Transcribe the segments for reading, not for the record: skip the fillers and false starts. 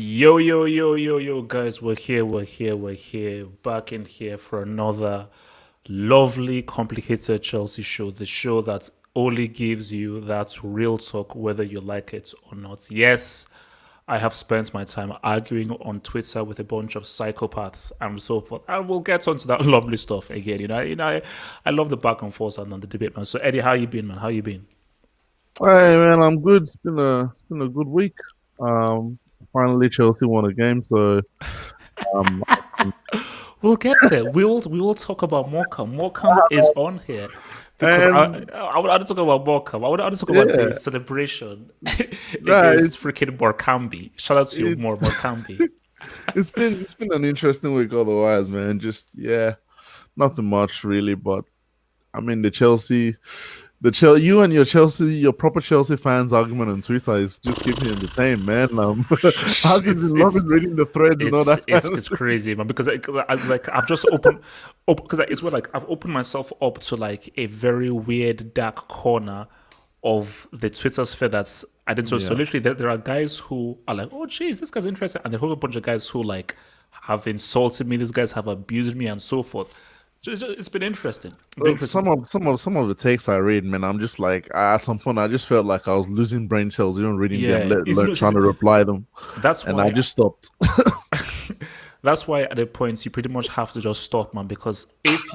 Yo, guys, we're here, back in here for another lovely, complicated Chelsea show. The show that only gives you that real talk, whether you like it or not. Yes, I have spent my time arguing on Twitter with a bunch of psychopaths and so forth, and we'll get onto that lovely stuff again. I love the back and forth and the debate, man. So, Eddie, how you been, man? How you been? Hey man, I'm good. It's been a good week. Um, Finally Chelsea won a game, so um, We'll get there. We will talk about Morecambe. Morecambe is on here because I and I would talk about Morecambe. I would talk about the yeah, celebration nah, against freaking Morecambe. Shout out to you, it's Morecambe. it's been an interesting week otherwise, man. Just nothing much really, but I mean you and your proper Chelsea fans argument on Twitter is just keeping me entertained, man. I've just It's been it's loving reading the threads and all it's that. it's crazy, man. Because I was like I've just opened up because it's where like I've opened myself up to like a very weird dark corner of the Twitter sphere that's I didn't so Yeah. literally there are guys who are like, oh geez, this guy's interesting, and a whole bunch of guys who like have insulted me, these guys have abused me and so forth. So it's been interesting. It's been Look, interesting. some of the takes I read, man, I'm just like at some point I just felt like I was losing brain cells even reading them, Yeah, let it's, alone no, trying to reply them, that's and I why just stopped. that's why at a point you pretty much have to just stop, man, because if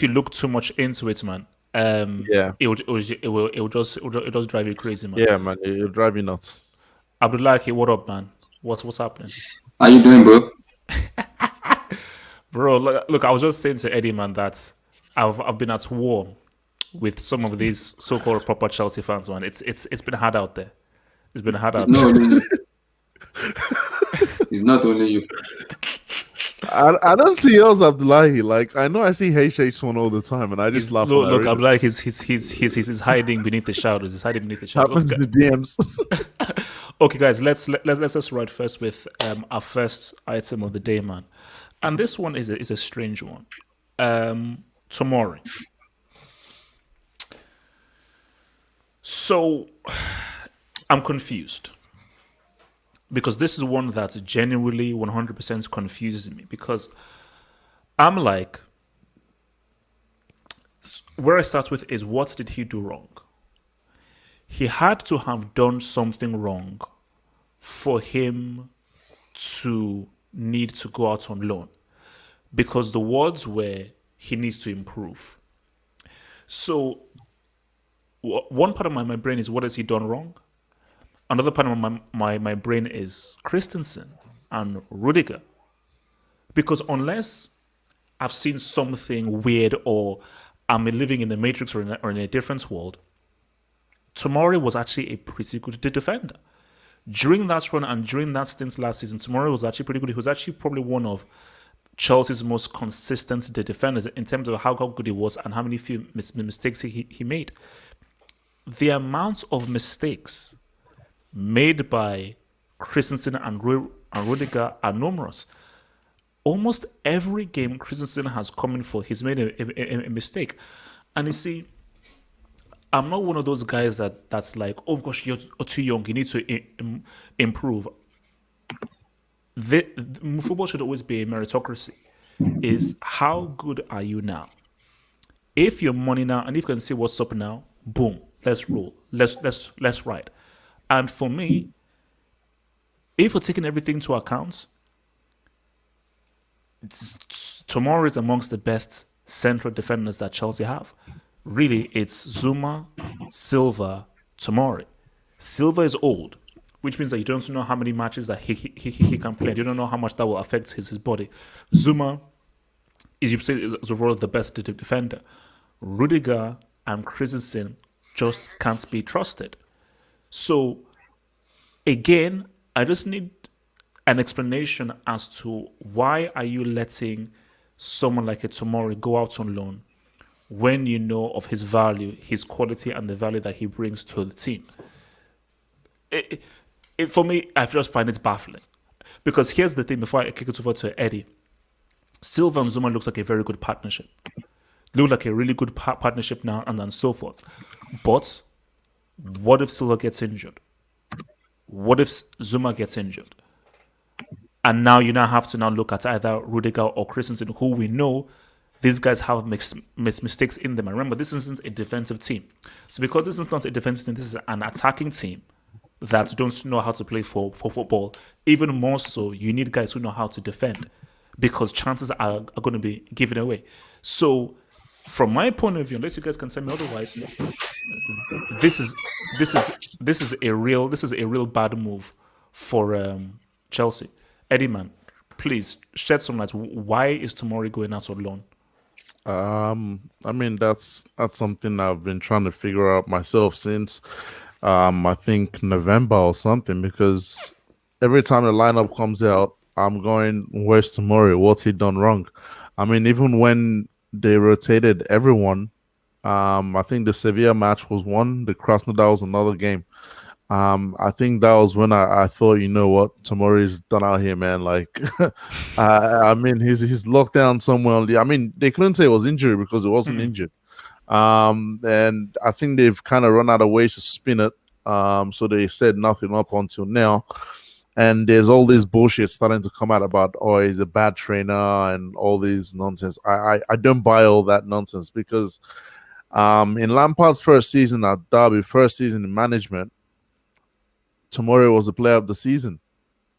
you look too much into it, man, Yeah, it will just drive you crazy, man. yeah, man, it'll drive you nuts. Abdullahi, what up, man? What's happening? How you doing, bro? Bro, look, I was just saying to Eddie, man, that I've been at war with some of these so-called proper Chelsea fans, man. It's been hard out there. It's been hard It's out not there. only you. It's not only you. I don't see yours, Abdullahi. Like I know I see HH1 all the time, and I just He's laugh when look, I look read I'm it. like he's hiding beneath the shadows. He's hiding beneath the shadows. Happens Okay, in the DMs. okay, guys, let's just right first with our first item of the day, man. And this one is a strange one. Tomorrow. So I'm confused because this is one that genuinely 100% confuses me because I'm like, where I start with is what did he do wrong? He had to have done something wrong for him to need to go out on loan because the words were he needs to improve. So one part of my brain is what has he done wrong? Another part of my brain is Christensen and Rudiger. Because unless I've seen something weird or I'm living in the matrix or in a different world, Tomori was actually a pretty good defender. During that run and during that stint last season, Tomori was actually pretty good. He was actually probably one of Chelsea's most consistent defenders in terms of how good he was and how many few mistakes he made. The amount of mistakes made by Christensen and Rudiger are numerous. Almost every game Christensen has come in for, he's made a mistake. And you see, I'm not one of those guys that's like, oh gosh, you're too young, you need to improve. Football should always be a meritocracy. Is how good are you now? If you're money now and if you can see what's up now, boom, let's roll. Let's ride. And for me, if we're taking everything into account, Tomorrow is amongst the best central defenders that Chelsea have. Really, it's Zuma, Silva, Tomori. Silva is old, which means that you don't know how many matches that he can play. You don't know how much that will affect his body. Zuma is, you say, is overall the best defender. Rudiger and Christensen just can't be trusted. So again, I just need an explanation as to why are you letting someone like a Tomori go out on loan when you know of his value, his quality, and the value that he brings to the team. For me, I just find it baffling. Because here's the thing, before I kick it over to Eddie, Silva and Zuma looks like a very good partnership. Look like a really good partnership now, and so forth. But what if Silva gets injured? What if Zuma gets injured? And now you now have to now look at either Rudiger or Christensen, who we know these guys have mistakes in them. And remember, this isn't a defensive team. So because this is not a defensive team, this is an attacking team that don't know how to play for football. Even more so, you need guys who know how to defend because chances are going to be given away. So from my point of view, unless you guys can tell me otherwise, this is a real bad move for Chelsea. Eddie man, please shed some light. Why is Tomori going out on loan? I mean that's something I've been trying to figure out myself since I think November or something, because every time the lineup comes out, I'm going, where's Tomori? What's he done wrong? I mean, even when they rotated everyone, I think the Sevilla match was one, the Krasnodar was another game. I think that was when I thought, you know what, Tomori's done out here, man. Like, I mean, he's locked down somewhere. I mean, they couldn't say it was injury because it wasn't injured. And I think they've kind of run out of ways to spin it. So they said nothing up until now. And there's all this bullshit starting to come out about, oh, he's a bad trainer and all this nonsense. I don't buy all that nonsense because in Lampard's first season at Derby, first season in management, Tomori was the player of the season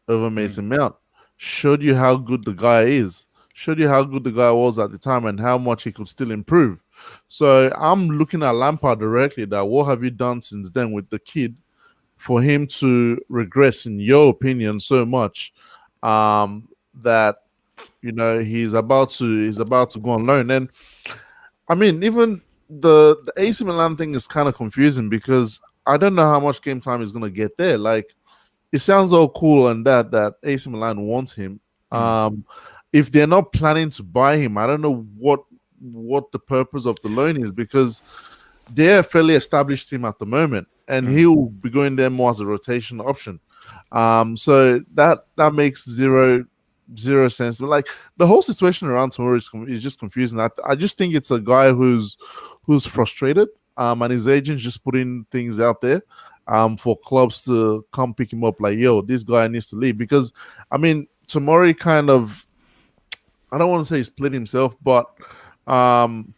over Mason Mount. Showed you how good the guy is. Showed you how good the guy was at the time and how much he could still improve. So I'm looking at Lampard directly, that what have you done since then with the kid for him to regress, in your opinion, so much that, you know, he's about to go on loan. And I mean, even the AC Milan thing is kind of confusing because I don't know how much game time he's going to get there. Like, it sounds all cool and that AC Milan wants him. If they're not planning to buy him, I don't know what the purpose of the loan is, because they're a fairly established team at the moment, and he'll be going there more as a rotation option. So that makes zero sense. But like, the whole situation around Tomori is just confusing. I just think it's a guy who's frustrated. And his agent's just putting things out there for clubs to come pick him up, like, yo, this guy needs to leave. Because, I mean, Tomori kind of, I don't want to say he split himself, but, and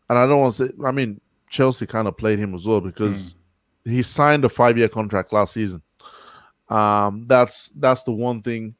I don't want to say, I mean, Chelsea kind of played him as well, because he signed a 5-year contract last season. That's the one thing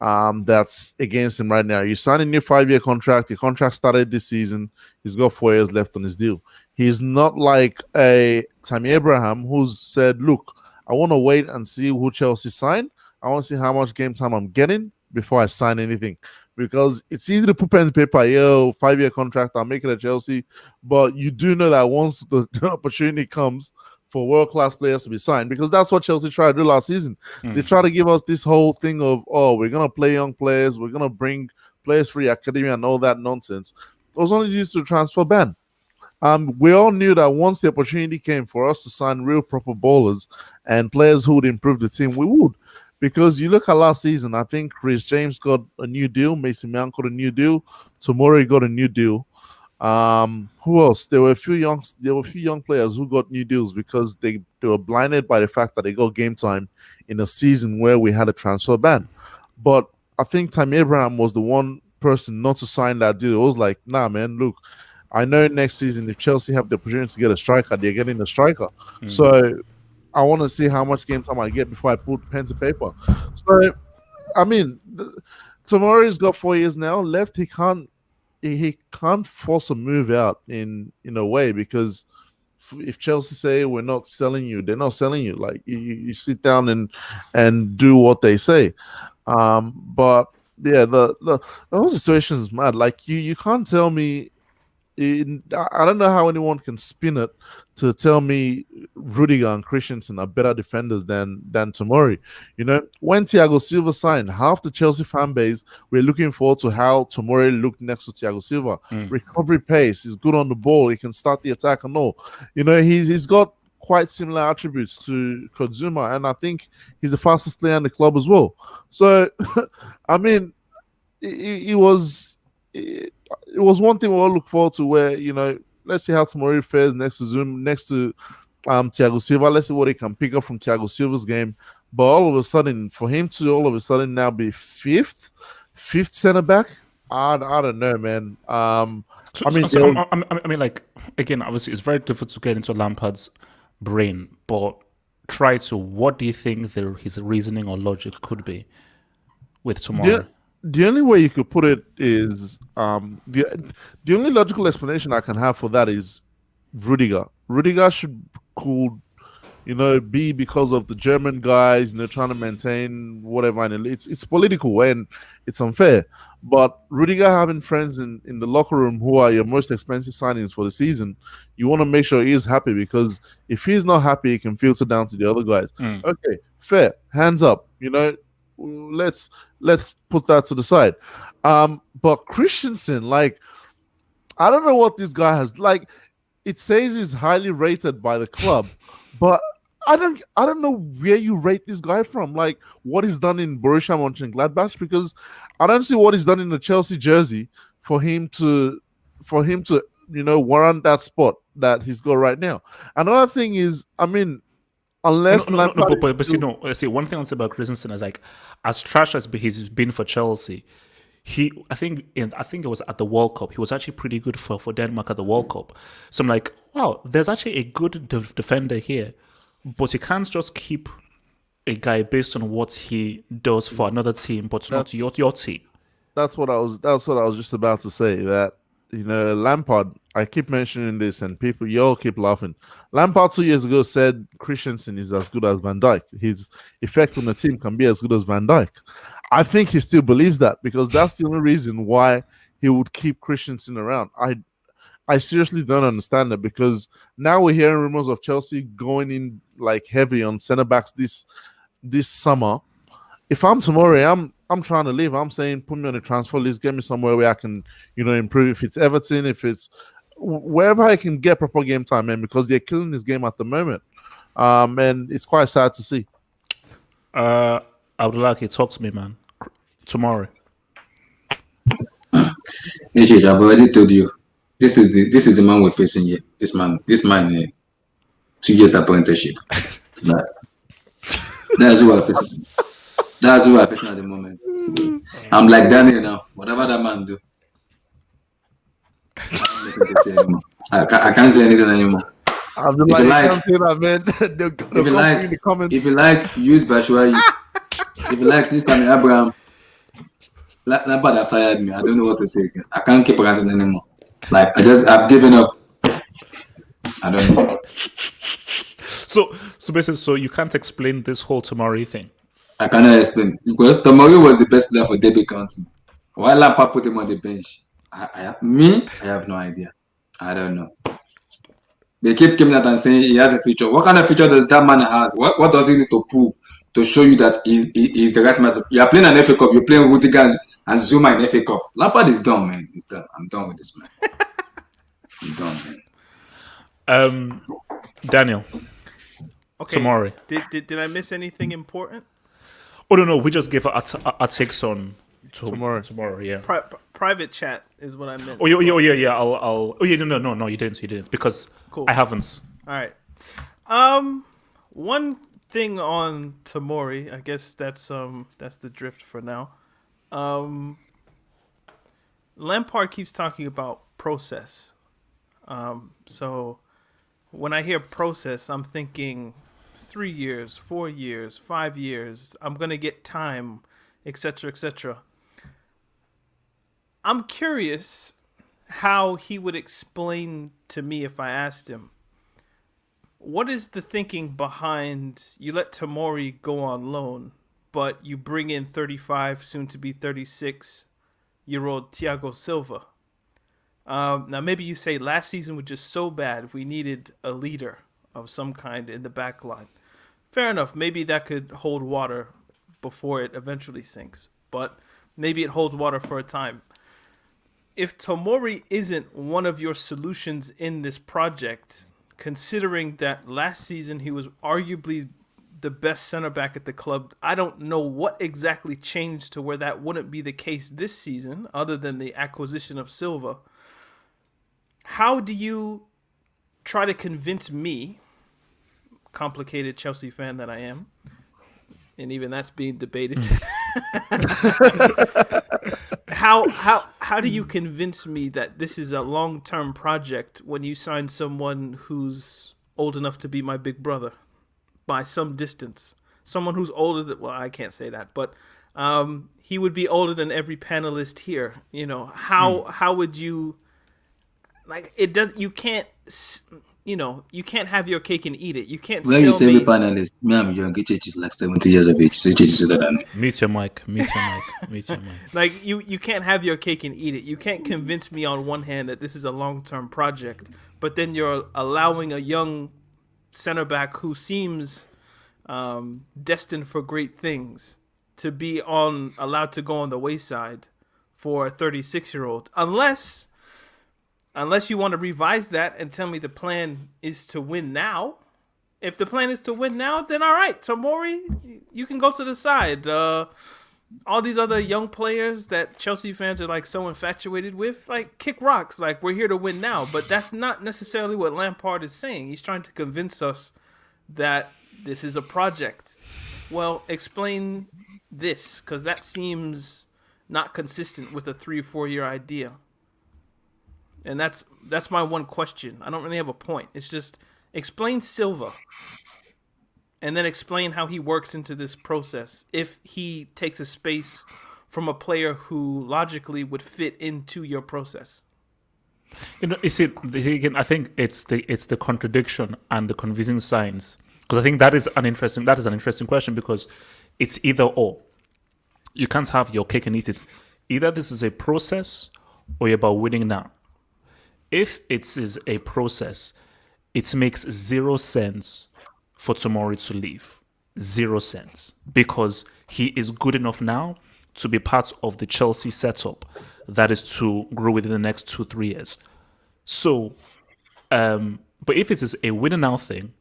that's against him right now. You sign a new 5-year contract. Your contract started this season. He's got 4 years left on his deal. He's not like a Tammy Abraham who's said, look, I want to wait and see who Chelsea sign. I want to see how much game time I'm getting before I sign anything. Because it's easy to put pen to paper, yo, 5-year contract, I'll make it at Chelsea. But you do know that once the opportunity comes for world-class players to be signed, because that's what Chelsea tried to do last season. They try to give us this whole thing of, oh, we're going to play young players, we're going to bring players for the academy and all that nonsense. It was only due to the transfer ban. We all knew that once the opportunity came for us to sign real proper ballers and players who would improve the team, we would. Because you look at last season, I think Chris James got a new deal, Mason Mount got a new deal, Tomori got a new deal. Who else? There were a few young players who got new deals because they were blinded by the fact that they got game time in a season where we had a transfer ban. But I think Tammy Abraham was the one person not to sign that deal. It was like, nah, man, look, I know next season if Chelsea have the opportunity to get a striker, they're getting a striker. So I want to see how much game time I get before I put pen to paper. So, I mean, Tomori's got 4 years now left. He can't force a move out in a way, because if Chelsea say we're not selling you, they're not selling you. Like, you sit down and do what they say. But yeah, the whole situation is mad. Like, you can't tell me. I don't know how anyone can spin it to tell me Rudiger and Christensen are better defenders than Tomori. You know, when Thiago Silva signed, half the Chelsea fan base were looking forward to how Tomori looked next to Thiago Silva. Recovery pace, he's good on the ball, he can start the attack and all. You know, he's got quite similar attributes to Kozuma, and I think he's the fastest player in the club as well. So, I mean, it was one thing we all look forward to, where, you know, let's see how Tomori fares next to Thiago Silva. Let's see what he can pick up from Thiago Silva's game. But all of a sudden, for him to all of a sudden now be fifth center back, I don't know, man. So, I mean, I mean, like, again, obviously, it's very difficult to get into Lampard's brain, but try to. What do you think his reasoning or logic could be with the, Tomori? the only way you could put it is the only logical explanation I can have for that is Rudiger. Rudiger could be because of the German guys, trying to maintain whatever. And it's political and it's unfair. But Rudiger having friends in the locker room who are your most expensive signings for the season, you want to make sure he is happy, because if he's not happy, he can filter down to the other guys. Okay, fair, hands up. Let's put that to the side. But Christensen, like, I don't know what this guy has. Like, it says he's highly rated by the club, but I don't know where you rate this guy from. Like, what he's done in Borussia Mönchengladbach, because I don't see what he's done in the Chelsea jersey for him to warrant that spot that he's got right now. Another thing is, I mean, unless Lampard But you know, see, one thing I'll say about Christensen is, like, as trash as he's been for Chelsea, I think it was at the World Cup. He was actually pretty good for Denmark at the World Cup. So I'm like, wow, there's actually a good defender here, but you can't just keep a guy based on what he does for another team, but not your team. That's what I was just about to say. That Lampard. I keep mentioning this, and you all keep laughing. Lampard 2 years ago said Christensen is as good as Van Dijk. His effect on the team can be as good as Van Dijk. I think he still believes that, because that's the only reason why he would keep Christensen around. I seriously don't understand it, because now we're hearing rumors of Chelsea going in like heavy on centre backs this summer. If I'm Tomori, I'm trying to leave. I'm saying, put me on a transfer list, get me somewhere where I can, improve. If it's Everton, if it's wherever I can get proper game time, man, because they're killing this game at the moment. And it's quite sad to see. Abdullah, talk to me, man. Tomorrow. I've already told you. This is the man we're facing here. This man, 2 years apprenticeship. That's who we're facing. That's who we're facing at the moment. So, I'm like Daniel now. Whatever that man do, I can't say anything anymore. If you like, if you like, use Bashwai. If you like, this time Abraham. Lampard have fired me. I don't know what to say. I can't keep ranting anymore. Like, I've given up. I don't know. So basically, so you can't explain this whole Tomori thing. I cannot explain, because Tomori was the best player for Derby County. Why Lampard put him on the bench? I have no idea. I don't know. They keep coming out and saying he has a future. What kind of future does that man have? What does he need to prove to show you that he's the right man? You are playing an FA Cup. You're playing Rudiger and Zuma in FA Cup. Lampard is done, man. He's done. I'm done with this man. I'm done, man. Daniel. Okay. Tomori. Did I miss anything important? Oh no, we just gave our takes on tomorrow. Yeah. Private chat is what I meant. Oh yeah. I'll. Oh yeah, no. You didn't, because cool. I haven't. All right. One thing on Tomori, I guess that's the drift for now. Lampard keeps talking about process. So when I hear process, I'm thinking 3 years, 4 years, 5 years. I'm gonna get time, etc., etc. I'm curious how he would explain to me if I asked him, what is the thinking behind you let Tomori go on loan, but you bring in 35, soon to be 36-year-old Thiago Silva? Now, maybe you say last season was just so bad, we needed a leader of some kind in the back line. Fair enough. Maybe that could hold water before it eventually sinks, but maybe it holds water for a time. If Tomori isn't one of your solutions in this project, considering that last season he was arguably the best center back at the club, I don't know what exactly changed to where that wouldn't be the case this season, other than the acquisition of Silva. How do you try to convince me, complicated Chelsea fan that I am, and even that's being debated. How do you convince me that this is a long-term project when you sign someone who's old enough to be my big brother by some distance? Someone who's older than, well, I can't say that, but he would be older than every panelist here. You know, how would you, like, it does, you can't, you know, you can't have your cake and eat it. You can't When you sell say me. every panelist, me, I'm young. H is like 70 years of age. So H is older than me. Mute your mic. Mute your mic. Mute your mic. Like, you can't have your cake and eat it. You can't convince me on one hand that this is a long-term project, but then you're allowing a young center back who seems destined for great things to be allowed to go on the wayside for a 36-year-old, unless you want to revise that and tell me the plan is to win now. If the plan is to win now, then all right, Tomori, you can go to the side. All these other young players that Chelsea fans are like so infatuated with, like, kick rocks. Like, we're here to win now. But that's not necessarily what Lampard is saying. He's trying to convince us that this is a project. Well, explain this, because that seems not consistent with a 3-4 year idea. And that's my one question. I don't really have a point. It's just explain Silva, and then explain how he works into this process. If he takes a space from a player who logically would fit into your process. You know, you see, again, I think it's the contradiction and the convincing signs, because I think that is an interesting question, because it's either or. You can't have your cake and eat it. Either this is a process or you're about winning now. If it is a process, it makes 0 sense for Tomori to leave. 0 sense. Because he is good enough now to be part of the Chelsea setup that is to grow within the next 2-3 years. So, but if it is a winner now thing,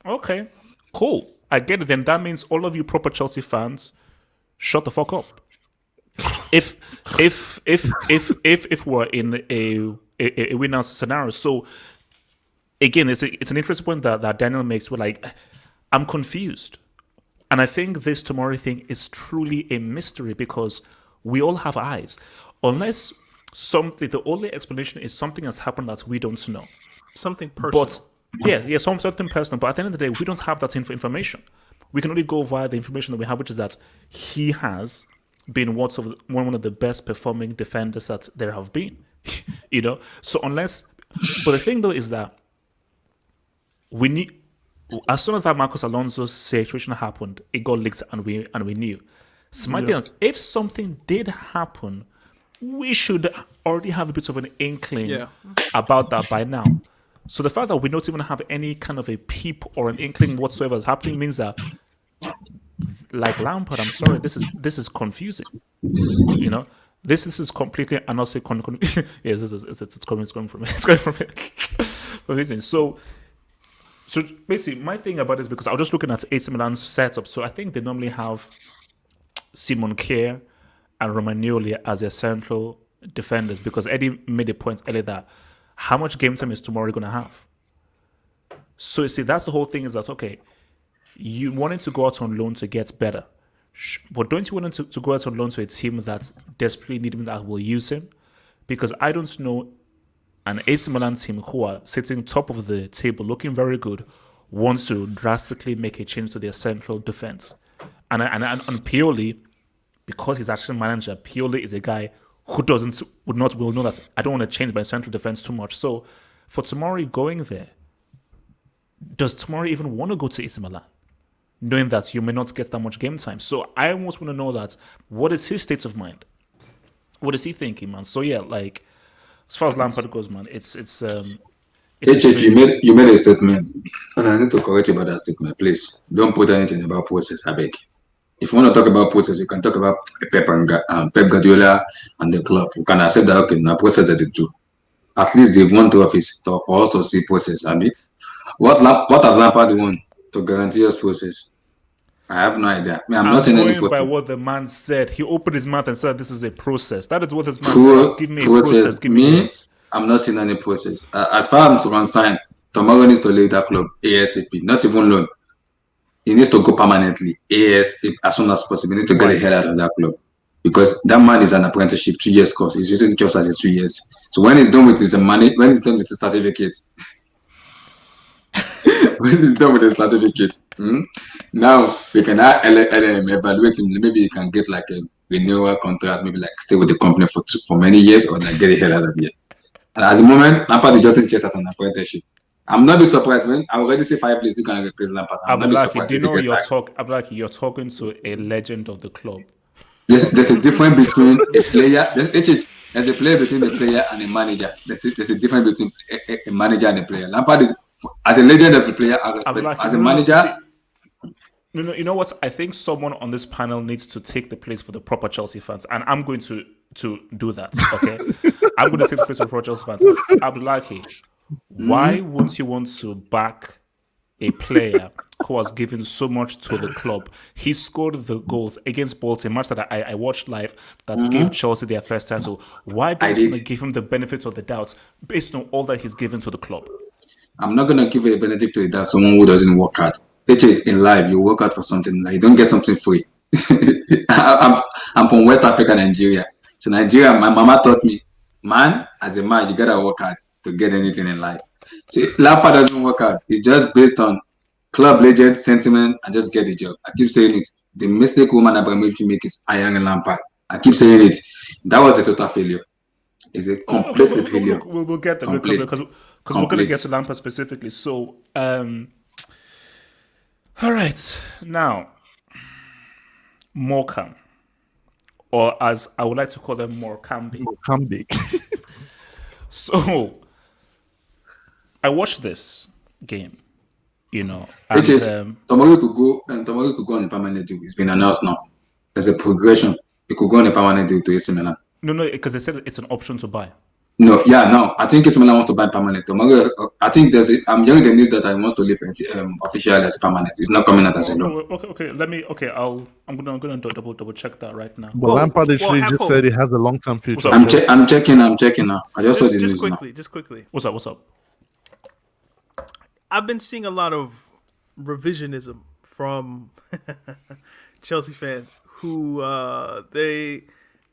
okay, cool. I get it. Then that means all of you proper Chelsea fans, shut the fuck up. If we're in a win-now scenario. So again, it's an interesting point that Daniel makes. We're like, I'm confused. And I think this Tomori thing is truly a mystery, because we all have eyes. Unless the only explanation is something has happened that we don't know. Something personal. But something personal. But at the end of the day, we don't have that information. We can only go via the information that we have, which is that he has been one of the best performing defenders that there have been. You know, so but the thing though is that we need, as soon as that Marcos Alonso's situation happened, it got leaked and we knew. So my thing is, if something did happen, we should already have a bit of an inkling about that by now. So the fact that we don't even have any kind of a peep or an inkling whatsoever is happening means that, like Lampard, I'm sorry, this is confusing. You know, this is completely and also yes, it's coming from confusing. So basically, my thing about it is because I was just looking at AC Milan's setup. So I think they normally have Simon Kjaer and Romagnoli as their central defenders, because Eddie made a point earlier that how much game time is Tomori going to have? So you see, that's the whole thing, is that, okay, you wanted to go out on loan to get better, but don't you want to go out on loan to a team that desperately need him, that will use him? Because I don't know an AC Milan team who are sitting top of the table looking very good wants to drastically make a change to their central defense. And Pioli, because he's actually manager, Pioli is a guy who will know that I don't want to change my central defense too much. So for Tomori going there, does Tomori even want to go to AC Milan, knowing that you may not get that much game time? So I almost want to know that, what is his state of mind? What is he thinking, man? So yeah, like, as far as Lampard goes, man, it's you made a statement, and I need to correct you about that statement. Please don't put anything about process, I beg. If you want to talk about process, you can talk about Pep Guardiola and the club. You can accept that, okay, now process that they do. At least they've won trophies for us to see process. I mean, what has Lampard won to guarantee us process? I have no idea. I mean, I'm not saying any process. By what the man said. He opened his mouth and said, "This is a process." That is what this man said. Give me a process. Give me this. I'm not seeing any process. As far as I'm concerned, Tomori needs to leave that club ASAP. Not even loan. he needs to go permanently as soon as possible. He needs to get the hell out of that club. Because that man is an apprenticeship, 2 years course. He's using just as 2 years. So when he's done with his certificate, now we can evaluate him. Maybe he can get like a renewal contract, maybe like stay with the company for many years, or like get the hell out of here. And at the moment, Lampard is just interested as an apprenticeship. I'm not be surprised when I already say 5 players who can replace Lampard. I'm not be surprised. Do you know you're talking to a legend of the club? There's a difference between a player. There's a player between a player and a manager. There's a difference between a manager and a player. Lampard is, as a legend of a player, I respect. As a manager. No, you know what? I think someone on this panel needs to take the place for the proper Chelsea fans, and I'm going to do that. Okay, I'm going to take the place for proper Chelsea fans. Abdullahi, why wouldn't you want to back a player who has given so much to the club? He scored the goals against Bolton, a match that I watched live that gave Chelsea their first title. Why don't you want to give him the benefit of the doubt based on all that he's given to the club? I'm not going to give a benefit to the doubt someone who doesn't work hard. In life, you work hard for something. Like, you don't get something free. I'm from West Africa, Nigeria. So Nigeria, my mama taught me, man, as a man, you got to work hard to get anything in life. So Lampard doesn't work hard. It's just based on club legend sentiment and just get the job. I keep saying it. The mistake woman Abramovich make is hiring Lampard. I keep saying it. That was a total failure. It's a complete failure. We'll get there because we're going to get to Lampard specifically. So, all right. Now, Morecambe, or as I would like to call them, Morecambe. So, I watched this game, and Tomori could go on a permanent deal. It's been announced now. There's a progression. He could go on a permanent deal to AC Milan. No, because they said it's an option to buy. No. I think AC Milan wants to buy permanent. Tomori, I think I'm hearing the news that he wants to leave officially as permanent. It's not coming out as a loan. I'm gonna double check that right now. But Lampard literally just said he has a long-term future. I'm checking now. I just saw the news now. Just quickly. What's up? I've been seeing a lot of revisionism from Chelsea fans who they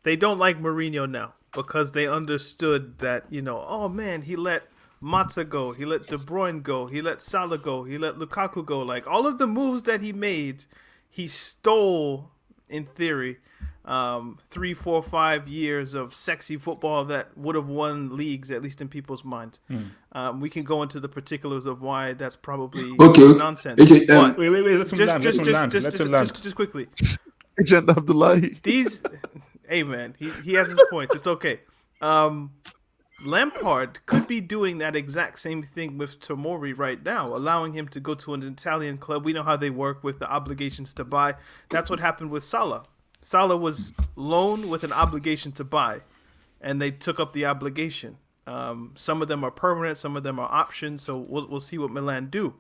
don't like Mourinho now because they understood that, oh man, he let Mata go, he let De Bruyne go, he let Salah go, he let Lukaku go. Like, all of the moves that he made, he stole, in theory, 3, 4, 5 years of sexy football that would have won leagues, at least in people's minds. We can go into the particulars of why that's probably nonsense. Wait, let him land. Just quickly. Agent Abdullahi. Hey man, he has his points. It's okay. Lampard could be doing that exact same thing with Tomori right now, allowing him to go to an Italian club. We know how they work with the obligations to buy. That's what happened with Salah. Salah was loaned with an obligation to buy, and they took up the obligation. Some of them are permanent, some of them are options, so we'll see what Milan do.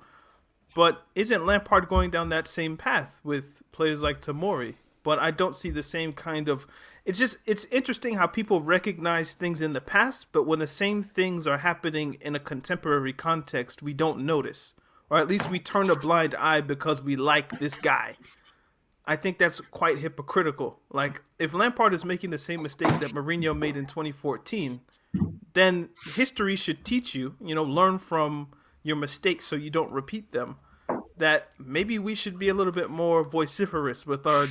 But isn't Lampard going down that same path with players like Tomori? But I don't see the same kind of... It's interesting how people recognize things in the past, but when the same things are happening in a contemporary context, we don't notice. Or at least we turn a blind eye because we like this guy. I think that's quite hypocritical. Like, if Lampard is making the same mistake that Mourinho made in 2014, then history should teach you, learn from your mistakes so you don't repeat them, that maybe we should be a little bit more vociferous with our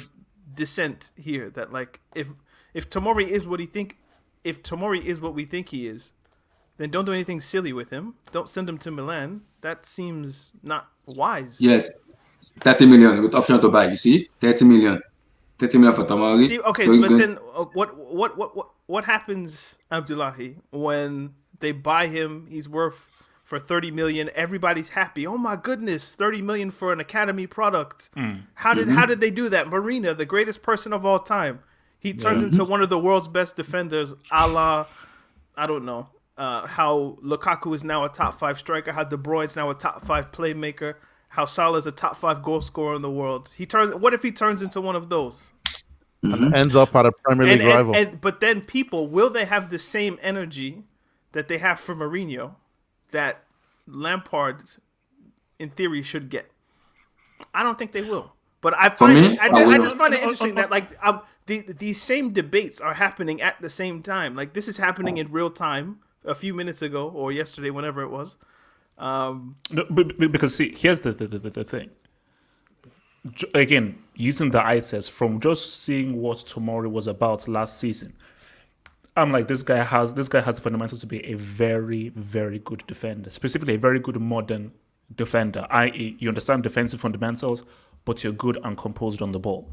dissent here. That, like, if Tomori is what we think he is, then don't do anything silly with him. Don't send him to Milan. That seems not wise. Yes. 30 million with option to buy. You see, 30 million for Tomori. See, okay, but then what happens, Abdullahi, when they buy him? He's worth for 30 million. Everybody's happy. Oh my goodness, 30 million for an academy product. How did they do that? Mourinho, the greatest person of all time, he turns into one of the world's best defenders. A la, I don't know, how Lukaku is now a top 5 striker. How De Bruyne's now a top 5 playmaker. How Salah is a top 5 goal scorer in the world. What if he turns into one of those? And ends up at a Premier League rival. But then will they have the same energy that they have for Mourinho that Lampard, in theory, should get? I don't think they will. But I For find me, I will. just find it interesting that like these same debates are happening at the same time. Like this is happening in real time a few minutes ago or yesterday, whenever it was. No, because see, here's the thing. Again, using the eye test from just seeing what Tomori was about last season, I'm like, this guy has the fundamentals to be a very, very good defender, specifically a very good modern defender. I.e., you understand defensive fundamentals, but you're good and composed on the ball.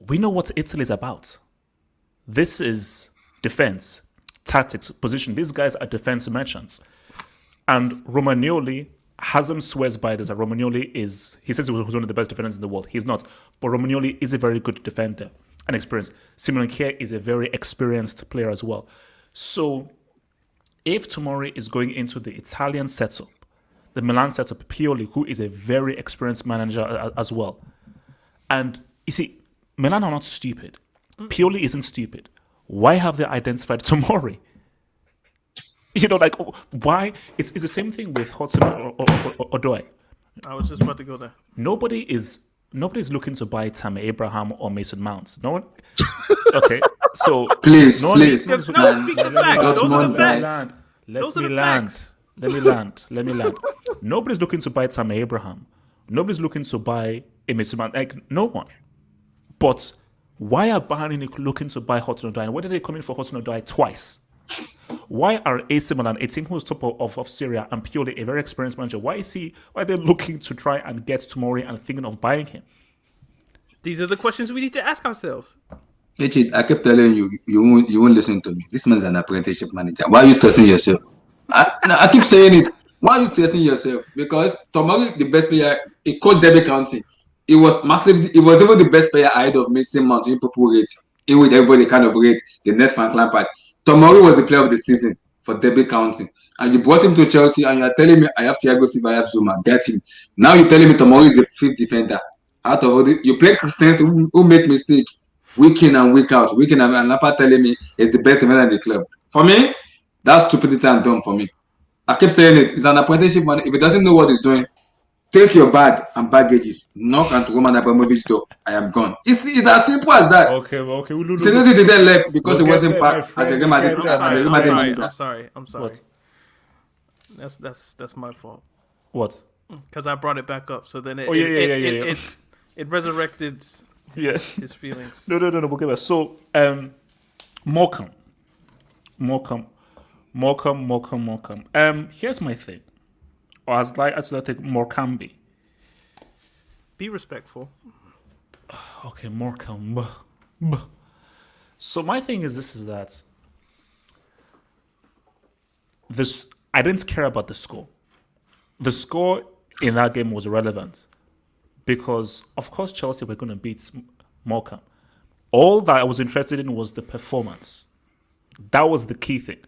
We know what Italy is about. This is defense, tactics, position. These guys are defense merchants. And Romagnoli Hazem swears by this. That Romagnoli he says he was one of the best defenders in the world. He's not. But Romagnoli is a very good defender and experienced. Simon Kjaer is a very experienced player as well. So if Tomori is going into the Italian setup, the Milan setup, Pioli, who is a very experienced manager as well. And you see, Milan are not stupid. Pioli isn't stupid. Why have they identified Tomori? You know, like, why? It's the same thing with Hudson or Odoi. I was just about to go there. Nobody's looking to buy Tammy Abraham or Mason Mount. No one. Okay, so Please. No, speak the facts. Those are the facts. Let me land. Nobody's looking to buy Tammy Abraham. Nobody's looking to buy a Mason Mount. Like, no one. But why are Bayern looking to buy Hudson Odoi? And why did they come in for Hudson Odoi twice? Why are AC Milan, a team who's top of Syria, and Pioli, a very experienced manager, why are they looking to try and get Tomori and thinking of buying him? These are the questions we need to ask ourselves. Richard, I kept telling you, you won't listen to me. This man's an apprenticeship manager. Why are you stressing yourself? I keep saying it. Why are you stressing yourself? Because Tomori, the best player, he coached Derby County. He was massively. He was even the best player ahead of Mason Mount in people rate. He would everybody kind of rate the next Frank Lampard. Tomori was the player of the season for Derby County, and you brought him to Chelsea, and you are telling me I have Thiago Silva, I have Zuma, get him. Now you're telling me Tomori is the fifth defender. Out of all you play Christians who make mistake week in and week out. Week in and Lampard telling me is the best defender in the club. For me, that's stupidity and dumb for me. I keep saying it. It's an apprenticeship man. If he doesn't know what he's doing, take your bag and baggages, knock at Roman Abramovich's door. I am gone. It's as simple as that. Okay. Since he then left because he wasn't part as a Real I'm sorry. What? That's my fault. What? Because I brought it back up, so then it resurrected his feelings. No. We'll get back. So, Morecambe. Here's my thing. Or as I think Morecambe. Be respectful. Okay, Morecambe. So my thing is that I didn't care about the score. The score in that game was irrelevant because, of course, Chelsea were going to beat Morecambe. All that I was interested in was the performance. That was the key thing.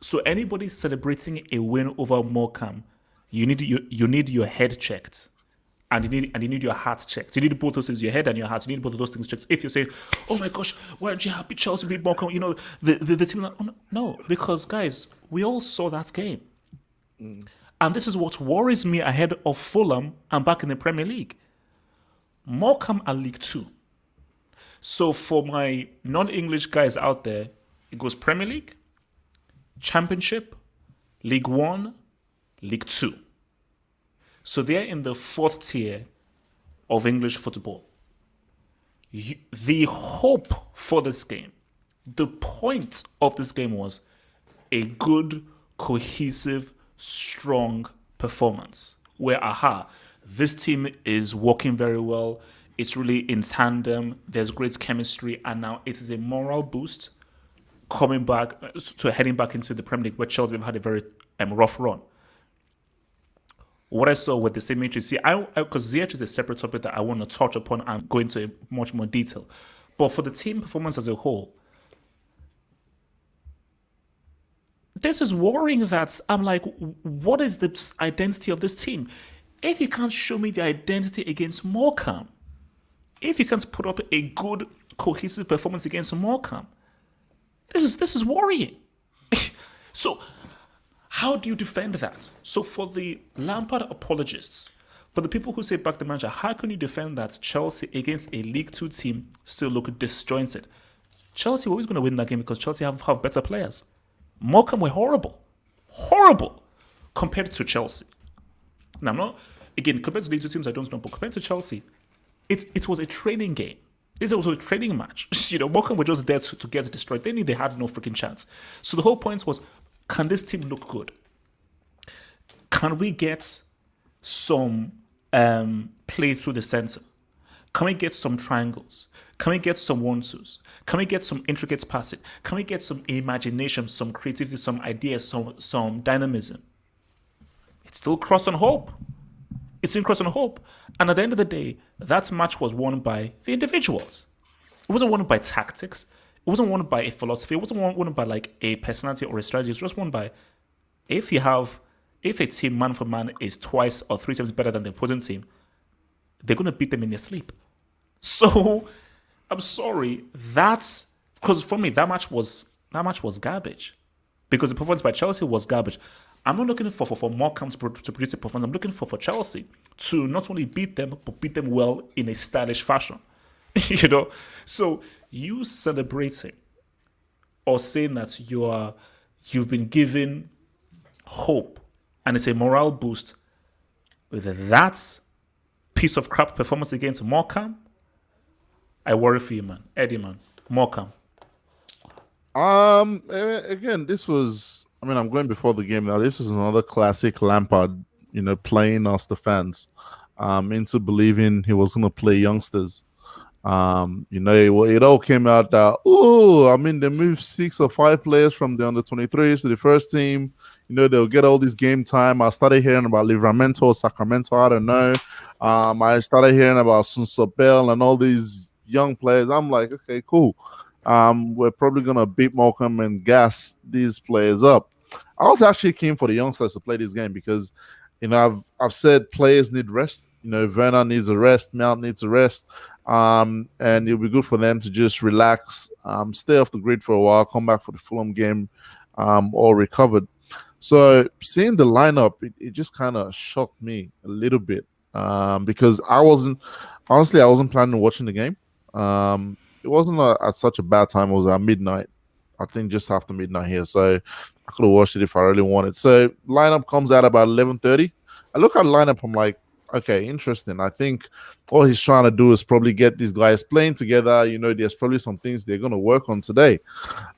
So anybody celebrating a win over Morecambe, you need your head checked. And you need your heart checked. You need both those things, your head and your heart. You need both of those things checked. If you're saying, "Oh my gosh, why aren't you happy Chelsea beat Morecambe?" You know the team. No, because guys, we all saw that game, and this is what worries me ahead of Fulham and back in the Premier League. Morecambe are League 2. So for my non-English guys out there, it goes Premier League, Championship, League 1, League 2. So they're in the 4th tier of English football. The hope for this game, the point of this game was a good, cohesive, strong performance. Where, this team is working very well. It's really in tandem. There's great chemistry. And now it is a moral boost coming back to heading back into the Premier League where Chelsea have had a very rough run. What I saw with the same injury, because Ziyech is a separate topic that I want to touch upon and go into much more detail. But for the team performance as a whole, this is worrying that I'm like, what is the identity of this team? If you can't show me the identity against Morecambe, if you can't put up a good, cohesive performance against Morecambe, this is worrying. So, how do you defend that? So for the Lampard apologists, For the people who say back the manager, how can you defend that Chelsea against a League Two team still look disjointed? Chelsea were always going to win that game because Chelsea have better players. Morecambe were horrible compared to Chelsea. Now, I'm not, again, compared to the two teams I don't know, but compared to Chelsea, it was a training game. This was a training match. Morecambe were just there to get destroyed. They knew they had no freaking chance. So the whole point was, can this team look good? Can we get some play through the center? Can we get some triangles? Can we get some 1-2s? Can we get some intricate passing? Can we get some imagination, some creativity, some ideas, some dynamism? It's still cross and hope. It's in cross and hope. And at the end of the day, that match was won by the individuals. It wasn't won by tactics. It wasn't won by a philosophy. It wasn't won by like a personality or a strategy. It was just won by if a team man for man is twice or three times better than the opposing team, they're going to beat them in their sleep. So I'm sorry. That's because for me that match was garbage. Because the performance by Chelsea was garbage. I'm not looking for Morecambe to produce a performance. I'm looking for Chelsea to not only beat them, but beat them well in a stylish fashion. So you celebrating or saying that you've been given hope and it's a morale boost with that piece of crap performance against Morecambe, I worry for you, man. Eddie, man. Morecambe. Again, this was. I mean, I'm going before the game now. This is another classic Lampard. Playing us the fans, into believing he was going to play youngsters. It all came out that they moved 6 or 5 players from the under-23s to the first team. They'll get all this game time. I started hearing about Livramento, Sacramento. I don't know. I started hearing about Sunsobel and all these young players. I'm like, okay, cool. We're probably gonna beat Morecambe and gas these players up. I was actually keen for the youngsters to play this game because, I've said players need rest. Werner needs a rest, Mount needs a rest, and it'll be good for them to just relax, stay off the grid for a while, come back for the Fulham game, all recovered. So seeing the lineup, it just kind of shocked me a little bit, because I wasn't planning on watching the game. It wasn't at such a bad time. It was at midnight. I think just after midnight here. So I could have watched it if I really wanted. So lineup comes out about 11:30. I look at the lineup. I'm like, okay, interesting. I think all he's trying to do is probably get these guys playing together. There's probably some things they're going to work on today.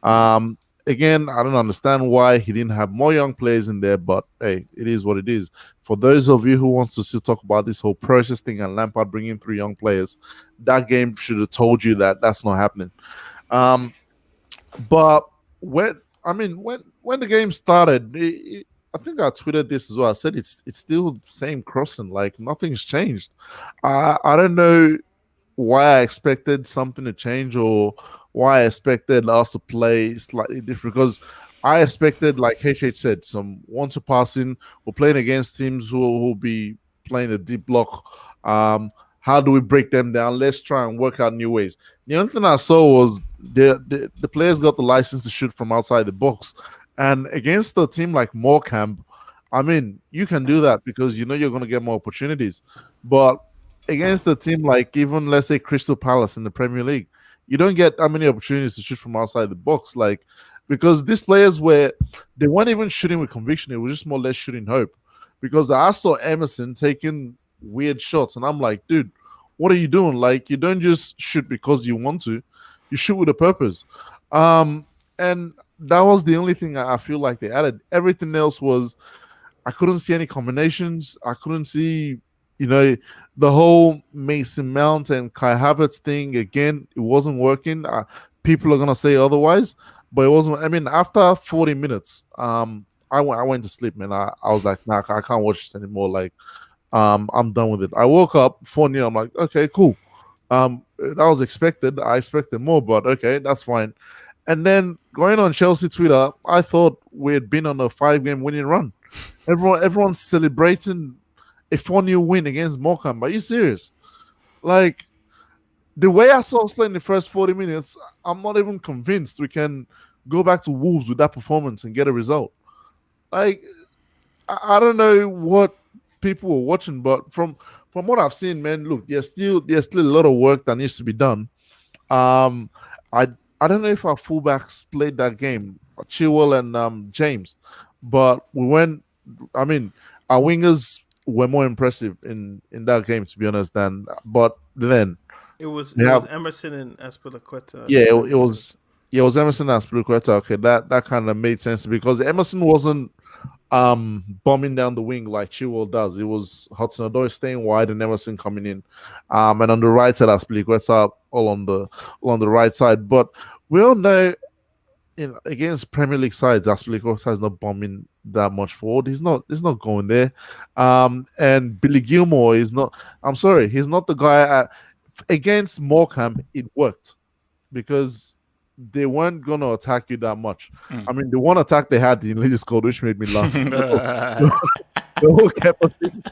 Again, I don't understand why he didn't have more young players in there, but hey, it is what it is. For those of you who wants to still talk about this whole process thing and Lampard bringing 3 young players, that game should have told you that that's not happening. But when the game started, I think I tweeted this as well. I said it's still the same crossing, like nothing's changed. I don't know why I expected something to change or why I expected us to play slightly different, because I expected, like HH said, some one-two passing. We're playing against teams who will be playing a deep block. How do we break them down? Let's try and work out new ways. The only thing I saw was the players got the license to shoot from outside the box. And against a team like Morecambe, you can do that because you're going to get more opportunities. But against a team like even, let's say, Crystal Palace in the Premier League, you don't get that many opportunities to shoot from outside the box. Because these players they weren't even shooting with conviction. It was just more or less shooting hope. Because I saw Emerson taking weird shots, and I'm like, dude, what are you doing? You don't just shoot because you want to. You shoot with a purpose. And that was the only thing I feel like they added. Everything else was, I couldn't see any combinations. I couldn't see, the whole Mason Mount and Kai Havertz thing. Again, it wasn't working. People are going to say otherwise, but it wasn't. After 40 minutes, I went to sleep, man. I was like, nah, I can't watch this anymore. I'm done with it. I woke up 4-0. I'm like, okay, cool. That was expected. I expected more, but okay, that's fine. And then going on Chelsea Twitter, I thought we had been on a 5-game winning run. Everyone's celebrating a 4-0 win against Morecambe. Are you serious? The way I saw us playing the first 40 minutes, I'm not even convinced we can go back to Wolves with that performance and get a result. I don't know what people were watching. But from what I've seen, man, look, there's still a lot of work that needs to be done. Um, I I don't know if our fullbacks played that game, Chilwell and James, but we went. I mean, our wingers were more impressive in that game, to be honest. But then It was we have Emerson and Aspilicueta. yeah, it was Emerson and Spilicueta. Okay, that kind of made sense because Emerson wasn't bombing down the wing like Chilwell does. It was Hudson-Odoi staying wide and Emerson coming in. And on the right side, Aspilicueta all on the right side. But we all know against Premier League sides, Aspilicueta is not bombing that much forward. He's not going there. And Billy Gilmore is not. I'm sorry, he's not the guy against Morecambe. It worked because they weren't going to attack you that much. I mean, the one attack they had, the lady scored, which made me laugh. The whole Kepa thing.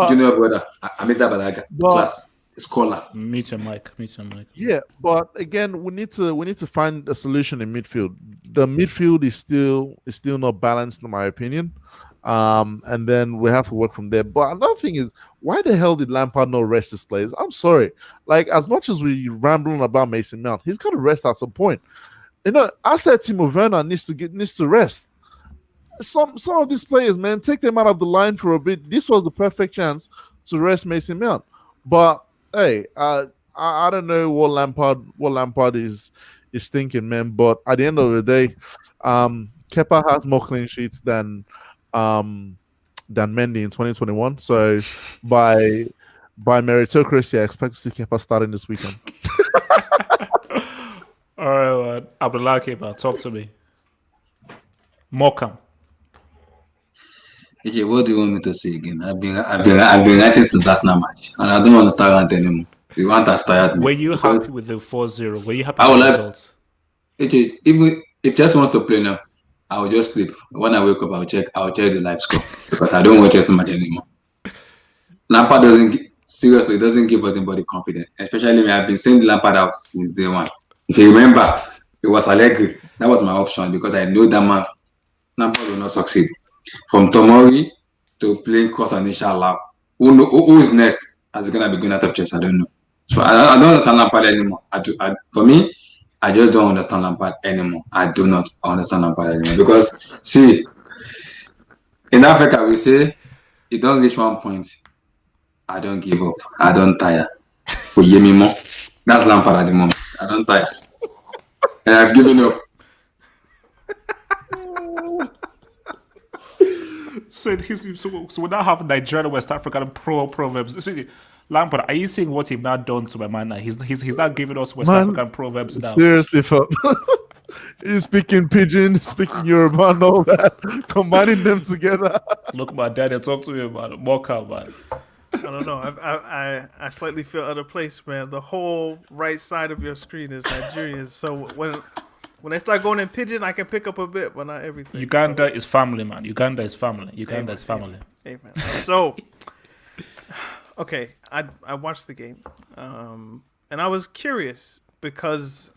Junior brother, Amisa Balaga, class scholar. Meet your mic. Yeah, but again, we need to find a solution in midfield. The midfield is still not balanced, in my opinion. And then we have to work from there. But another thing is, why the hell did Lampard not rest his players? I'm sorry. Like, as much as we rambling about Mason Mount, he's got to rest at some point. I said Timo Werner needs to rest. Some of these players, man, take them out of the line for a bit. This was the perfect chance to rest Mason Mount. But hey, I don't know what Lampard is thinking, man. But at the end of the day, Kepa has more clean sheets than Mendy in 2021. So by meritocracy, I expect to see Kepa starting this weekend. All right, man. Abdullah Kepa, talk to me. Morecambe. Okay, what do you want me to say again? I've been writing since last night match, and I don't want to start ranting anymore. You want to start me. Were you happy with the 4-0? Were you happy with the results? Okay, even if Chelsea wants to play now, I will just sleep. When I wake up, I'll check the live score because I don't watch Chelsea much anymore. Lampard doesn't give anybody confidence, especially when I've been saying Lampard out since day one. If you remember, it was Allegri. That was my option because I know that man Lampard will not succeed. From Tomori to playing cross and inshallah, who is next? As gonna be going out of Chelsea? I don't know. So I don't understand Lampard anymore. For me, I just don't understand Lampard anymore. I do not understand Lampard anymore because see, in Africa we say, you don't reach one point, I don't give up. I don't tire. For Yemimo, that's Lampard at the moment. I don't tire. And I've given up. So we now have Nigerian, West African proverbs. Especially Lampard, are you seeing what he's now done to my man now? He's not giving us West African proverbs now. Seriously, he's speaking Pidgin, speaking Yoruba and all that, combining them together. Look, my daddy, talk to me about it. Morecambe, man. I don't know. I slightly feel out of place, man. The whole right side of your screen is Nigerian. So when I start going in Pidgin, I can pick up a bit, but not everything. Uganda is family, man. Uganda is family. Is family. Amen. So, okay, I watched the game, and I was curious because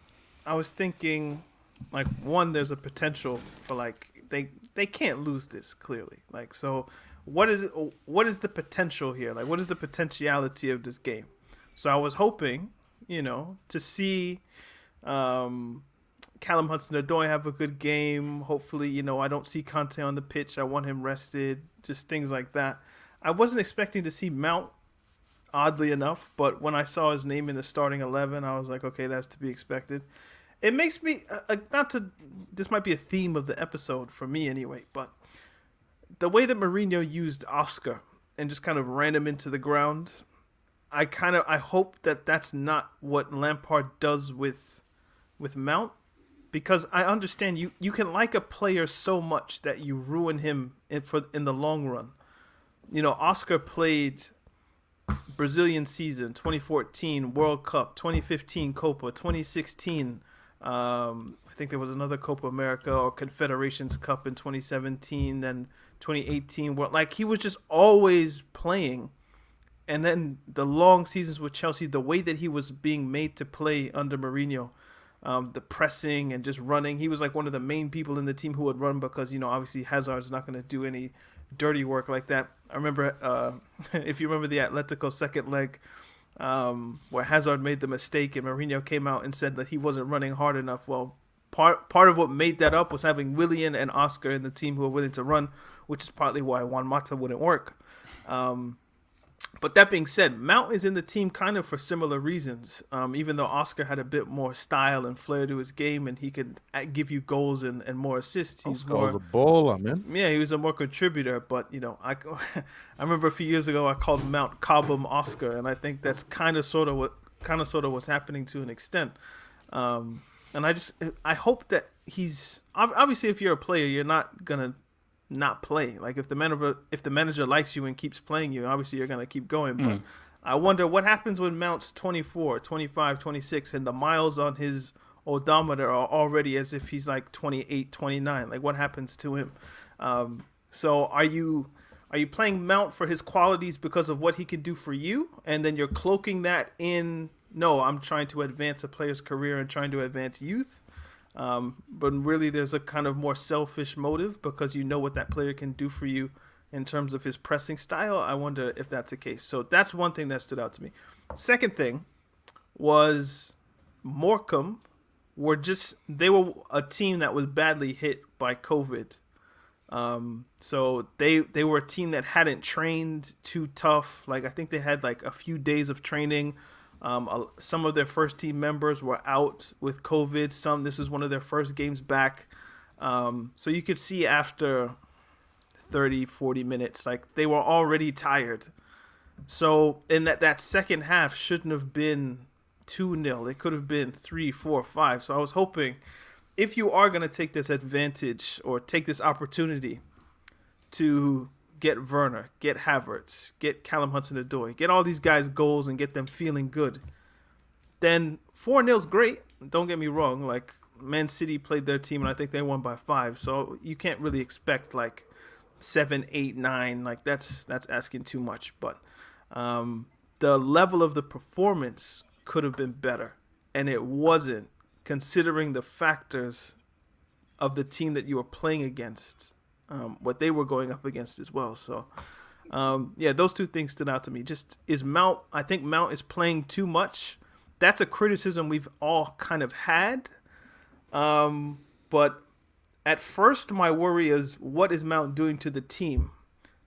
I was thinking, like, one, there's a potential for like they can't lose this clearly. Like, so what is the potential here? Like, what is the potentiality of this game? So I was hoping, to see. Callum Hudson-Odoi have a good game. Hopefully, I don't see Conte on the pitch. I want him rested. Just things like that. I wasn't expecting to see Mount, oddly enough, but when I saw his name in the starting 11, I was like, okay, that's to be expected. It makes me this might be a theme of the episode for me anyway, but the way that Mourinho used Oscar and just kind of ran him into the ground, I hope that that's not what Lampard does with Mount. Because I understand you can like a player so much that you ruin him in the long run. Oscar played Brazilian season, 2014 World Cup, 2015 Copa, 2016. I think there was another Copa America or Confederations Cup in 2017, then 2018. Like, he was just always playing. And then the long seasons with Chelsea, the way that he was being made to play under Mourinho. The pressing and just running. He was like one of the main people in the team who would run because, obviously Hazard's not going to do any dirty work like that. I remember, if you remember the Atletico second leg, where Hazard made the mistake and Mourinho came out and said that he wasn't running hard enough. Well, part of what made that up was having Willian and Oscar in the team who were willing to run, which is partly why Juan Mata wouldn't work. But that being said, Mount is in the team kind of for similar reasons. Even though Oscar had a bit more style and flair to his game, and he could give you goals and more assists. He's Oscar more was a baller, man. Yeah, he was a more contributor. But I remember a few years ago I called Mount Cobham Oscar, and I think that's kind of sort of what's happening to an extent. And I hope that he's obviously, if you're a player, you're not gonna not play. Like if the manager likes you and keeps playing you, obviously you're gonna keep going. But I wonder what happens when Mount's 24, 25, 26, and the miles on his odometer are already as if he's like 28, 29. Like what happens to him? So are you playing Mount for his qualities because of what he can do for you, and then you're cloaking that in? No, I'm trying to advance a player's career and trying to advance youth. But really there's a kind of more selfish motive because you know what that player can do for you in terms of his pressing style. I wonder if that's the case. So that's one thing that stood out to me. Second thing was Morecambe they were a team that was badly hit by COVID. So they were a team that hadn't trained too tough. Like I think they had like a few days of training. Some of their first team members were out with COVID. This is one of their first games back. So you could see after 30, 40 minutes, like they were already tired. So in that second half shouldn't have been 2-0. It could have been 3, 4, 5. So I was hoping if you are going to take this advantage or take this opportunity to get Werner, get Havertz, get Callum Hudson-Odoi, get all these guys goals and get them feeling good, then 4-0's great. Don't get me wrong. Like Man City played their team and I think they won by 5. So you can't really expect like 7, 8, 9. Like that's asking too much. But the level of the performance could have been better, and it wasn't, considering the factors of the team that you were playing against. What they were going up against as well. So, those two things stood out to me. Just I think Mount is playing too much. That's a criticism we've all kind of had. But at first, my worry is, what is Mount doing to the team?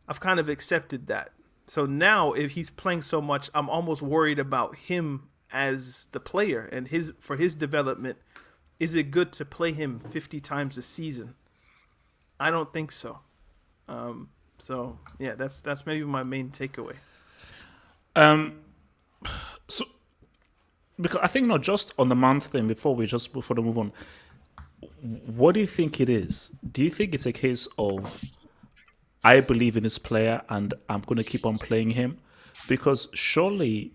I've kind of accepted that. So now, if he's playing so much, I'm almost worried about him as the player and for his development. Is it good to play him 50 times a season? I don't think so. That's maybe my main takeaway. So because I think not just on the Mount thing before we move on. What do you think it is? Do you think it's a case of I believe in this player and I'm going to keep on playing him? Because surely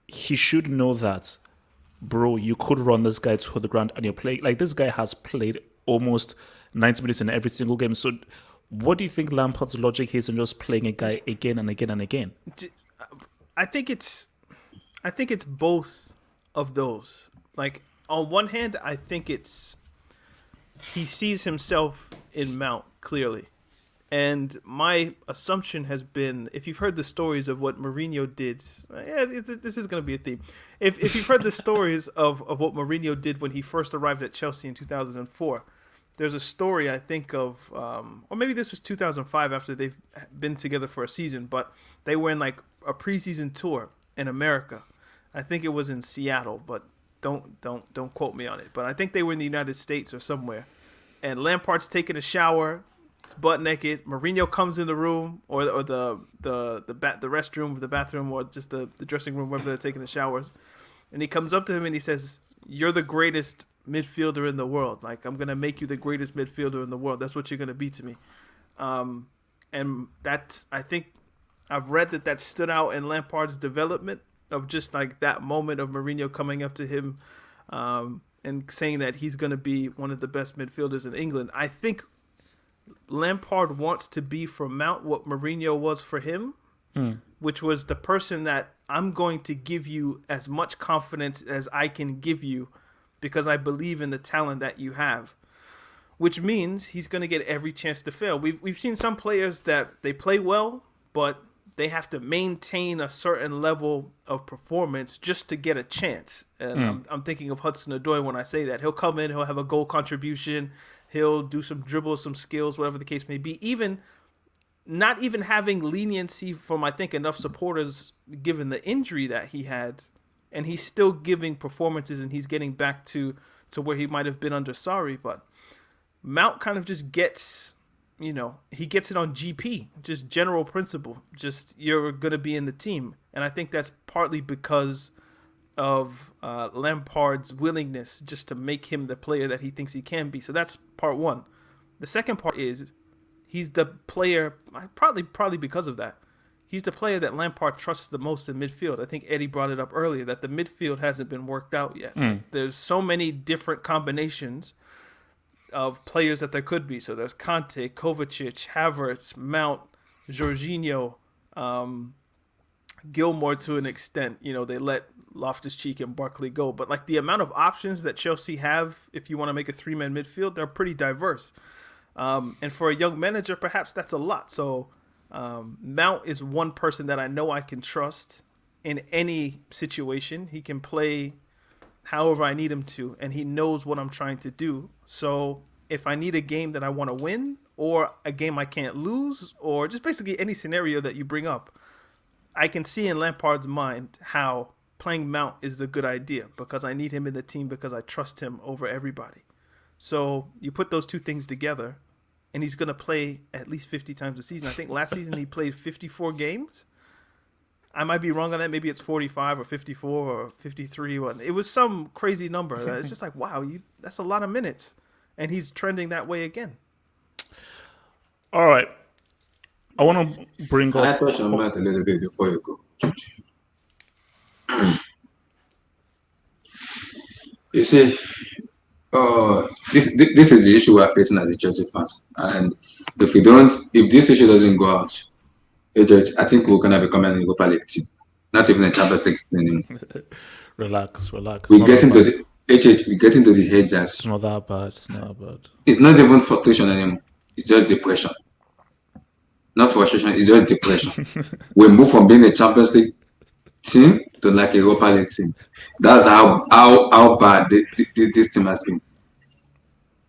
he should know that, bro, you could run this guy to the ground and you're playing. Like, this guy has played almost 90 minutes in every single game. So what do you think Lampard's logic is in just playing a guy again and again and again? I think it's both of those. Like, on one hand, I think he sees himself in Mount clearly. And my assumption has been, if you've heard the stories of what Mourinho did, this is going to be a theme. If you've heard the stories of what Mourinho did when he first arrived at Chelsea in 2004, there's a story I think of, or maybe this was 2005 after they've been together for a season, but they were in like a preseason tour in America. I think it was in Seattle, but don't quote me on it. But I think they were in the United States or somewhere. And Lampard's taking a shower, butt naked. Mourinho comes in the room, or the restroom, the bathroom, or just the dressing room, wherever they're taking the showers. And he comes up to him and he says, "You're the greatest midfielder in the world. Like, I'm gonna make you the greatest midfielder in the world. That's what you're gonna be to me." And that, I think I've read that stood out in Lampard's development, of just like that moment of Mourinho coming up to him and saying that he's gonna be one of the best midfielders in England. I think Lampard wants to be for Mount what Mourinho was for him, which was the person that I'm going to give you as much confidence as I can give you because I believe in the talent that you have. which means he's going to get every chance to fail. We've seen some players that they play well, but they have to maintain a certain level of performance just to get a chance. And I'm thinking of Hudson-Odoi when I say that. He'll come in, he'll have a goal contribution, he'll do some dribbles, some skills, whatever the case may be. Not even having leniency from, I think, enough supporters given the injury that he had, and he's still giving performances and he's getting back to where he might have been under Sarri. But Mount kind of just gets, he gets it on GP, just general principle. Just you're going to be in the team. And I think that's partly because of Lampard's willingness just to make him the player that he thinks he can be. So that's part one. The second part is he's the player, probably because of that, he's the player that Lampard trusts the most in midfield. I think Eddie brought it up earlier that the midfield hasn't been worked out yet. There's so many different combinations of players that there could be. So there's Kante, Kovacic, Havertz, Mount, Jorginho, Gilmore to an extent. They let Loftus-Cheek and Barkley go. But like the amount of options that Chelsea have, if you want to make a three-man midfield, they're pretty diverse. And for a young manager, perhaps that's a lot. So Mount is one person that I know I can trust in any situation. He can play however I need him to, and he knows what I'm trying to do. So if I need a game that I want to win, or a game I can't lose, or just basically any scenario that you bring up, I can see in Lampard's mind how playing Mount is the good idea, because I need him in the team, because I trust him over everybody. So you put those two things together, and he's going to play at least 50 times a season. I think last season he played 54 games. I might be wrong on that. Maybe it's 45 or 54 or 53. It was some crazy number. It's just like, wow, that's a lot of minutes. And he's trending that way again. All right. I want to bring Can I up... touch on that a little bit before you go? You see, this is the issue we're facing as a Chelsea fans. And if this issue doesn't go out, I think we're going to become an Europa League team. Not even a Champions League team anymore. Relax. We get into the hedge that It's not that bad. it's not even frustration anymore. It's just depression. Not frustration, it's just depression. We move from being a Champions League team to like a Europa League team. That's how bad this team has been.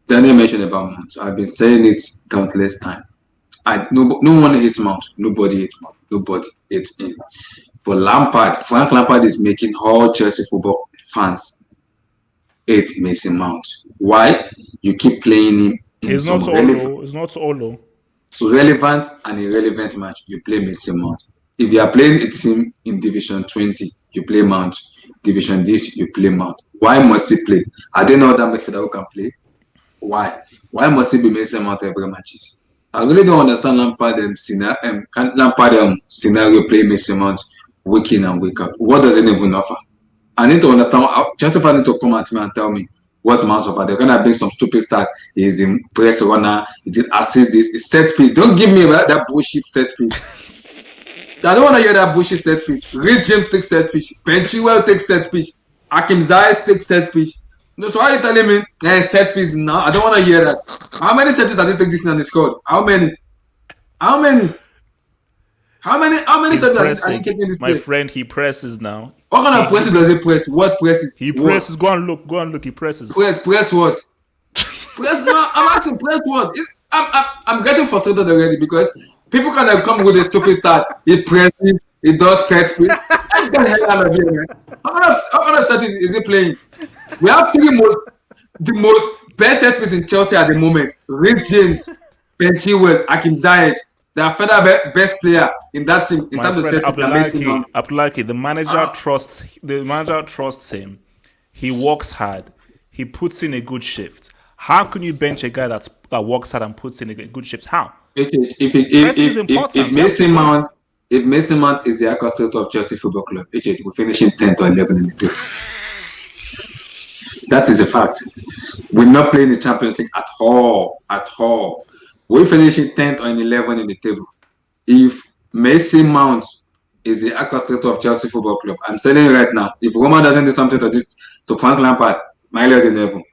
Daniel mentioned about Mount. I've been saying it countless times. No one hates Mount. Nobody hates Mount. Nobody hates him. But Frank Lampard is making all Chelsea football fans hate Mason Mount. Why? You keep playing him in It's some not all. relevant and irrelevant match. You play Mason Mount. If you are playing a team in Division 20, you play Mount. Division this, you play Mount. Why must he play? I don't know that midfielder who can play. Why? Why must he be Mason Mount every matches? I really don't understand Lampard scenario play Mason Mount week in and week out. What does it even offer? I need to understand. Just if I need to come at me and tell me what Mount offer. They're gonna bring some stupid stat. He's in press runner. He did assist this. It's set piece. Don't give me that bullshit set piece. I don't want to hear that bullshit set piece. Rhys James takes set piece. Ben Chilwell takes set piece. Hakim Ziyech takes set piece. No, so are you telling me set piece now? I don't want to hear that. How many set pieces does he take this in the squad? How many set pieces are he taking this? My friend, he presses now. What kind of presses does he press? What presses? He presses. Go and look. He presses. Press what? Press no. I'm asking. Press what? I'm getting frustrated already because people can come with a stupid start. He presses. He does set piece. Get the hell out of here, man. How kind of set is he playing? We have the most best set piece in Chelsea at the moment. Rhys James, Ben Chilwell, Hakim Ziyech. They are further best player in that team in terms of set piece. Abdullahi, the manager trusts him. He works hard. He puts in a good shift. How can you bench a guy that works hard and puts in a good shift? How? If Mason Mount is the accolade of Chelsea Football Club, we're finishing 10th or 11th in the table. That is a fact. We're not playing the Champions League at all. We're finishing 10th or 11th in the table. If Mason Mount is the accolade of Chelsea Football Club, I'm telling you right now, if Roma doesn't do something to Frank Lampard, my Lord in heaven.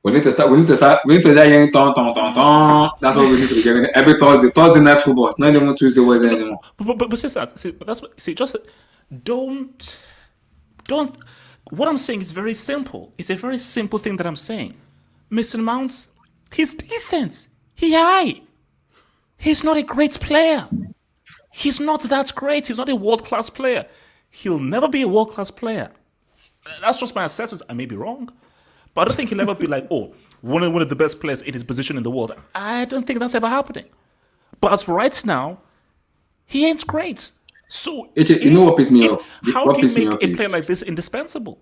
We need to start. We need to start hearing ton ton ton ton. That's what we need to be hearing every Thursday night football. It's not even Tuesday, Wednesday anymore. But just don't. What I'm saying is very simple. It's a very simple thing that I'm saying. Mason Mount, he's decent. He's not a great player. He's not that great. He's not a world-class player. He'll never be a world-class player. That's just my assessment. I may be wrong. But I don't think he'll ever be like, one of the best players in his position in the world. I don't think that's ever happening. But as right now, he ain't great. So, You know what pissed me off? How What do you pissed me make off a is- player like this indispensable?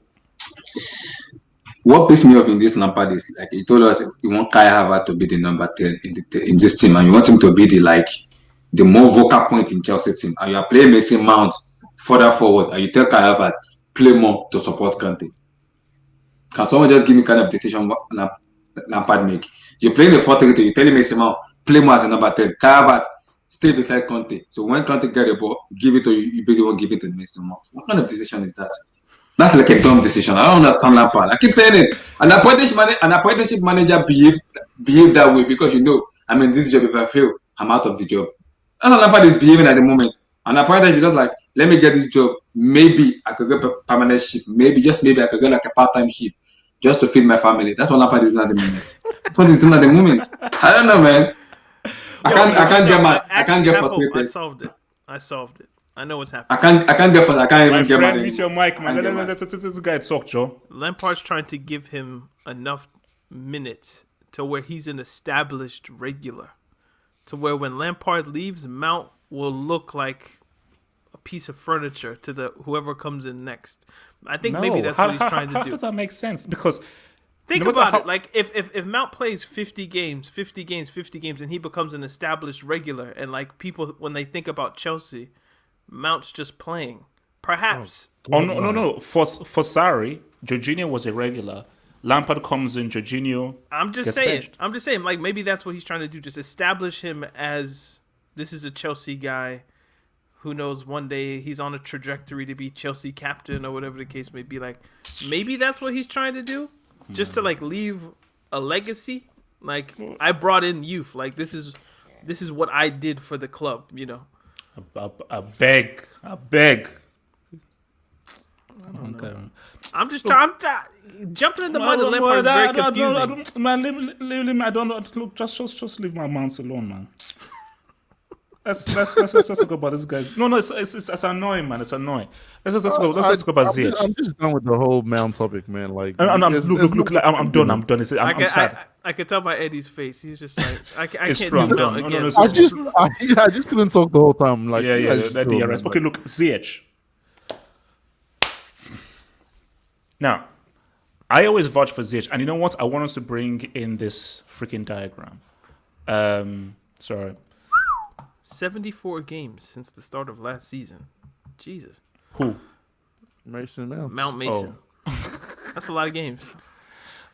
What pissed me off in this Lampard is like he told us you want Kai Havertz to be the number 10 in this team, and you want him to be the more vocal point in Chelsea team, and you are playing Mason Mount further forward, and you tell Kai Havertz play more to support Kante. Can someone just give me kind of decision what Lampard make? You're playing the 4-3-3, you're telling Mason Mount play more as a number 10. Kai Havertz stay beside Kante. So when Kante get the ball, give it to you, you basically won't give it to Mason Mount. What kind of decision is that? That's like a dumb decision. I don't understand Lampard. I keep saying it. An apprenticeship manager behave that way because I'm in this job. If I fail, I'm out of the job. That's how Lampard is behaving at the moment. An apprenticeship is just like, let me get this job. Maybe I could get a permanent ship. Maybe I could get like a part-time ship just to feed my family. That's what Lampard is doing at the moment. That's what he's doing at the moment. I don't know, man. I can't get mad. I can't get frustrated. I solved it. I know what's happening. I can't even My get mad. friend, mute your mic, man. I can't get mad. Let this guy talk, Joe. Lampard's trying to give him enough minutes to where he's an established regular. To where when Lampard leaves, Mount will look like a piece of furniture to whoever comes in next. I think maybe that's what he's trying to How do. does that make sense? Because Think no matter about how- it. Like if Mount plays 50 games, and he becomes an established regular, and like people when they think about Chelsea, Mount's just playing. Perhaps. no. For Sarri, Jorginho was a regular. Lampard comes in, Jorginho. I'm just gets saying. benched. I'm just saying. Like maybe that's what he's trying to do. Just establish him as this is a Chelsea guy. Who knows? One day he's on a trajectory to be Chelsea captain or whatever the case may be. Like maybe that's what he's trying to do, just to like leave a legacy. Like I brought in youth. Like this is what I did for the club. I beg. Okay. I'm just trying. Jumping in the mud and Lampard is very confusing. I don't know. Look, just leave my mount alone, man. Let's talk about this guys. No, it's annoying, man. It's annoying. Let's talk about Ziyech. I'm just done with the whole Mount topic, man. Like, Look, I'm done. I'm sad. I could tell by Eddie's face. He was just like, I It's can't true, I'm do done. Mount No, again. no, I just couldn't talk the whole time. Like, Yeah, you guys just do it, DRS. man. Okay, look, Ziyech. Now, I always vouch for Ziyech, and you know what? I want us to bring in this freaking diagram. Sorry. 74 games since the start of last season. Jesus. Who? Mason Mount. Mount Mason. That's a lot of games.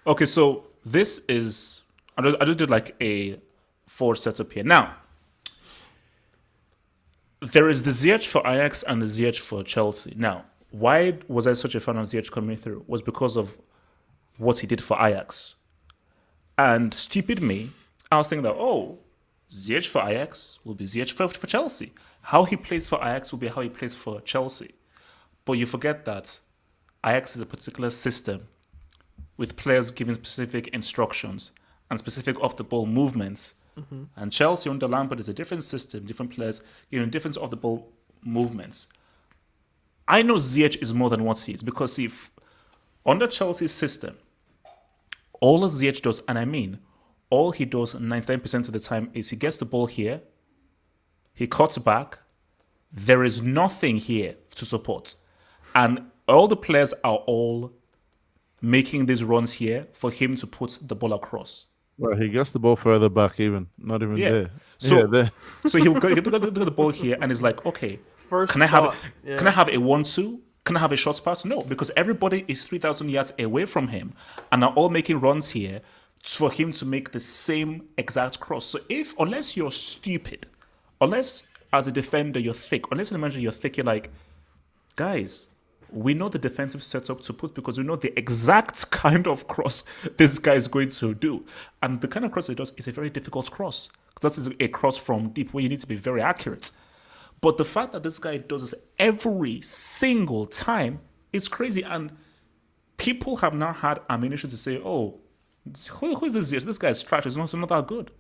Okay, so this is I just did like a forward setup here. Now, there is the Ziyech for Ajax and the Ziyech for Chelsea. Now, why was I such a fan of Ziyech coming through? Was because of what he did for Ajax. And stupid me, I was thinking that, Ziyech for Ajax will be Ziyech for Chelsea. How he plays for Ajax will be how he plays for Chelsea. But you forget that Ajax is a particular system with players giving specific instructions and specific off-the-ball movements. Mm-hmm. And Chelsea under Lampard is a different system, different players giving different off-the-ball movements. I know Ziyech is more than what he is because if under Chelsea's system, all Ziyech does, and I mean, all he does 99% of the time is he gets the ball here, he cuts back, there is nothing here to support. And all the players are all making these runs here for him to put the ball across. Well, he gets the ball further back, not even there. So, there. So he'll get the ball here and he's like, okay, First can I have thought, yeah. Can I have a 1-2? Can I have a short pass? No, because everybody is 3,000 yards away from him and are all making runs here for him to make the same exact cross. So unless you're stupid, unless as a defender you're thick, unless as a manager you're thick, you're like, guys, we know the defensive setup to put because we know the exact kind of cross this guy is going to do. And the kind of cross he does is a very difficult cross. Because that is a cross from deep where you need to be very accurate. But the fact that this guy does this every single time is crazy. And people have now had ammunition to say, oh, who is this? This guy is trash. He's not that good.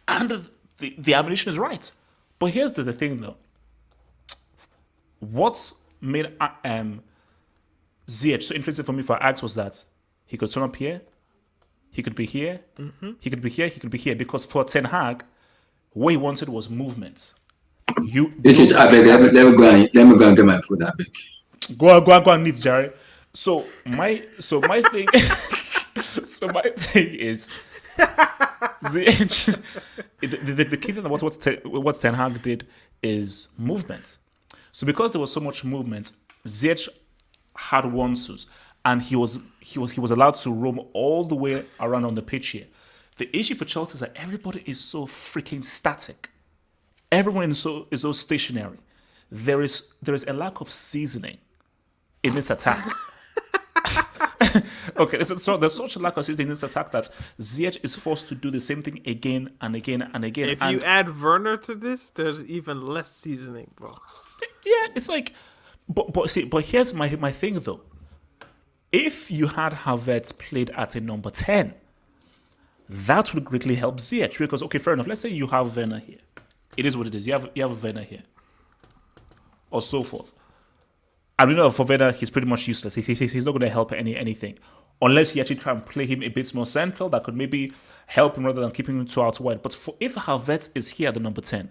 And the ammunition is right. But here's the thing, though. What made Ziyech so interesting for me for Ajax was that he could turn up here, he could be here, he could be here, he could be here. Because for Ten Hag, what he wanted was movement. I beg, let me go and get my food. I beg. Go and eat, Jerry. So my thing, is Ziyech. The key thing about what Ten Hag did is movement. So because there was so much movement, Ziyech had one-twos, and he was allowed to roam all the way around on the pitch here. The issue for Chelsea is that everybody is so freaking static. Everyone is so stationary. There is a lack of seasoning in this attack. Okay, there's such a lack of seasoning in this attack that Ziyech is forced to do the same thing again and again and again. If you add Werner to this, there's even less seasoning, bro. Yeah, it's like, but here's my thing though. If you had Havertz played at a number 10, that would greatly help Ziyech because okay, fair enough. Let's say you have Werner here. It is what it is. You have Werner here, or so forth. I mean, for Werner, he's pretty much useless. He's not going to help anything unless you actually try and play him a bit more central. That could maybe help him rather than keeping him too out wide. But if Havertz is here at the number 10,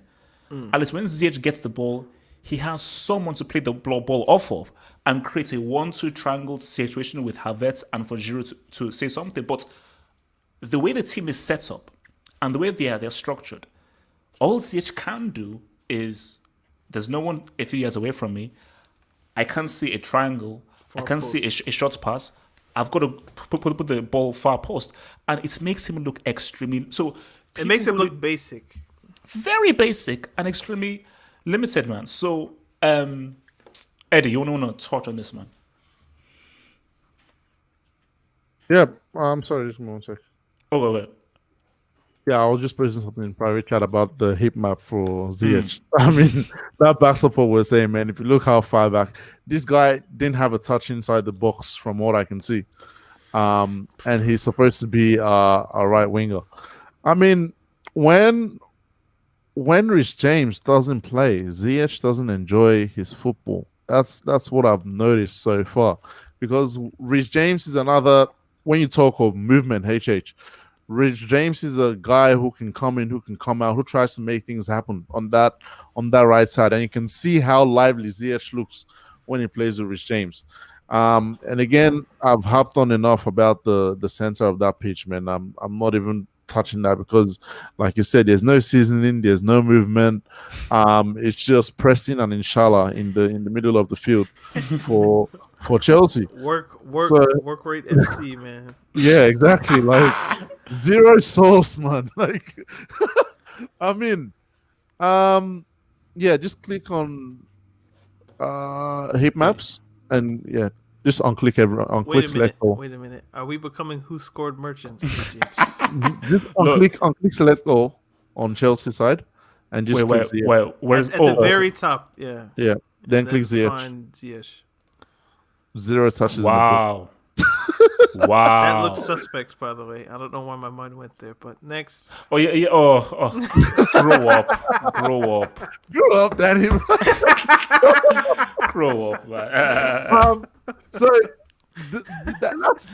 at least when Ziyech gets the ball, he has someone to play the ball off of and create a 1-2 triangle situation with Havertz and for Giroud to say something. But the way the team is set up and the way they're structured, all Ziyech can do is there's no one a few yards away from me. I can't see a triangle. I can't see a short pass. I've got to put the ball far post. And it makes him look extremely... So it makes him look basic. Very basic and extremely limited, man. So, Eddie, you want to touch on this, man? Yeah, I'm sorry, just one sec. Oh, wait. Yeah, I was just posting something in private chat about the heat map for Ziyech. I mean, that back support was saying, man, if you look how far back, this guy didn't have a touch inside the box from what I can see. And he's supposed to be a right winger. I mean, when Rich James doesn't play, Ziyech doesn't enjoy his football. That's what I've noticed so far. Because Rich James is another, when you talk of movement, Rich James is a guy who can come in, who can come out, who tries to make things happen on that right side. And you can see how lively Ziyech looks when he plays with Rich James. And again, I've harped on enough about the center of that pitch, man. I'm not even touching that because, like you said, there's no seasoning, there's no movement. It's just pressing and inshallah in the middle of the field for Chelsea. Work rate FC, man. Yeah, exactly. Like zero sauce, man. Like, I mean, yeah, just click on heat maps and yeah, just unclick click select all. Wait a minute. Are we becoming who scored merchants? Just unclick select all on Chelsea side and just click Ziyech. Where's at the very top? Yeah. Yeah. Then click Ziyech. Zero touches. Wow. Wow. That looks suspect, by the way. I don't know why my mind went there, but next. Oh yeah. Oh. Grow up, Danny. Grow up, man. So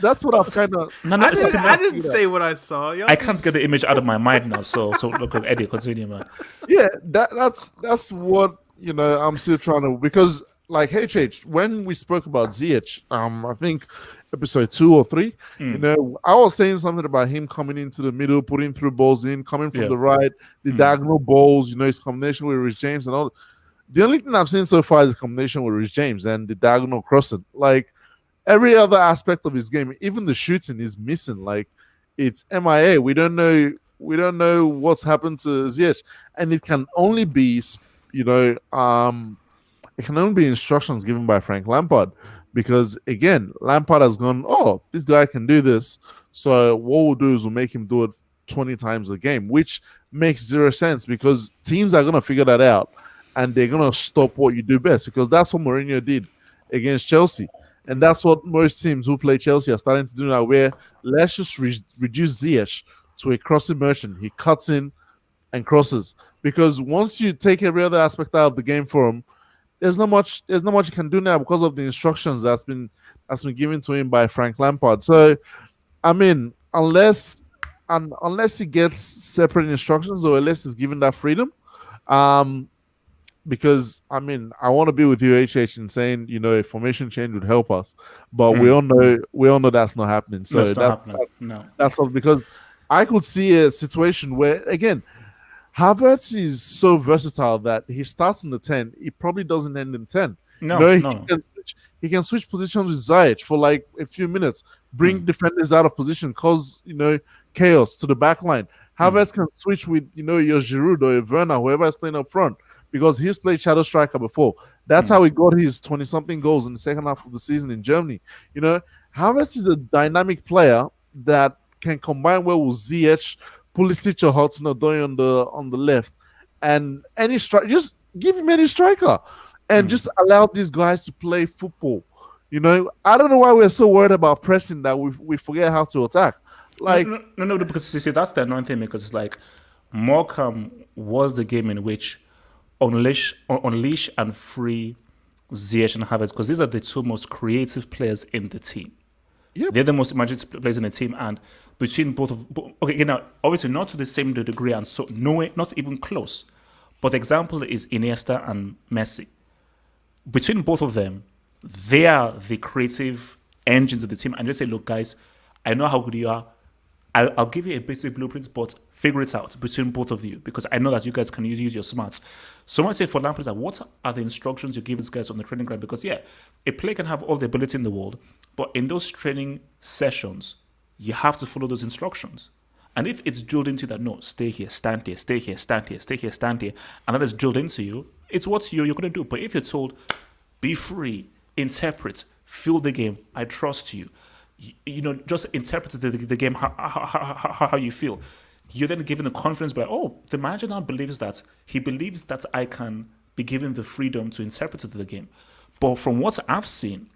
that's what I've kind of. I didn't say what I saw. I can't get the image out of my mind now. So look, Eddie, continue, man. Yeah, that's what I'm still trying to, because like when we spoke about Ziyech, I think episode 2 or 3, I was saying something about him coming into the middle, putting through balls in, coming from the right, the diagonal balls, his combination with Rich James and all. The only thing I've seen so far is a combination with Rich James and the diagonal crossing. Like every other aspect of his game, even the shooting is missing. Like it's MIA. We don't know what's happened to Ziyech, and it can only be, it can only be instructions given by Frank Lampard. Because again, Lampard has gone, oh, this guy can do this. So what we'll do is we'll make him do it 20 times a game, which makes zero sense because teams are gonna figure that out and they're gonna stop what you do best because that's what Mourinho did against Chelsea. And that's what most teams who play Chelsea are starting to do now, where let's just reduce Ziyech to a crossing motion. He cuts in and crosses. Because once you take every other aspect out of the game for him, there's not much you can do now because of the instructions that's been given to him by Frank Lampard. So I mean, unless he gets separate instructions or unless he's given that freedom, because I mean, I want to be with you, HH, in saying a formation change would help us, but we all know that's not happening. So That's not happening. No. that's all because I could see a situation where again, Havertz is so versatile that he starts in the 10, he probably doesn't end in 10. No. He can switch positions with Ziyech for like a few minutes, bring defenders out of position, cause chaos to the back line. Havertz can switch with your Giroud or Werner, whoever is playing up front, because he's played shadow striker before. That's how he got his 20-something goals in the second half of the season in Germany. Havertz is a dynamic player that can combine well with Ziyech, Pulisic or Hudson-Odoi on the left, and any just give him any striker, and just allow these guys to play football. I don't know why we're so worried about pressing that we forget how to attack. Like no, because you see that's the annoying thing because it's like Morecambe was the game in which unleash and free Ziyech and Havertz because these are the two most creative players in the team. Yep. They're the most imaginative players in the team, and between both of obviously not to the same degree, and so no way, not even close. But the example is Iniesta and Messi. Between both of them, they are the creative engines of the team, and just say, look, guys, I know how good you are. I'll give you a basic blueprint, but figure it out between both of you because I know that you guys can use your smarts. Someone say for Lampard, what are the instructions you give these guys on the training ground? Because a player can have all the ability in the world, but in those training sessions, you have to follow those instructions. And if it's drilled into that, no, stay here, stand here, stay here, stand here, stay here, stand here, and that is drilled into you, it's what you're going to do. But if you're told, be free, interpret, feel the game, I trust you, just interpret the game how you feel. You're then given the confidence by, the manager now believes that. He believes that I can be given the freedom to interpret the game. But from what I've seen,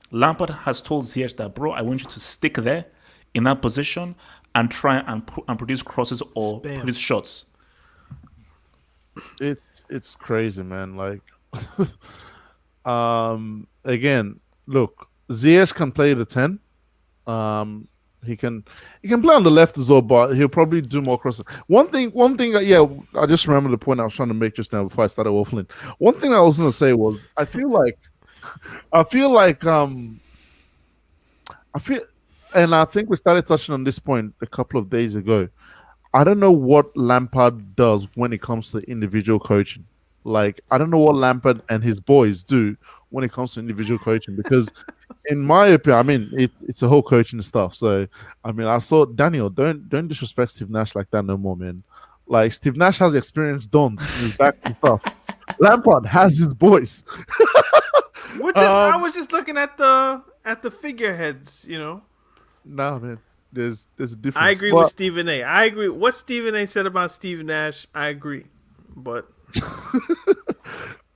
Lampard has told Ziyech that, bro, I want you to stick there in that position and try and produce crosses or produce shots. It's crazy, man. Like, again, look, Ziyech can play the 10. He can play on the left as well, but he'll probably do more crosses. One thing, I just remember the point I was trying to make just now before I started waffling. One thing I was gonna say was I feel and I think we started touching on this point a couple of days ago. I don't know what Lampard does when it comes to individual coaching. Like, I don't know what Lampard and his boys do when it comes to individual coaching because in my opinion, I mean, it's a whole coaching stuff. So, I mean, I saw Daniel, don't disrespect Steve Nash like that no more, man. Like, Steve Nash has experience dons in his back and stuff. Lampard has his boys. I was just looking at the figureheads, Nah, man. There's a difference. I agree with Stephen A. I agree. What Stephen A. said about Steve Nash, I agree. But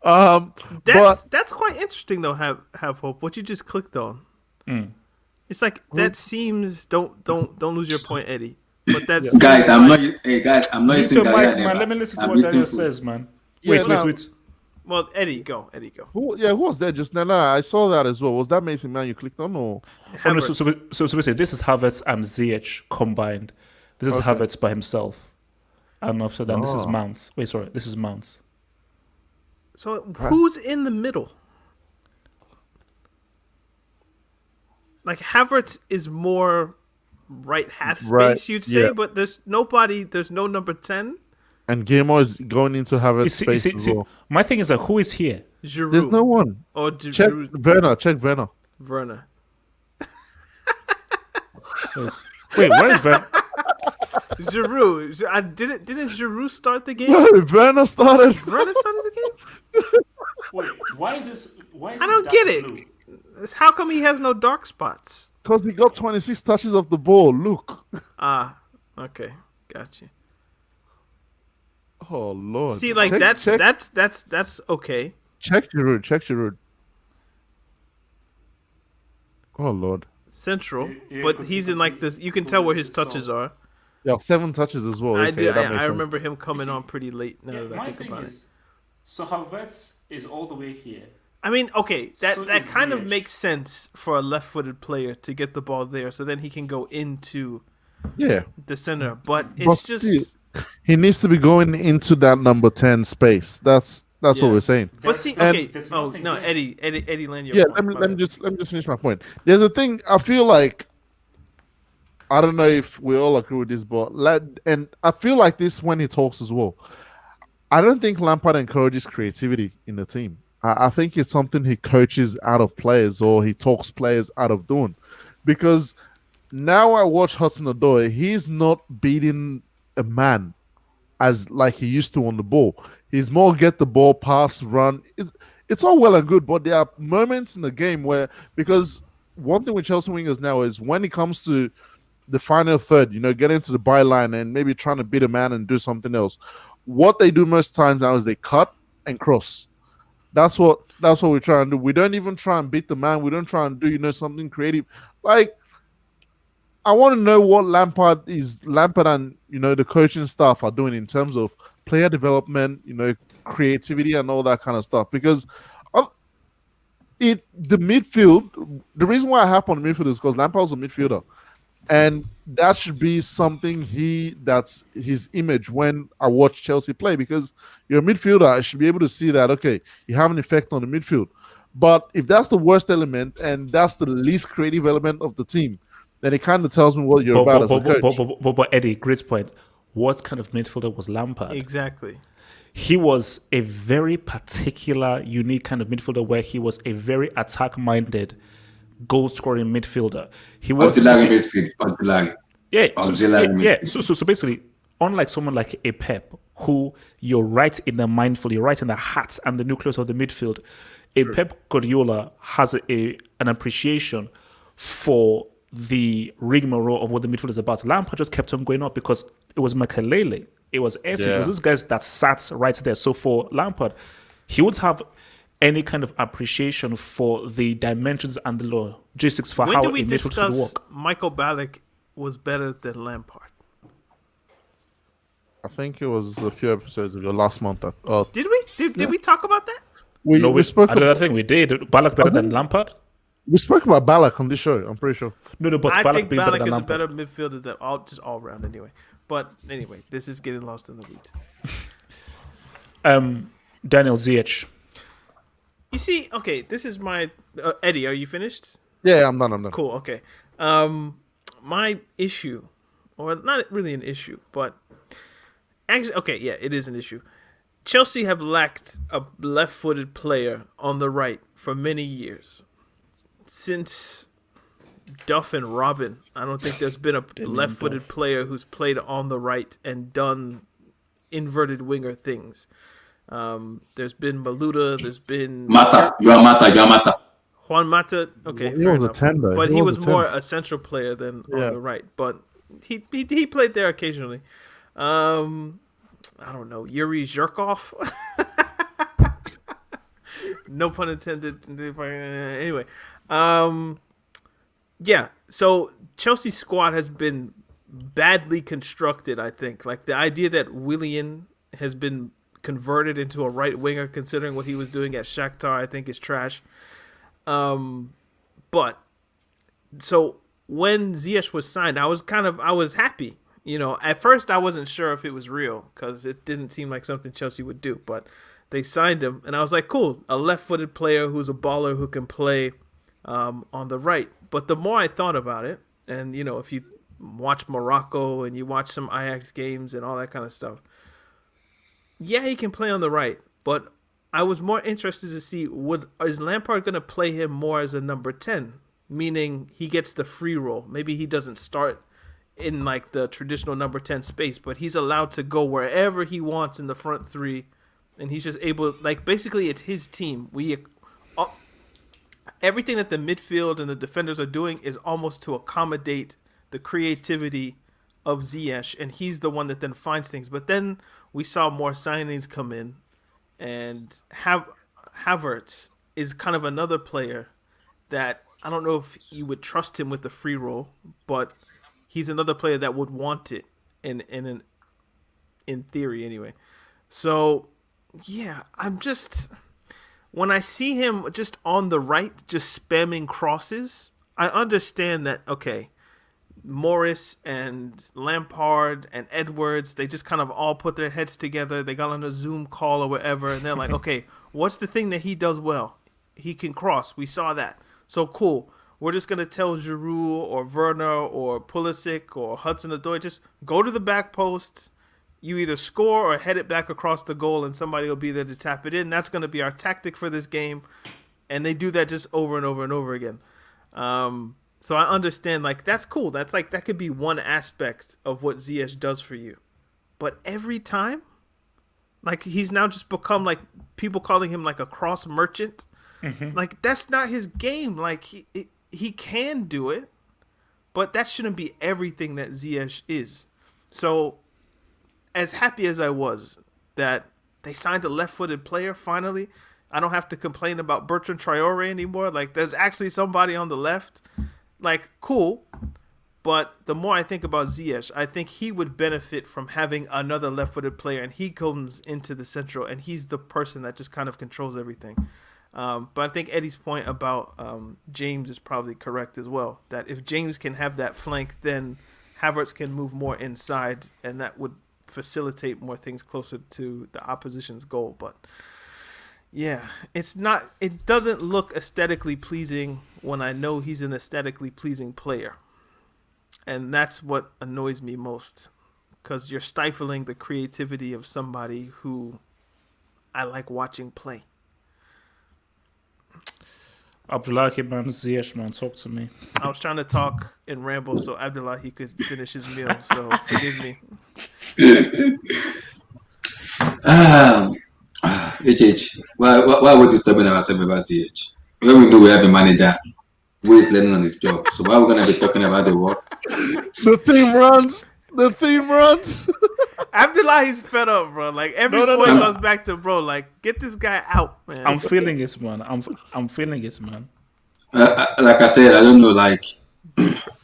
that's quite interesting though, have hope. What you just clicked on. It's like that seems don't lose your point, Eddie. But that's guys, I'm not eating Mike, man. Let me listen to what Daniel says, man. Wait. Well, Eddie, go. Who was there just now? No, I saw that as well. Was that Mason Man you clicked on? Or? No, so we say this is Havertz and Ziyech combined. This is Havertz by himself. And after that, this is Mount. Wait, sorry, this is Mount. So who's in the middle? Like Havertz is more right half space, you'd say, but there's no number 10. And Guillermo is going into Havertz space as well. My thing is who is here? Giroud. There's no one. Or check Werner. Werner. Wait, where is Werner? Giroud. Didn't Giroud start the game? No, Werner started. Werner started the game? Wait, Why is this? Why is I this don't dark get it. blue? How come he has no dark spots? Because he got 26 touches of the ball. Look. Ah, okay, gotcha. Oh Lord. See, like Check, that's okay. Check Giroud. Oh Lord. Central, Yeah, but 'cause- he's in because like he- this. You can tell where his because touches so- are. Yeah, 7 touches as well. I Okay, did. that makes I sense. remember him coming on pretty late. Now Yeah, that I my think thing about it. is, so Havertz is all the way here. I mean, okay, that So that is kind of Ziyech. makes sense for a left-footed player to get the ball there, so then he can go into Yeah. the center. But But it's just. he needs to be going into that number 10 space. That's what Yeah. we're saying. But see, There's- okay. there's Oh nothing no, there. Eddie, land your Yeah, point. let me My let me bad. just finish my point. There's a thing I feel like I don't know if we all agree with this, but and I feel like this when he talks as well. I don't think Lampard encourages creativity in the team. I think it's something he coaches out of players or he talks players out of doing. Because now I watch Hudson-Odoi, he's not beating a man as like he used to on the ball. He's more get the ball, pass, run. It's all well and good, but there are moments in the game where, because one thing with Chelsea wingers now is when it comes to the final third, get into the byline and maybe trying to beat a man and do something else. What they do most times now is they cut and cross. That's what we try and do. We don't even try and beat the man. We don't try and do something creative. Like, I want to know what Lampard and the coaching staff are doing in terms of player development, creativity and all that kind of stuff. Because the midfield, the reason why I have on the midfield is because Lampard's a midfielder. And that should be something that's his image when I watch Chelsea play, because you're a midfielder. I should be able to see that, okay, you have an effect on the midfield. But if that's the worst element and that's the least creative element of the team, then it kind of tells me what you're about as a coach. But Eddie, great point. What kind of midfielder was Lampard? Exactly. He was a very particular, unique kind of midfielder where he was a very attack-minded, goal-scoring midfielder. He was Auxiliary midfield. Auxiliary. Yeah, Auxiliary so, midfield. so basically, unlike someone like a Pep, who you're right in the mindful, you're right in the heart and the nucleus of the midfield, Pep Guardiola has an appreciation for the rigmarole of what the midfield is about. Lampard just kept on going up because it was Makelele, it was Eze, it was these guys that sat right there. So for Lampard, he would have any kind of appreciation for the dimensions and the logistics for When how did a we midfield should discuss work. Michael Ballack was better than Lampard? I think it was a few episodes ago, last month. Did we? Did we talk about that? We spoke. I don't think we did. Ballack better than Lampard? We spoke about Ballack on this show. I'm pretty sure. No, but I Ballack think being better Ballack than is a Lampard. better midfielder than just all round anyway. But anyway, this is getting lost in the weeds. Daniel Ziyech. You see, okay, this is my Eddie. Are you finished? Yeah, I'm done. Cool. Okay. My issue, or not really an issue, but actually, okay, yeah, it is an issue. Chelsea have lacked a left-footed player on the right for many years. Since Duff and Robin, I don't think there's been a left-footed player who's played on the right and done inverted winger things. There's been Maluda, there's been Joan Mata. Juan Mata. Okay, He fair was a enough. 10 though. But he was a 10. more a central player than on the right. But he played there occasionally. I don't know, Yuri Zhirkov. No pun intended. Anyway, yeah. So Chelsea's squad has been badly constructed. I think, like the idea that Willian has been converted into a right winger, considering what he was doing at Shakhtar, I think is trash. But so when Ziyech was signed, I was happy. At first I wasn't sure if it was real because it didn't seem like something Chelsea would do. But they signed him, and I was like, cool, a left-footed player who's a baller who can play on the right. But the more I thought about it, and if you watch Morocco and you watch some Ajax games and all that kind of stuff, yeah, he can play on the right. But I was more interested to see, is Lampard going to play him more as a number 10, meaning he gets the free role. Maybe he doesn't start in like the traditional number 10 space, but he's allowed to go wherever he wants in the front three and he's just able, like, basically it's his team. Everything that the midfield and the defenders are doing is almost to accommodate the creativity of Ziyech, and he's the one that then finds things. But then we saw more signings come in, and Havertz is kind of another player that I don't know if you would trust him with the free roll, but he's another player that would want it in theory anyway. So yeah, when I see him just on the right, just spamming crosses, I understand that, okay, Morris and Lampard and Edwards, they just kind of all put their heads together. They got on a Zoom call or whatever, and they're like, okay, what's the thing that he does well? He can cross. We saw that. So cool. We're just going to tell Giroud or Werner or Pulisic or Hudson-Odoi, just go to the back post. You either score or head it back across the goal, and somebody will be there to tap it in. That's going to be our tactic for this game. And they do that just over and over and over again. So I understand, like, that's cool. That's like, that could be one aspect of what Ziyech does for you. But every time, like, he's now just become, like, people calling him like a cross merchant. Mm-hmm. Like, that's not his game. Like, he can do it, but that shouldn't be everything that Ziyech is. So as happy as I was that they signed a left-footed player finally, I don't have to complain about Bertrand Traore anymore. Like, there's actually somebody on the left. Like, cool. But the more I think about Ziyech, I think he would benefit from having another left-footed player, and he comes into the central, and he's the person that just kind of controls everything. But I think Eddie's point about James is probably correct as well. That if James can have that flank, then Havertz can move more inside, and that would facilitate more things closer to the opposition's goal. But yeah, it doesn't look aesthetically pleasing when I know he's an aesthetically pleasing player. And that's what annoys me most, because you're stifling the creativity of somebody who I like watching play. Abdullahi, man, Ziyech, man, talk to me. I was trying to talk and ramble so Abdullahi could finish his meal, so forgive me. HH, why would disturbing ourselves about Ziyech? When we know we have a manager who is learning on his job, so why are we going to be talking about the work? The theme runs. Abdullahi's fed up, bro. Like, every point goes back to, bro, like, get this guy out, man. I'm feeling it, man. I'm feeling it, man. Like I said, I don't know, like,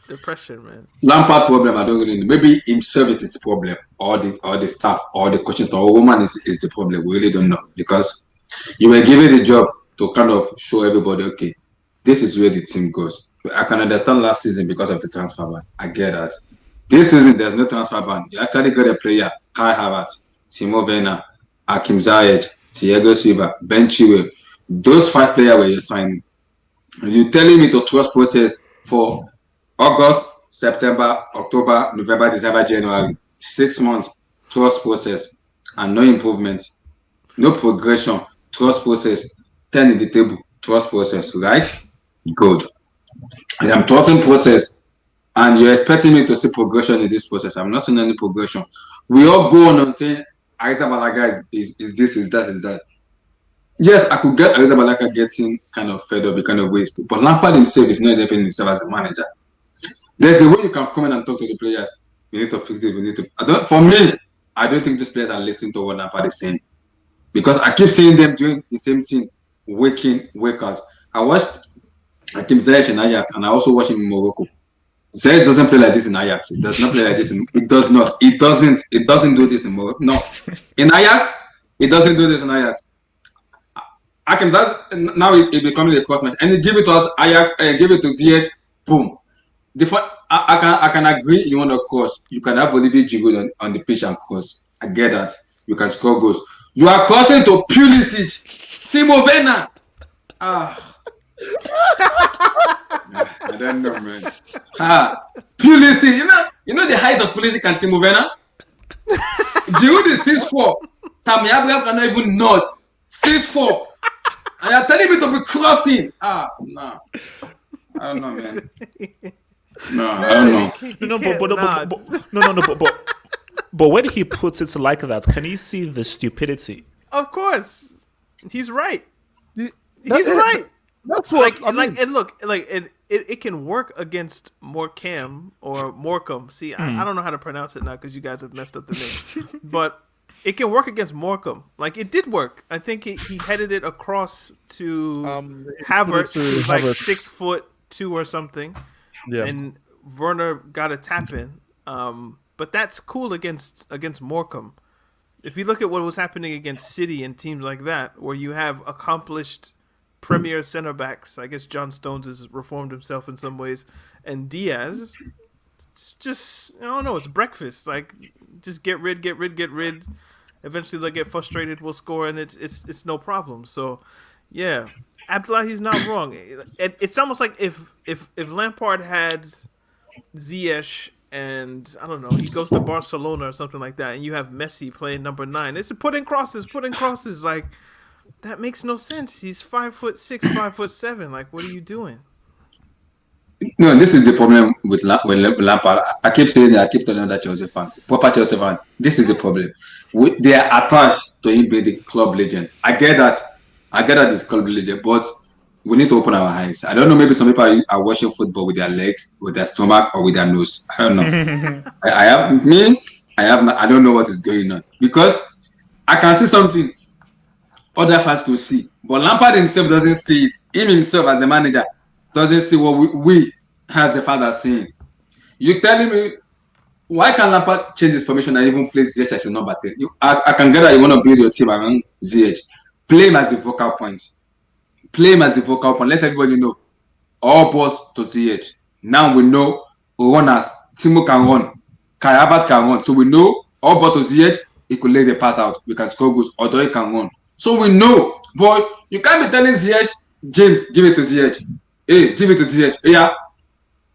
depression, man. Lampard problem, I don't really know. Maybe himself is his problem, or the staff, or the coaching staff, or woman is the problem. We really don't know, because you were given the job to kind of show everybody, okay, this is where the team goes. I can understand last season because of the transfer ban. I get that. This season, there's no transfer ban. You actually got a player, Kai Havertz, Timo Werner, Hakim Ziyech, Thiago Silva, Ben Chilwell. Those 5 players were you signing. You're telling me to trust process for August, September, October, November, December, January, 6 months, trust process, and no improvement, no progression, trust process, 10 in the table, trust process, right? Good. I am trusting process, and you're expecting me to see progression in this process. I'm not seeing any progression. We all go on and saying Ariza Balaga is this, is that, is that. Yes, I could get Ariza Balaga getting kind of fed up, kind of ways, but Lampard himself is not helping himself as a manager. There's a way you can come in and talk to the players. We need to fix it. We need to. For me, I don't think these players are listening to what Lampard is saying, because I keep seeing them doing the same thing, wake out. I watched Hakim Ziyech in Ajax, and I also watch him in Morocco. Ziyech doesn't play like this in Ajax. It does not play like this. It does not. It doesn't do this in Morocco. No, in Ajax, it doesn't do this in Ajax. Hakim Ziyech now it becoming a cross match, and he give it to us Ajax, give it to Ziyech, boom. I can agree you want to cross. You can have Olivier Giroud on the pitch and cross. I get that. You can score goals. You are crossing to Pulisic, Timo Werner. I don't know, man. Pulisic, you know the height of Pulisic and Timo Werner? Giroud is 6'4". Tammy Abraham cannot even nod. 6'4". And you're telling me to be crossing. No. I don't know, man. No, I don't know. But when he puts it like that, can you see the stupidity? Of course, he's right. He's He's right. That's what And look, it can work against Morecambe or Morecambe. See, I don't know how to pronounce it now because you guys have messed up the name, but it can work against Morecambe. Like it did work. I think he headed it across to Havertz, who's like 6'2" or something, and Werner got a tap in. But that's cool against Morecambe. If you look at what was happening against City and teams like that, where you have accomplished premier center backs, I guess John Stones has reformed himself in some ways, and Diaz, it's just, I don't know, it's breakfast. Like, just get rid. Eventually they'll get frustrated, we'll score, and it's no problem. So, yeah, Abdullahi's not wrong. It's almost like if Lampard had Ziyech and I don't know, he goes to Barcelona or something like that, and you have Messi playing number 9. It's putting crosses. Like, that makes no sense. He's 5'6", 5'7". Like, what are you doing? No, this is the problem with Lampard. I keep saying it, I keep telling that Chelsea fans, proper Chelsea fans, this is the problem. They are attached to him being the club legend. I get that he's club legend, but we need to open our eyes. I don't know, maybe some people are watching football with their legs, with their stomach, or with their nose. I don't know. I don't know what is going on. Because I can see something other fans could see. But Lampard himself doesn't see it. Him himself as a manager doesn't see what we as the fans are seeing. You telling me, why can Lampard change his formation and even play Ziyech as a number 10? I can get that you want to build your team around Ziyech. Play him as the focal point. Let everybody know. All balls to Ziyech. Now we know runners. Timo can run. Kai Havertz can run. So we know all balls to Ziyech. He could lay the pass out. We can score goals. Although he can run. So we know. But you can't be telling Ziyech, James, give it to Ziyech. Hey, give it to Ziyech. Yeah.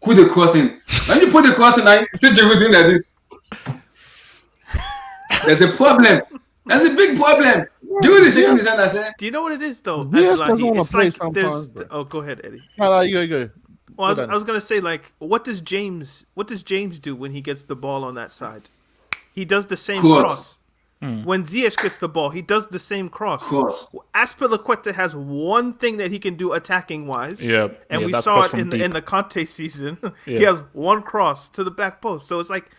Put the crossing. When you put the crossing, I see Giroud doing like this. There's a problem. There's a big problem. Giroud is shaking his hand and saying, do you know what it is though? Ziyech doesn't want to play like sometimes. Oh, go ahead, Eddie. No, you go. Well, I was gonna say, like, what does James do when he gets the ball on that side? He does the same cross. When Ziyech gets the ball, he does the same cross. Azpilicueta has one thing that he can do attacking wise. Yeah, and we saw it in the Conte season. He has one cross to the back post. So it's like,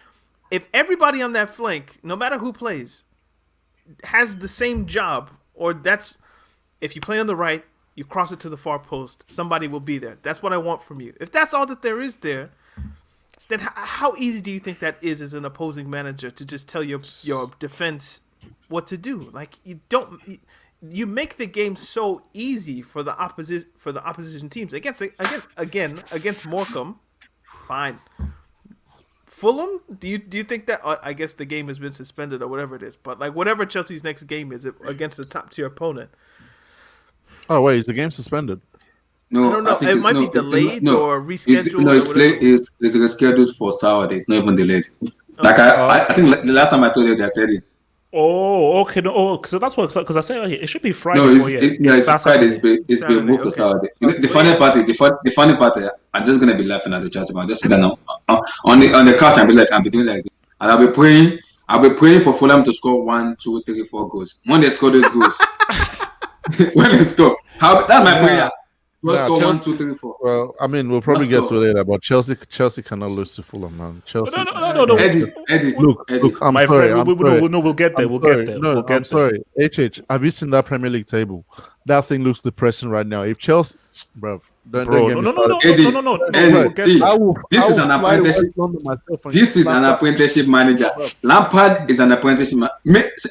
if everybody on that flank, no matter who plays, has the same job, or that's, if you play on the right, you cross it to the far post, somebody will be there. That's what I want from you. If that's all that there is there, then how easy do you think that is as an opposing manager to just tell your defense what to do? Like, you make the game so easy for the opposition teams. Against Morecambe, fine. Fulham, do you think that? I guess the game has been suspended or whatever it is, but like whatever Chelsea's next game is against a top tier opponent. Oh wait, is the game suspended? No, I don't know. It might be delayed or rescheduled. It's rescheduled for Saturday. It's not even delayed. Like I think the last time I told you, they said it's. Oh, okay. No, so that's what, because I said it should be Friday. No, it's Friday. It's been moved to Saturday. The funny part, I'm just gonna be laughing at the Chelsea fan. Just sit down on the couch and be doing like this, and I'll be praying for Fulham to score 1, 2, 3, 4 goals. When they score those goals, when they score, that's my prayer. Let's go 1, 2, 3, 4. Well, I mean, we'll probably get to it later, but Chelsea cannot lose to Fulham, man. Chelsea. No. Eddie. Look, I'm my sorry. friend, we'll get there. We'll get there. No, I'm sorry. HH, have you seen that Premier League table? That thing looks depressing right now. If Chelsea, don't get me started. No. This is an apprenticeship. This is an apprenticeship manager. Lampard is an apprenticeship.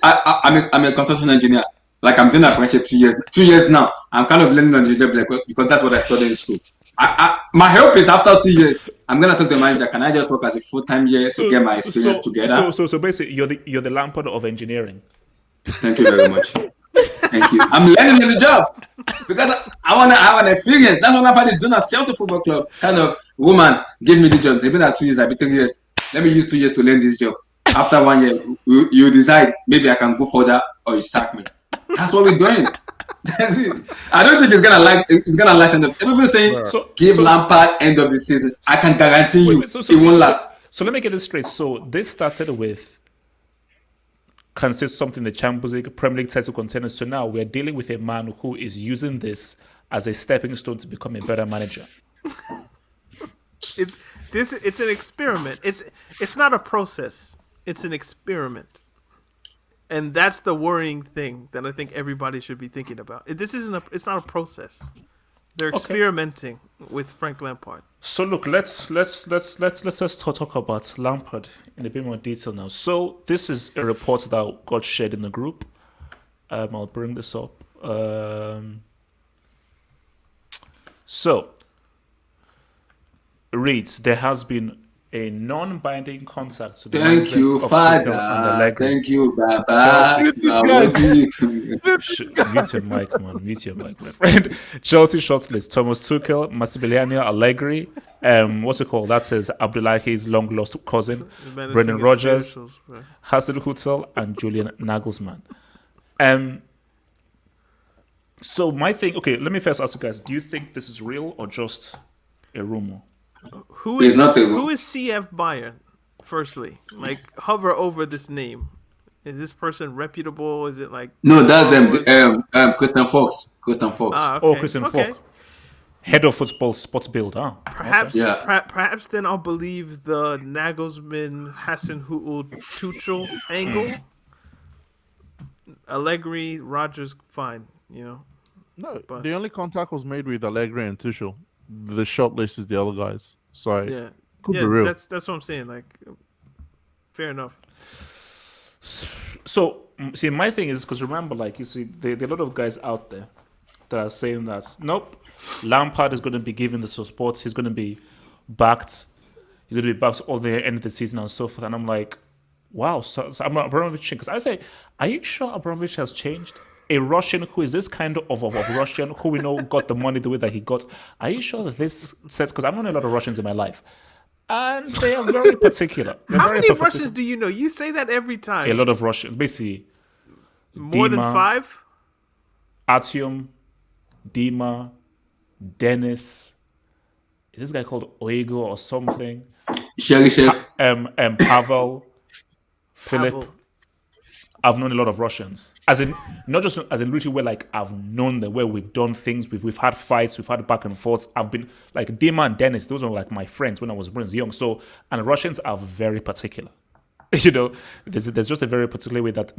I'm a construction engineer. Like, I'm doing apprenticeship 2 years now. I'm kind of learning on the job because that's what I studied in school. My hope is after 2 years, I'm gonna talk to the manager. Can I just work as a full-time year to get my experience together? So basically, you're the Lampard of engineering. Thank you very much. Thank you. I'm learning in the job because I wanna have an experience. That's what Lampard is doing at Chelsea Football Club. Kind of woman give me the job. They've been at 2 years. I've been 3 years. Let me use 2 years to learn this job. After 1 year, you decide maybe I can go further or you sack me. That's what we're doing. That's it. I don't think it's gonna last end of. Everybody's saying give Lampard end of the season. I can guarantee you it won't last. So let me get this straight. So this started with can say something the Champions League, Premier League title contenders. So now we're dealing with a man who is using this as a stepping stone to become a better manager. It's an experiment. It's not a process. It's an experiment. And that's the worrying thing that I think everybody should be thinking about. It's not a process. They're experimenting with Frank Lampard. So look, let's talk about Lampard in a bit more detail now. So this is a report that got shared in the group. I'll bring this up. So it reads, there has been a non-binding contact to the Thank you, of Tuchel and Father. Allegri. Thank you, Baba. Mute your mic, man. Mute your mic, my friend. Chelsea shortlist: Thomas Tuchel, Massimiliano Allegri. What's it called? That says Abdullahi's long-lost cousin, Brendan Rodgers, Hasan Hutel, and Julian Nagelsmann. So my thing. Okay, let me first ask you guys: do you think this is real or just a rumor? Who is CF Bayern? Firstly, like hover over this name. Is this person reputable? Is it like no? That's Christian Fox. Christian Fox. Ah, okay. Oh, Christian Fox, head of football sports build. Perhaps, perhaps then I'll believe the Nagelsmann, Hasan Tuchel angle. Allegri, Rodgers, fine. No, the only contact was made with Allegri and Tuchel. The short list is the other guys. So could be real. That's what I'm saying. Like, fair enough. So see, my thing is because remember, like you see, there are a lot of guys out there that are saying that nope, Lampard is going to be given the support. He's going to be backed. He's going to be backed all the end of the season and so forth. And I'm like, wow. So I'm not Abramovich because I say, are you sure Abramovich has changed? A Russian who is this kind of Russian who we know got the money the way that he got. Are you sure that this sets? Because I've known a lot of Russians in my life, and they are very particular. How many Russians do you know? You say that every time. A lot of Russians, basically. More than 5? Artyom, Dima, Dennis. Is this guy called Oego or something? Pavel, Philip. I've known a lot of Russians, as in not just as in literally where like I've known them where we've done things, we've had fights, we've had back and forths. I've been like Dima and Dennis; those are like my friends when I was young. So, and Russians are very particular. There's just a very particular way that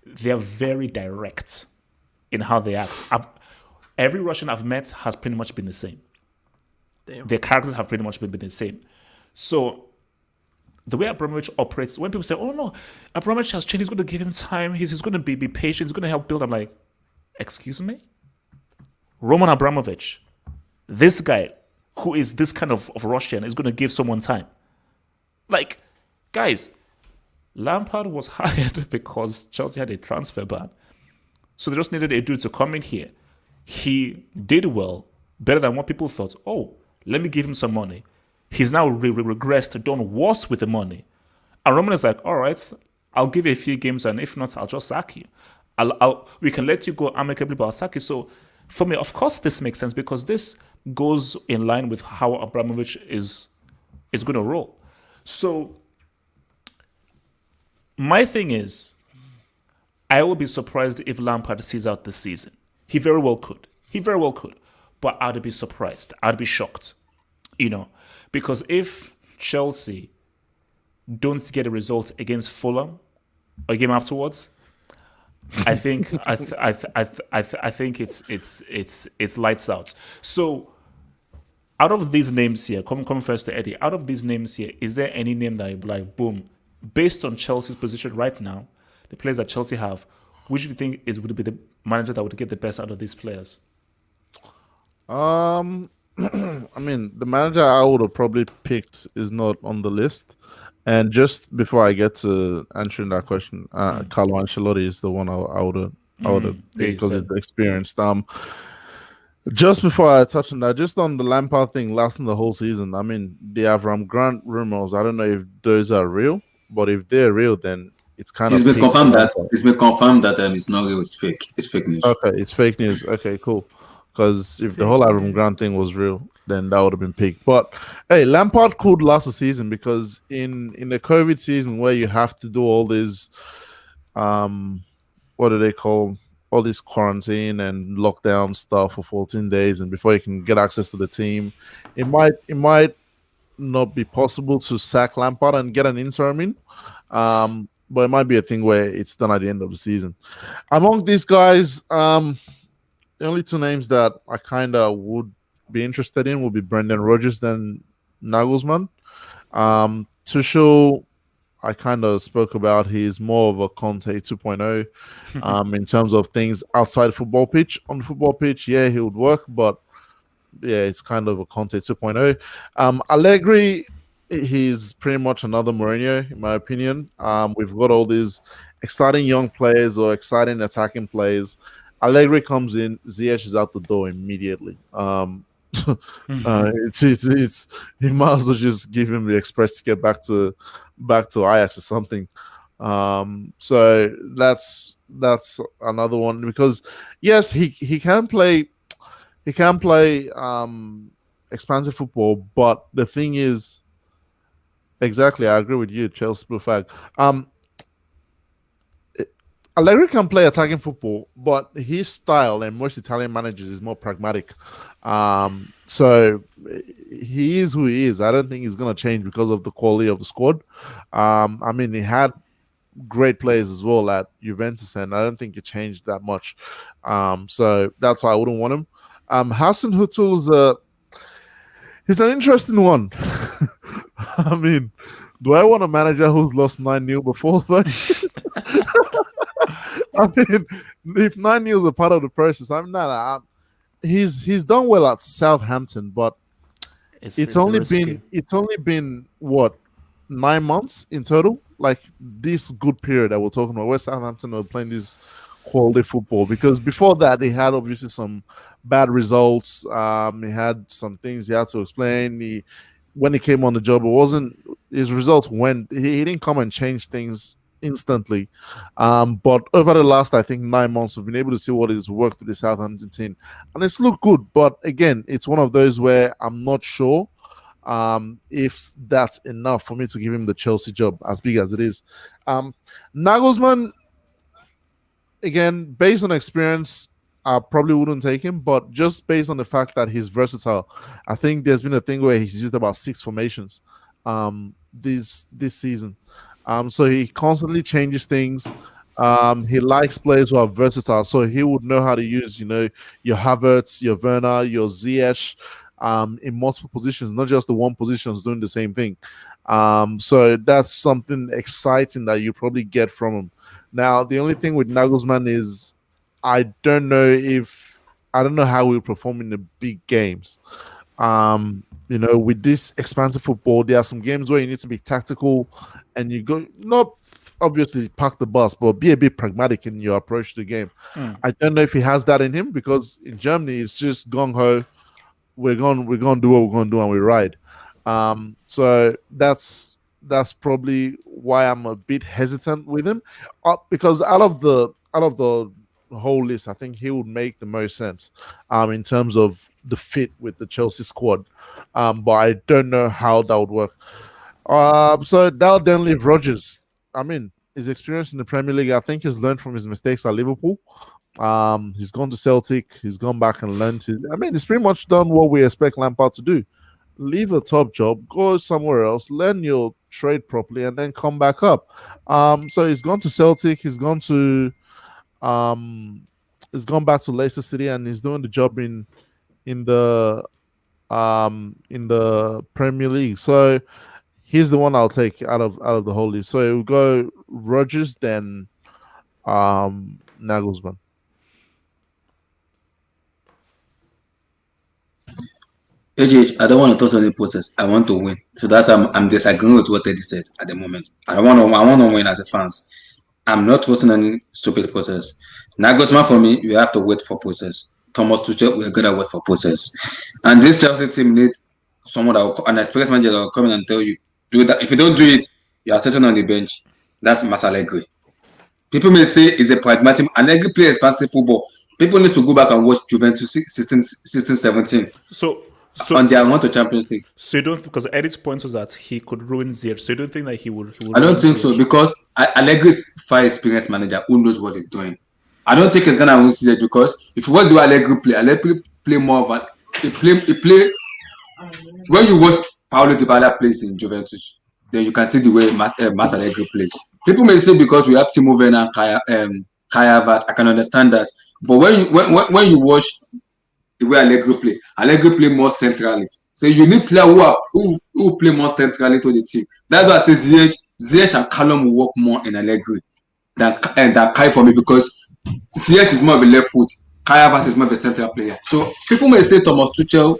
they are very direct in how they act. Every Russian I've met has pretty much been the same. Damn. Their characters have pretty much been the same. So. The way Abramovich operates, when people say, oh no, Abramovich has changed, he's going to give him time, he's going to be patient, he's going to help build. I'm like, excuse me? Roman Abramovich, this guy who is this kind of Russian is going to give someone time. Like, guys, Lampard was hired because Chelsea had a transfer ban. So they just needed a dude to come in here. He did well, better than what people thought. Oh, let me give him some money. He's now regressed, done worse with the money. And Roman is like, all right, I'll give you a few games, and if not, I'll just sack you. We can let you go amicably, but I'll sack you. So for me, of course, this makes sense because this goes in line with how Abramovich is going to roll. So my thing is, I will be surprised if Lampard sees out this season. He very well could. But I'd be surprised. I'd be shocked. Because if Chelsea don't get a result against Fulham a game afterwards, I think it's lights out. So out of these names here, come first to Eddie. Out of these names here, is there any name that you'd be like, boom, based on Chelsea's position right now, the players that Chelsea have, which do you think would be the manager that would get the best out of these players? I mean, the manager I would have probably picked is not on the list. And just before I get to answering that question, Carlo Ancelotti is the one I would have picked because of the experience. Just before I touch on that, just on the Lampard thing lasting the whole season, I mean, the Avram Grant rumors, I don't know if those are real, but if they're real, then it's kind of... It's been confirmed that it's not real, it's fake. It's fake news. Okay, it's fake news. Okay, cool. Because if the whole Avram Grant thing was real, then that would have been peak. But hey, Lampard could last a season because in the COVID season where you have to do all these what do they call all this quarantine and lockdown stuff for 14 days, and before you can get access to the team, it might not be possible to sack Lampard and get an interim in. But it might be a thing where it's done at the end of the season. Among these guys, the only two names that I kind of would be interested in would be Brendan Rodgers and Nagelsmann. Tuchel, I kind of spoke about. He's more of a Conte 2.0 in terms of things outside football pitch. On the football pitch, yeah, he would work, but yeah, it's kind of a Conte 2.0. Allegri, he's pretty much another Mourinho, in my opinion. We've got all these exciting young players or exciting attacking players. Allegri comes in, Ziyech is out the door immediately. It's he might as well just give him the express ticket back to Ajax or something. So that's another one because yes, he can play expansive football, but the thing is, exactly, I agree with you, Chelsea Blue Flag. Allegri can play attacking football, but his style and most Italian managers is more pragmatic. So he is who he is. I don't think he's going to change because of the quality of the squad. I mean, he had great players as well at Juventus, and I don't think it changed that much. So that's why I wouldn't want him. Hassan Hutul he's an interesting one. I mean, do I want a manager who's lost 9-0 before? I mean, if 9-0 is a part of the process, I'm not. He's done well at Southampton, but it's only been what 9 months in total. Like this good period that we're talking about, where Southampton are playing this quality football. Because before that, they had obviously some bad results. He had some things he had to explain. When he came on the job, it wasn't his results went. He didn't come and change things instantly. But over the last, I think, 9 months, we've been able to see what has worked for the Southampton team, and it's looked good. But again, it's one of those where I'm not sure if that's enough for me to give him the Chelsea job, as big as it is. Nagelsmann, again, based on experience, I probably wouldn't take him, but just based on the fact that he's versatile, I think there's been a thing where he's used about 6 formations this season. So he constantly changes things. He likes players who are versatile, so he would know how to use, your Havertz, your Werner, your Ziyech, in multiple positions, not just the one positions doing the same thing. So that's something exciting that you probably get from him. Now, the only thing with Nagelsmann is I don't know how he'll perform in the big games. With this expansive football, there are some games where you need to be tactical and you go not obviously park the bus, but be a bit pragmatic in your approach to the game. I don't know if he has that in him because in Germany it's just gung ho. We're gonna do what we're gonna do and we ride. So that's probably why I'm a bit hesitant with him, because out of the whole list, I think he would make the most sense in terms of the fit with the Chelsea squad. But I don't know how that would work. So that'll then leave Rodgers. I mean, his experience in the Premier League, I think he's learned from his mistakes at Liverpool. He's gone to Celtic. He's gone back and learned he's pretty much done what we expect Lampard to do. Leave a top job, go somewhere else, learn your trade properly, and then come back up. So he's gone to Celtic. He's gone back to Leicester City, and he's doing the job in the Premier League. So he's the one I'll take out of the whole list. So it will go Rodgers, then Nagelsmann. AJ, I don't want to touch on the process. I want to win. So that's I'm disagreeing with what Teddy said at the moment. I want to win as a fans. I'm not trusting any stupid process. Nagelsmann for me, you have to wait for process. Thomas Tuchel, we're gonna wait for process. And this Chelsea team needs someone an experienced manager that will come in and tell you, do that. If you don't do it, you are sitting on the bench. That's Allegri. People may say it's a pragmatic. Allegri plays expansive football. People need to go back and watch Juventus 16-17. So on their run to Champions League. So you don't, because Edith's point was that he could ruin Ziyech. So you don't think that he would I ruin don't think so Ziyech? because Allegri is far experienced manager who knows what he's doing. I don't think he's gonna win Ziyech because if it was the way Allegri play more of an he play when you watch Paulo Dybala plays in Juventus, then you can see the way Mas Allegri plays. People may say because we have Timo Werner and Kaya Havertz, I can understand that. But when you watch the way Allegri play more centrally. So you need players who play more centrally to the team. That's why I say Ziyech and Callum will work more in Allegri than Kai for me because Ziyech is more of a left foot. Kai Havertz is more of a central player. So people may say Thomas Tuchel.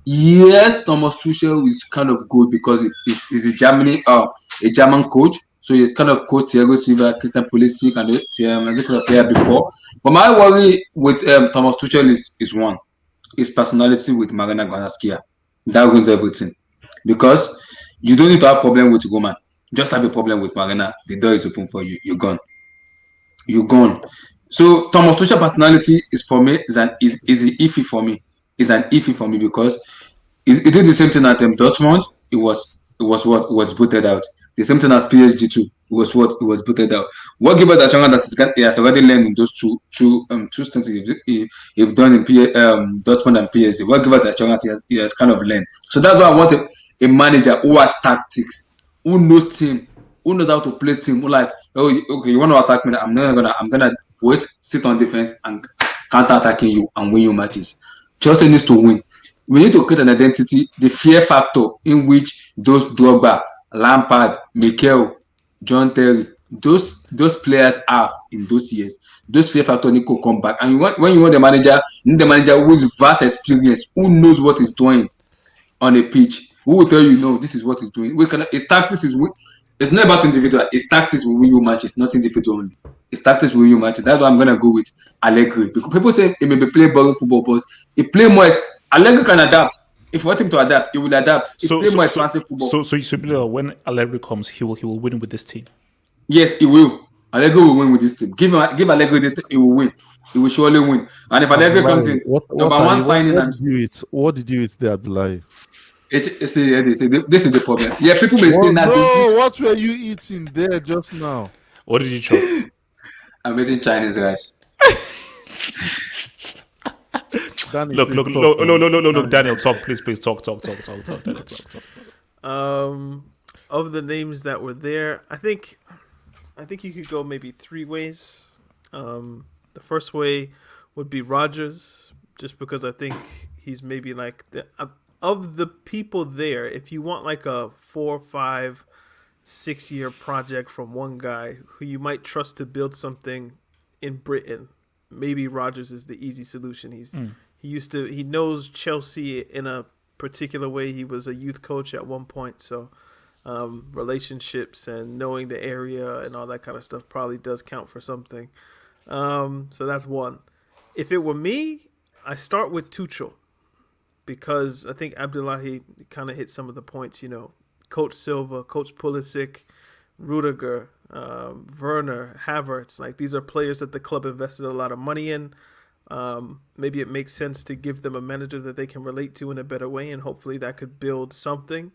Yes, Thomas Tuchel is kind of good because he's a German coach. So he's kind of coached Thiago Silva, Christian Pulisic, and as a player before. But my worry with Thomas Tuchel is one. His personality with Marina Granaskia. That ruins everything. Because you don't need to have a problem with Roman. Just have a problem with Marina. The door is open for you. You're gone. You're gone. So Thomas Tuchel's personality is for me is iffy for me. Is an iffy for me because he did the same thing at Dortmund. It was booted out. The same thing as PSG too. It was booted out. What gives us assurance that he has already learned in those two stints he've done in Dortmund and PSG? What gives us assurance he has kind of learned? So that's why I want a manager who has tactics, who knows team, who knows how to play team. Who like, oh, okay, you want to attack me? I'm gonna wait, sit on defense and counter attacking you and win your matches. Chelsea needs to win. We need to create an identity, the fear factor in which those Drogba, Lampard, Mikel, John Terry, those players are in those years. Those fear factor need to come back. And when you want the manager, you need the manager who is vast experience, who knows what he's doing on a pitch, who will tell you, no, this is what he's doing. His tactics is it's not about individual. His tactics will win you matches, not individual only. His tactics will win you matches. That's why I'm gonna go with Allegri. Because people say he may be playing boring football, but he play more. Allegri can adapt. If you want him to adapt, he will adapt. He play more expansive football. So you believe when Allegri comes, he will win with this team. Yes, he will. Allegri will win with this team. Give Allegri this team, he will win. He will surely win. And if Allegri comes in, number one signing, what did you eat there, Abdullahi? This is the problem. Yeah, people may say that. No, what were you eating there just now? What did you chop? I'm eating Chinese rice. Danny, look, Daniel, talk, please, talk, Daniel, talk. Of the names that were there, I think you could go maybe three ways. The first way would be Rodgers, just because I think he's maybe like of the people there. If you want like a 4, 5, 6 year project from one guy who you might trust to build something in Britain, maybe Rodgers is the easy solution. He knows Chelsea in a particular way. He was a youth coach at one point, so relationships and knowing the area and all that kind of stuff probably does count for something. So that's one. If it were me, I start with Tuchel, because I think Abdullahi kind of hit some of the points. Coach Silva, Coach Pulisic, Rudiger, Werner, Havertz. Like, these are players that the club invested a lot of money in. Maybe it makes sense to give them a manager that they can relate to in a better way, and hopefully that could build something.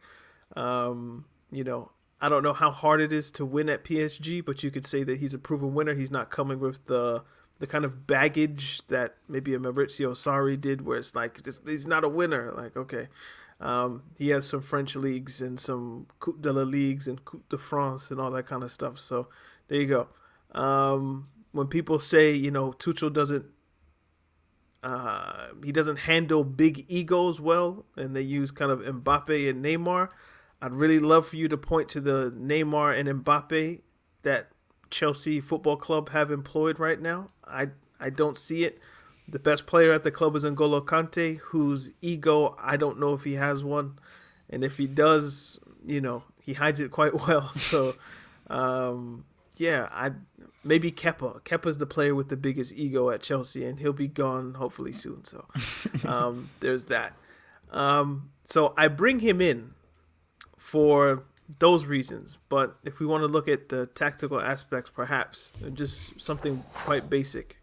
I don't know how hard it is to win at PSG, but you could say that he's a proven winner. He's not coming with the kind of baggage that maybe a Maurizio Sarri did, where it's like, he's not a winner. Like, okay. He has some French leagues and some Coupe de la Ligue and Coupe de France and all that kind of stuff. So there you go. When people say, Tuchel doesn't handle big egos well, and they use kind of Mbappe and Neymar, I'd really love for you to point to the Neymar and Mbappe that Chelsea Football Club have employed right now. I don't see it. The best player at the club is N'Golo Kante, whose ego, I don't know if he has one. And if he does, he hides it quite well. So, maybe Kepa. Kepa's the player with the biggest ego at Chelsea, and he'll be gone hopefully soon. So, there's that. So I bring him in for those reasons. But if we want to look at the tactical aspects, perhaps, just something quite basic.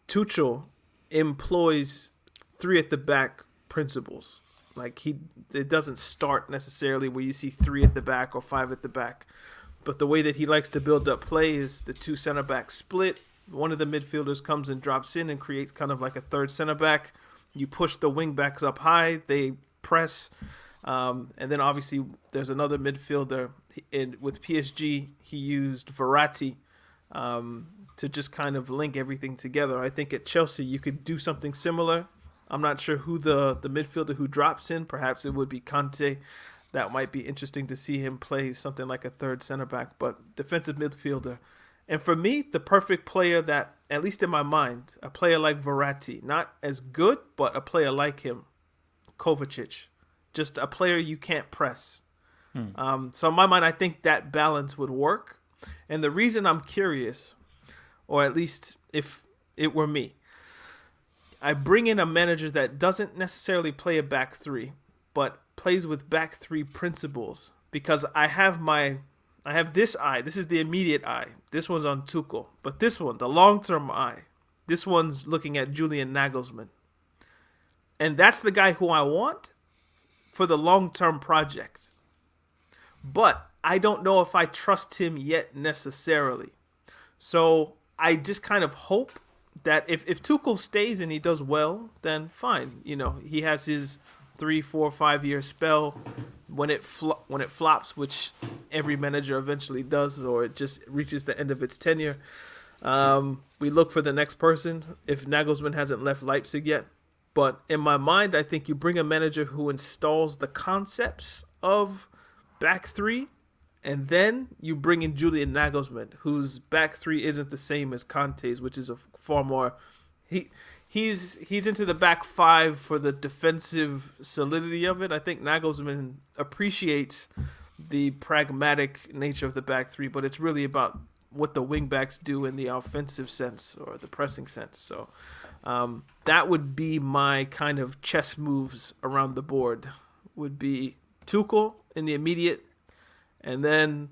Tuchel employs 3 at the back principles. Like it doesn't start necessarily where you see 3 at the back or 5 at the back, but the way that he likes to build up play is the 2 center backs split. One of the midfielders comes and drops in and creates kind of like a third center back. You push the wing backs up high, they press, and then obviously there's another midfielder. With PSG, he used Verratti to just kind of link everything together. I think at Chelsea you could do something similar. I'm not sure who the midfielder who drops in. Perhaps it would be Kante. That might be interesting to see him play something like a third center back, but defensive midfielder. And for me, the perfect player that, at least in my mind, a player like Verratti, not as good, but a player like him, Kovacic, just a player you can't press. So in my mind, I think that balance would work. And the reason I'm curious, or at least if it were me, I bring in a manager that doesn't necessarily play a back 3, but plays with back 3 principles, because I have this eye. This is the immediate eye. This one's on Tuchel. But this one, the long-term eye, this one's looking at Julian Nagelsmann. And that's the guy who I want for the long-term project. But I don't know if I trust him yet necessarily. So I just kind of hope that if Tuchel stays and he does well, then fine. You know, he has his 3, 4, 5-year spell. When it flops, which every manager eventually does, or it just reaches the end of its tenure, we look for the next person if Nagelsmann hasn't left Leipzig yet. But in my mind, I think you bring a manager who installs the concepts of back 3, and then you bring in Julian Nagelsmann, whose back 3 isn't the same as Conte's, which is a far more... He's into the back 5 for the defensive solidity of it. I think Nagelsmann appreciates the pragmatic nature of the back 3, but it's really about what the wing backs do in the offensive sense or the pressing sense. So that would be my kind of chess moves around the board. Would be Tuchel in the immediate, and then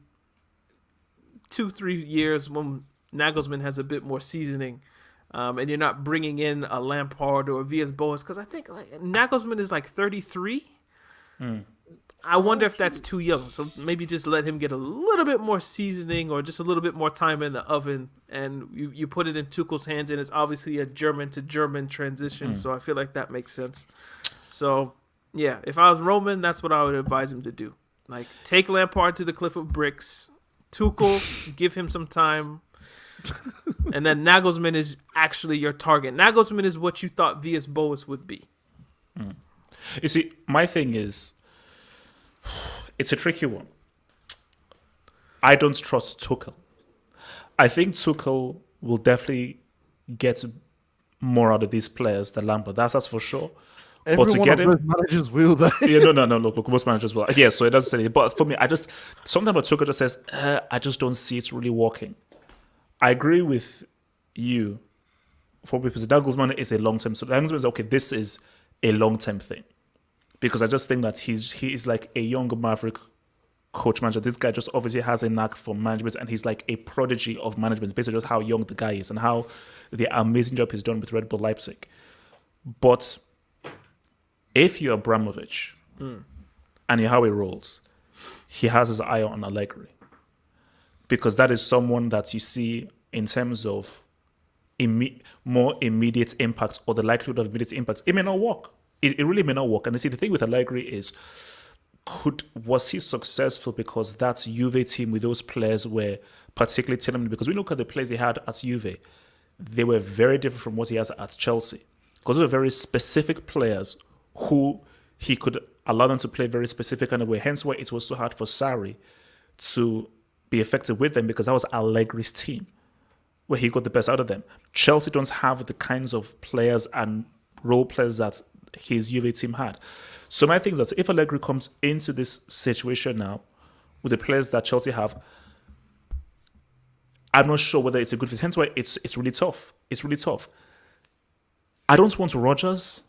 2-3 years when Nagelsmann has a bit more seasoning. And you're not bringing in a Lampard or a Villas-Boas, because I think like Nagelsmann is like 33. I wonder if that's too young. So maybe just let him get a little bit more seasoning or just a little bit more time in the oven, and you put it in Tuchel's hands, and it's obviously a German to German transition. So I feel like that makes sense. So yeah, if I was Roman, that's what I would advise him to do. Like take Lampard to the cliff of bricks. Tuchel, give him some time. And then Nagelsmann is actually your target. Nagelsmann is what you thought Villas-Boas would be. You see, my thing is, it's a tricky one. I don't trust Tuchel. I think Tuchel will definitely get more out of these players than Lampard. That's for sure. Every but to one get of him, those managers will. yeah, no. Look, most managers will. Yeah, so it doesn't say it. But for me, sometimes Tuchel just says, I just don't see it really working. I agree with you. For because Nagelsmann is a long-term. So Nagelsmann is okay. This is a long-term thing, because I just think that he is like a young maverick coach manager. This guy just obviously has a knack for management, and he's like a prodigy of management. It's basically just how young the guy is and how the amazing job he's done with Red Bull Leipzig. But if you're Abramovich and you how he rolls, he has his eye on Allegri. Because that is someone that you see in terms of more immediate impact, or the likelihood of immediate impact. It may not work. It really may not work. And you see, the thing with Allegri is, was he successful because that Juve team with those players were particularly talented? Because we look at the players he had at Juve, they were very different from what he has at Chelsea. Because those were very specific players who he could allow them to play very specific kind of way. Hence why it was so hard for Sarri to be effective with them, because that was Allegri's team where he got the best out of them. Chelsea don't have the kinds of players and role players that his Juve team had. So my thing is that if Allegri comes into this situation now with the players that Chelsea have, I'm not sure whether it's a good fit. Hence why it's really tough. It's really tough. I don't want Rodgers,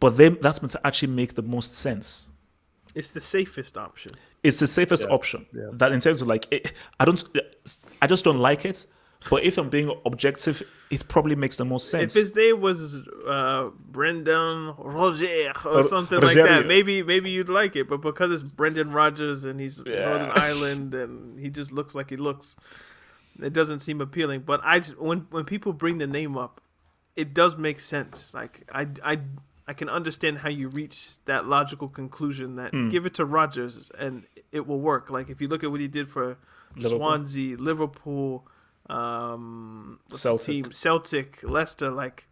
but then that's meant to actually make the most sense. It's the safest option. It's the safest option. Yeah. That in terms of like, I just don't like it, But if I'm being objective, it probably makes the most sense. If his name was Brendan Roger or Or something like that, Rogerio. maybe you'd like it. But because it's Brendan Rodgers and he's Northern Ireland and he just looks like he looks, it doesn't seem appealing. But when people bring the name up, it does make sense. Like I can understand how you reach that logical conclusion that give it to Rodgers and it will work. Like if you look at what he did for Swansea, Liverpool, what's the team? Celtic, Leicester. Like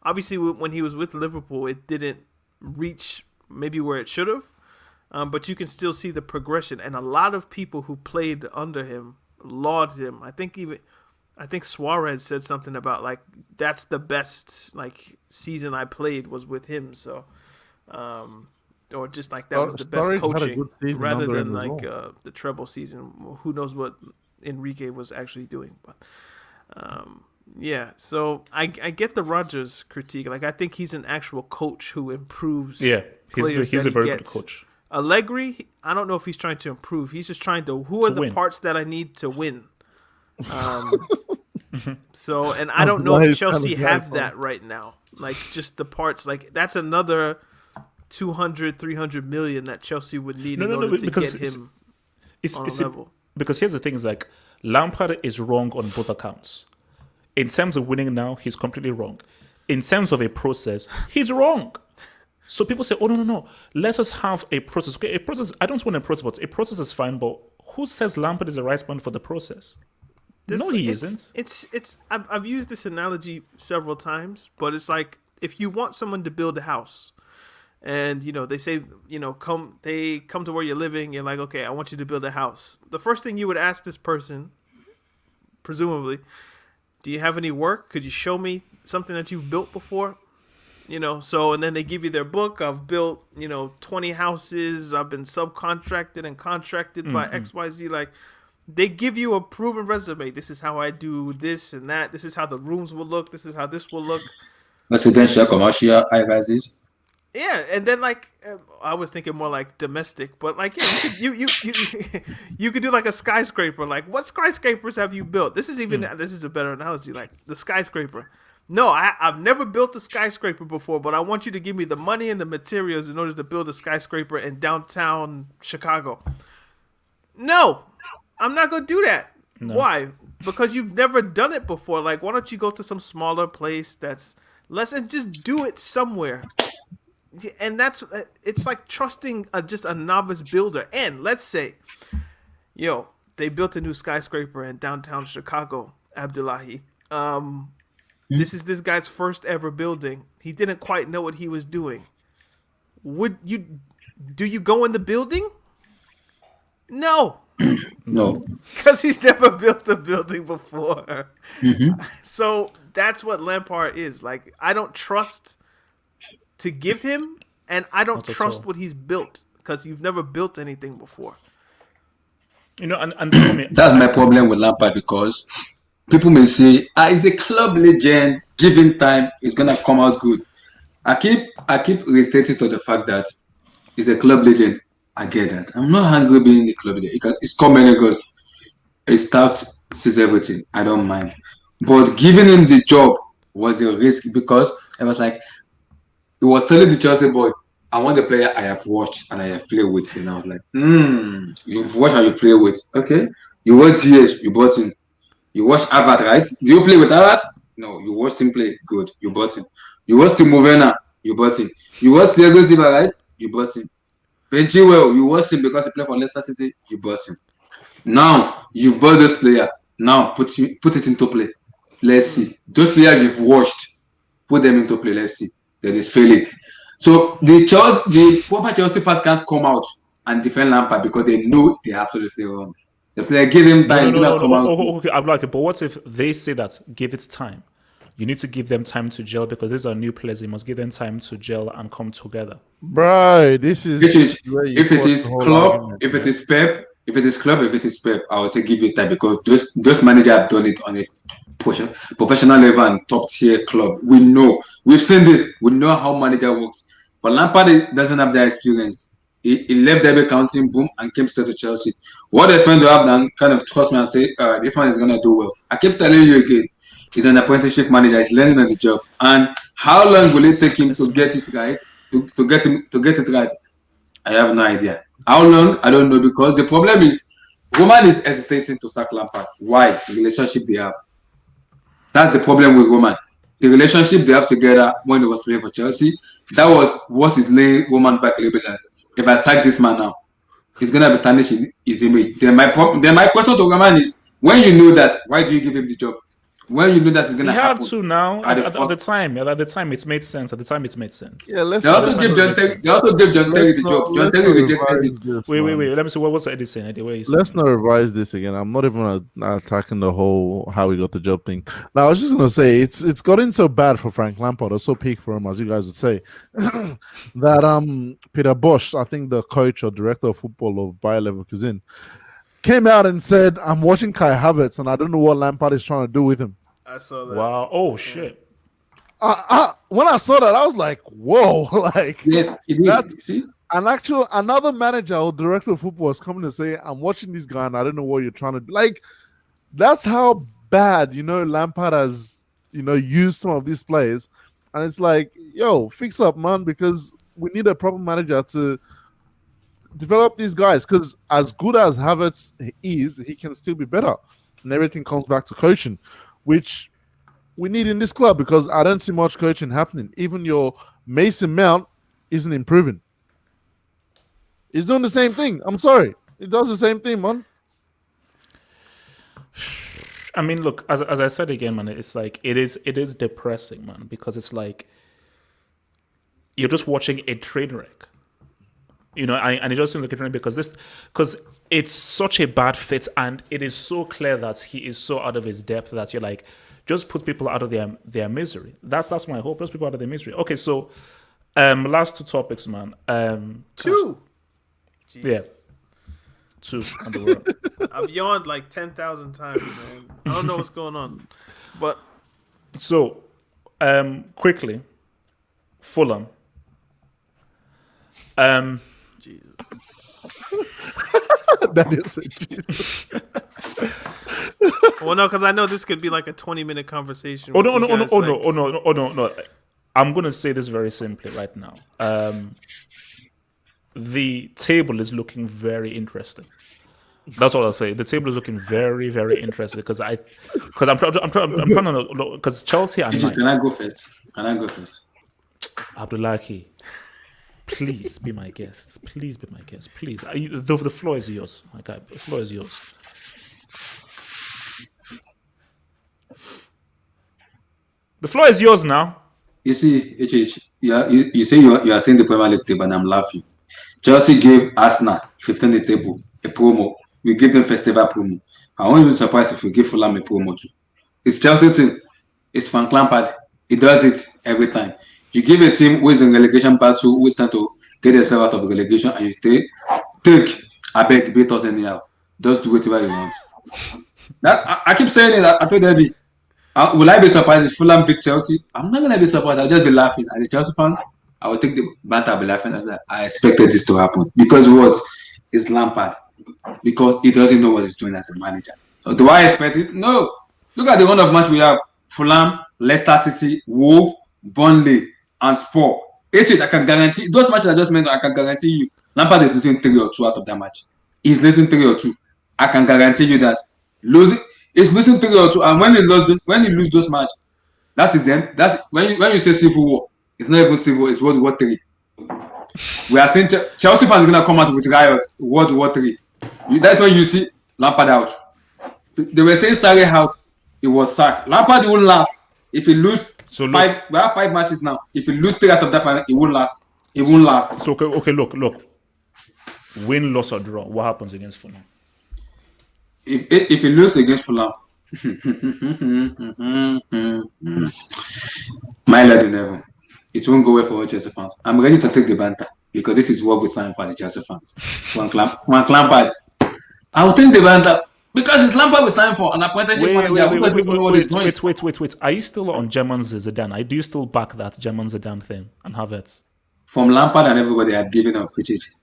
obviously when he was with Liverpool, it didn't reach maybe where it should have, but you can still see the progression. And a lot of people who played under him lauded him. I think Suarez said something about like that's the best like season I played was with him. So, or just like that was the best coaching rather than like the treble season. Who knows what Enrique was actually doing? But yeah. So I get the Rodgers critique. Like I think he's an actual coach who improves. Yeah, he's a very good coach. Allegri, I don't know if he's trying to improve. He's just trying to. Who are the parts that I need to win? So, and I don't know if Chelsea have that right now. Like just the parts, like that's another 200, 300 million that Chelsea would need in order to get him on a level. Because here's the thing: is like Lampard is wrong on both accounts. In terms of winning now, he's completely wrong. In terms of a process, he's wrong. So people say, "Oh no, let us have a process." Okay, a process. I don't want a process, but a process is fine. But who says Lampard is the right man for the process? No, he isn't. I've used this analogy several times, but it's like if you want someone to build a house, and they say come to where you're living, you're like, okay, I want you to build a house. The first thing you would ask this person, presumably, do you have any work? Could you show me something that you've built before? So and then they give you their book. I've built 20 houses. I've been subcontracted and contracted by XYZ. Like. They give you a proven resume. This is how I do this and that. This is how the rooms will look. This is how this will look. Residential, commercial, high rises. Yeah, and then like I was thinking more like domestic, but like yeah, you could do like a skyscraper. Like what skyscrapers have you built? This is a better analogy. Like the skyscraper. No, I've never built a skyscraper before, but I want you to give me the money and the materials in order to build a skyscraper in downtown Chicago. No. I'm not going to do that. No. Why? Because you've never done it before. Like, why don't you go to some smaller place that's less and just do it somewhere? And it's like trusting just a novice builder. And let's say, they built a new skyscraper in downtown Chicago, Abdullahi. This is this guy's first ever building. He didn't quite know what he was doing. Do you go in the building? No. No. Because he's never built a building before. Mm-hmm. So that's what Lampard is. Like, I don't trust to give him, and I don't trust what he's built because you've never built anything before. And that's my problem with Lampard, because people may say, he's a club legend, give him time, it's gonna come out good. I keep restating to the fact that he's a club legend. I get that. I'm not angry being in the club legend. It's come and it goes. It starts, sees everything. I don't mind. But giving him the job was a risk, because I was like, he was telling the Chelsea boy, I want the player I have watched and I have played with. And I was like, you've watched and you play with. Okay. You watch Ziyech, you bought him. You watch Harvard, right? Do you play with Harvard? No, you watched him play. Good. You bought him. You watched Timo Werner. You bought him. You watched Thiago Silva, right? You bought him. Ben Chilwell, you watched him because he played for Leicester City. You bought him. Now, you bought this player. Now, put it into play. Let's see. Those players you've watched, put them into play. Let's see. That is failing. So, the proper Chelsea fans can't come out and defend Lampard because they know they're absolutely wrong. If they give him time, he's going to come out. Okay, I'm like, but what if they say that give it time? You need to give them time to gel because these are new players. You must give them time to gel and come together. Right. If it is club, if it is Pep, if it is club, if it is Pep, I would say give it time, because those managers have done it on a professional level and top tier club. We've seen this. We know how manager works. But Lampard doesn't have that experience. He left Derby County, boom, and came straight to Chelsea. What experience do you have then kind of trust me and say, this man is going to do well? I keep telling you again, he's an apprenticeship manager, he's learning on the job. And how long will it take him to get it right? To get it right? I have no idea. How long? I don't know, because the problem is Roman is hesitating to sack Lampard. Why? The relationship they have. That's the problem with Roman. The relationship they have together when he was playing for Chelsea, that was what is laying Roman back a little bit as, if I sack this man now, he's going to be tarnishing his image. Then my question to Roman is, when you know that, why do you give him the job? When you know that it's going to happen. He had to now. At the time, it made sense. At the time, it made sense. Yeah, They also gave John Terry the job. John Terry rejected it. Wait. Let me see. What's Eddie saying? Eddie, Let's not revise this again. I'm not even attacking the whole how we got the job thing. Now, I was just gonna say it's gotten so bad for Frank Lampard, or so peak for him, as you guys would say, that Peter Bosz, I think the coach or director of football of Bayer Leverkusen, came out and said, "I'm watching Kai Havertz, and I don't know what Lampard is trying to do with him." I saw that. Wow. Oh shit. When I saw that, I was like, "Whoa!" Like, yes, it is. See, another manager or director of football is coming to say, "I'm watching this guy, and I don't know what you're trying to do." Like, that's how bad Lampard has used some of these players, and it's like, "Yo, fix up, man," because we need a proper manager to develop these guys. Because as good as Havertz is, he can still be better, and everything comes back to coaching, which we need in this club, because I don't see much coaching happening. Even your Mason Mount isn't improving. He's doing the same thing. I'm sorry. He does the same thing, man. I mean, look, as I said again, man, it's like it is depressing, man, because it's like you're just watching a train wreck. And it just seems like a train wreck because it's such a bad fit, and it is so clear that he is so out of his depth that you're like, just put people out of their misery. That's my hope. Just people out of their misery. Okay, so last two topics, man. Two. Jesus. Yeah. Two on the world. I've yawned like 10,000 times, man. I don't know what's going on. But so quickly, Fulham. Jesus. Daniel said Jesus. Well, no, because I know this could be like a 20-minute conversation. Oh no. I'm gonna say this very simply right now. The table is looking very interesting. That's all I'll say. The table is looking very, very interesting because I'm trying to, because Chelsea are ninth. Can I go first? Abdullahi, please be my guest. Please be my guest. Please. The floor is yours, my guy. The floor is yours. The floor is yours now. You see, you say you are saying the Premier League table, and I'm laughing. Chelsea gave Arsenal 15 the table, a promo. We give them festival promo. I won't be surprised if we give Fulham a promo too. It's Chelsea team. It's Frank Lampard. He does it every time. You give a team who is in relegation battle, who is trying to get themselves out of relegation, and you take, I beg, beat us anyhow. Just do whatever you want. That I keep saying it. I told Eddie. Will I be surprised if Fulham beats Chelsea? I'm not going to be surprised. I'll just be laughing. And the Chelsea fans, I will take the banter. I'll be laughing as that. I expected this to happen. Because what? It's Lampard. Because he doesn't know what he's doing as a manager. So do I expect it? No. Look at the run of match we have. Fulham, Leicester City, Wolves, Burnley, and Spurs. I can guarantee, those matches I just mentioned, I can guarantee you, Lampard is losing 3 or 2 out of that match. He's losing 3 or 2. I can guarantee you that. He's losing 3 or 2, and when he lose those matches, that is them. That's when you say civil war, it's not even civil. It's World War 3. We are saying Chelsea fans are gonna come out with riot. World War 3. That's when you see Lampard out. They were saying Sarri out. It was sacked. Lampard won't last if he lose. So we have 5 matches now. If he lose 3 out of that 5, it won't last. It won't last. So okay. Look. Win, loss, or draw. What happens against Fulham? If he loses against Fulham, my lord in heaven, it won't go well for all Chelsea fans. I'm ready to take the banter because this is what we signed for the Chelsea fans. Frank Lampard, I will take the banter because it's Lampard we signed for an apprenticeship manager. Wait. Are you still on German Zidane? Do you still back that German Zidane thing and Havertz? from Lampard and everybody, I've given up.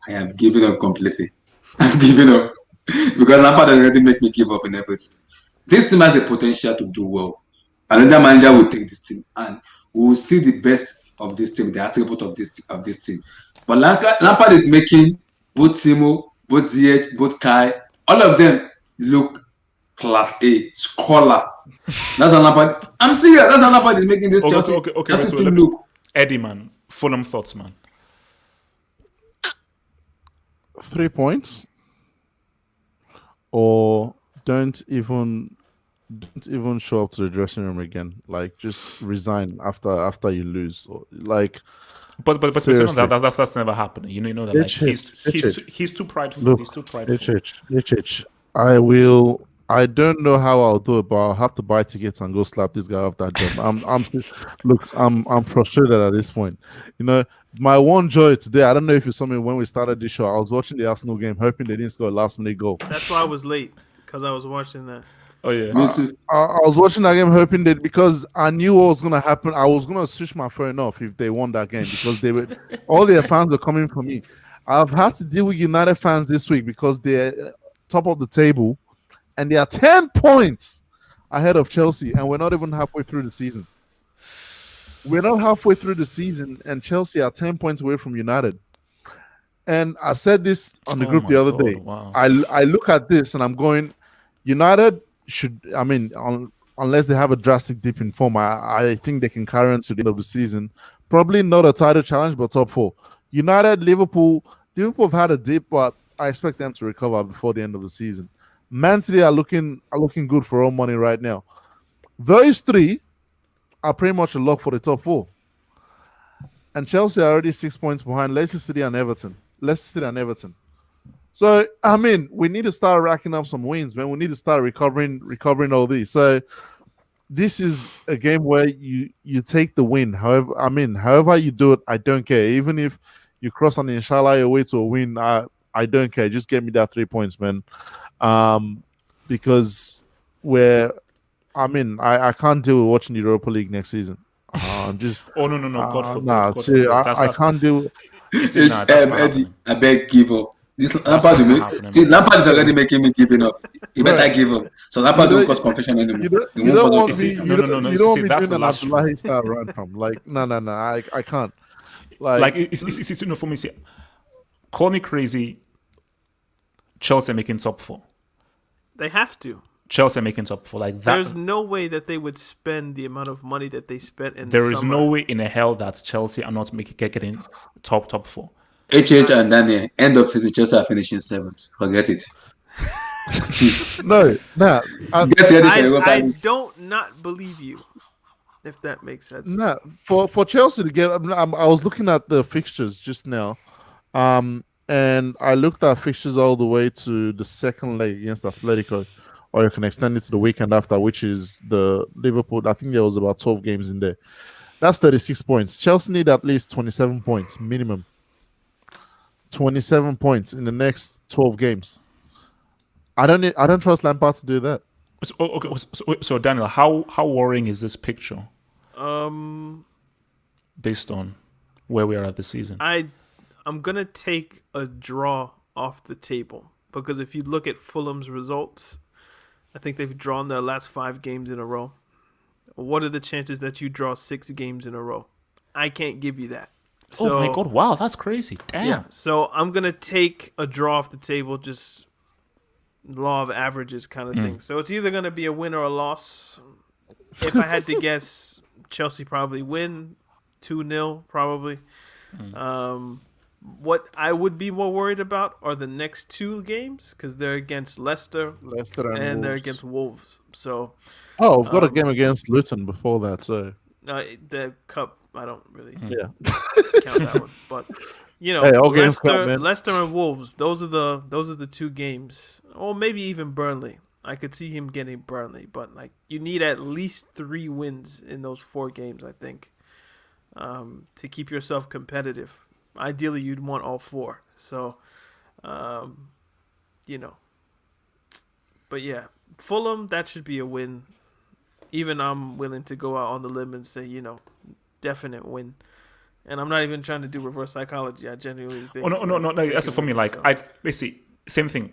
I have given up completely. I'm giving up because Lampard has already make me give up in everything. This team has a potential to do well. Another manager will take this team, and we will see the best of this team, the attribute of this team. But Lampard is making both Timo, both Ziyech, both Kai, all of them look class A, scholar. That's how Lampard. I'm serious. That's how Lampard is making this Chelsea Okay. So team look. Eddie, man, Fulham thoughts, man. 3 points, or don't even show up to the dressing room again. Like, just resign after you lose. Or, like, But seriously. that's never happening. You know that like he's too prideful. Look, He's too prideful. HH, I don't know how I'll do it, but I'll have to buy tickets and go slap this guy off that job. I'm frustrated at this point. You know, my one joy today, I don't know if you saw me when we started this show, I was watching the Arsenal game, hoping they didn't score a last minute goal. That's why I was late, because I was watching that. Oh yeah. Me too. I was watching that game hoping that, because I knew what was gonna happen. I was gonna switch my phone off if they won that game, because they were all their fans are coming for me. I've had to deal with United fans this week because they're top of the table and they are 10 points ahead of Chelsea, and we're not even halfway through the season. We're not halfway through the season, and Chelsea are 10 points away from United. And I said this on the group the other day. Wow. I look at this and I'm going, United should, unless they have a drastic dip in form, I think they can carry on to the end of the season. Probably not a title challenge, but top 4. United, Liverpool have had a dip, but I expect them to recover before the end of the season. Man City are looking good for all money right now. Those 3 are pretty much a lock for the top 4. And Chelsea are already 6 points behind Leicester City and Everton. So, we need to start racking up some wins, man. We need to start recovering all these. So, this is a game where you take the win. However you do it, I don't care. Even if you cross an inshallah your way to a win, I don't care. Just get me that 3 points, man. Because I can't deal with watching the Europa League next season. I'm just. Oh no! God forbid. Nah, God see, forbid. I can't do. Eddie, I beg give up. This Lampard Lampard is already making me giving up. You better give up. So Lampard don't cause confession anymore. You don't want me. No. You don't want me That's doing the an last straw. Abdullahi style run from. Like, no. I can't. It's for me. See, call me crazy. Chelsea making top 4. They have to. Chelsea making top 4 like that. There's no way that they would spend the amount of money that they spent in There the is summer. no way in a hell that Chelsea are not getting top 4. HH and Daniel, end of season, Chelsea are finishing 7th. Forget it. No. Get ready for Europa I League. don't not believe you, if that makes sense. Nah, for Chelsea to get, I was looking at the fixtures just now, and I looked at fixtures all the way to the second leg against Atletico, or you can extend it to the weekend after, which is the Liverpool. I think there was about 12 games in there. That's 36 points. Chelsea need at least 27 points minimum. 27 points in the next 12 games. I don't trust Lampard to do that. So Daniel, how worrying is this picture? Based on where we are at the season, I'm gonna take a draw off the table, because if you look at Fulham's results, I think they've drawn their last 5 games in a row. What are the chances that you draw 6 games in a row? I can't give you that. So, oh my God! Wow, that's crazy. Damn. Yeah. So I'm gonna take a draw off the table, just law of averages kind of thing. So it's either gonna be a win or a loss. If I had to guess, Chelsea probably win 2-0 probably. What I would be more worried about are the next 2 games, because they're against Leicester and they're Wolves. against Wolves. So We've got a game against Luton before that, so the cup, I don't really yeah. count that one. But Hey, all games count, man. Leicester and Wolves, those are the 2 games. Or maybe even Burnley. I could see him getting Burnley, but you need at least 3 wins in those 4 games, I think, to keep yourself competitive. Ideally, you'd want all 4. So, But yeah, Fulham, that should be a win. Even I'm willing to go out on the limb and say, definite win. And I'm not even trying to do reverse psychology. I genuinely think. Oh no. That's for me. Like so. I basically same thing.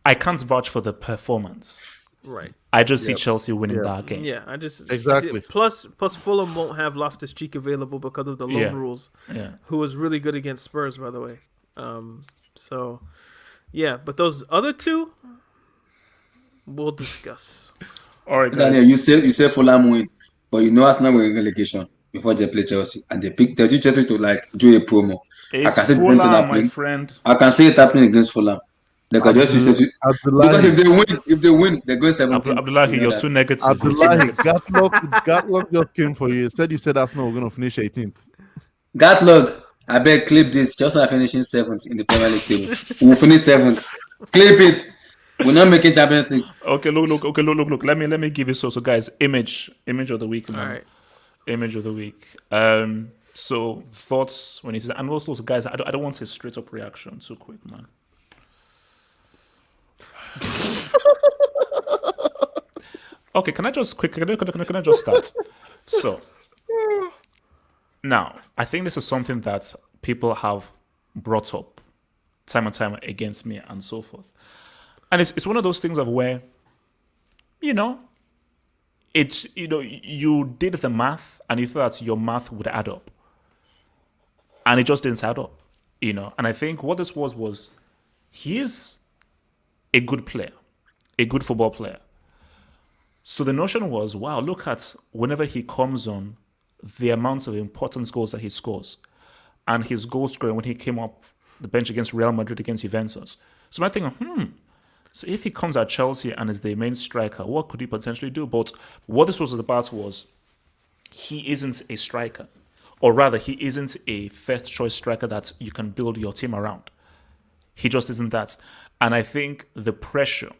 I can't vouch for the performance. Right. I just see Chelsea winning Yeah. that game. Yeah, I just Exactly. Plus, Fulham won't have Loftus-Cheek available because of the loan Yeah. rules. Yeah. Who was really good against Spurs, by the way. So, yeah, but those other two, we'll discuss. All right, Daniel, guys. you say Fulham win, but you know Arsenal were in relegation before they play Chelsea, and they teach Chelsea to like do a promo. I It's can see the same thing Fulham, my happening. friend. I can see it happening against Fulham. They can just use it because if they win, they go 17th. Abdullahi, You know you're that. too negative. You're too Abdullahi, negative. Gatlock just came for you. You said Arsenal were going to finish 18th. Gatlog, I beg clip this. Chelsea are finishing 7th in the Premier League table. We'll finish 7th. Clip it. We're not making Champions League. Okay, look. Let me give you so guys, image of the week, man. All right. Image of the week. So thoughts when he says, and also guys, I don't want a straight up reaction too quick, man. Okay, can I just start? So now I think this is something that people have brought up time and time against me and so forth. And it's one of those things of where, it's, you did the math and you thought your math would add up. And it just didn't add up, And I think what this was he's a good player, a good football player. So the notion was, wow, look at whenever he comes on, the amounts of important goals that he scores. And his goal scoring when he came up the bench against Real Madrid, against Juventus. So I'm thinking, so if he comes at Chelsea and is the main striker, what could he potentially do? But what this was about was he isn't a striker. Or rather, he isn't a first choice striker that you can build your team around. He just isn't that. And I think the pressure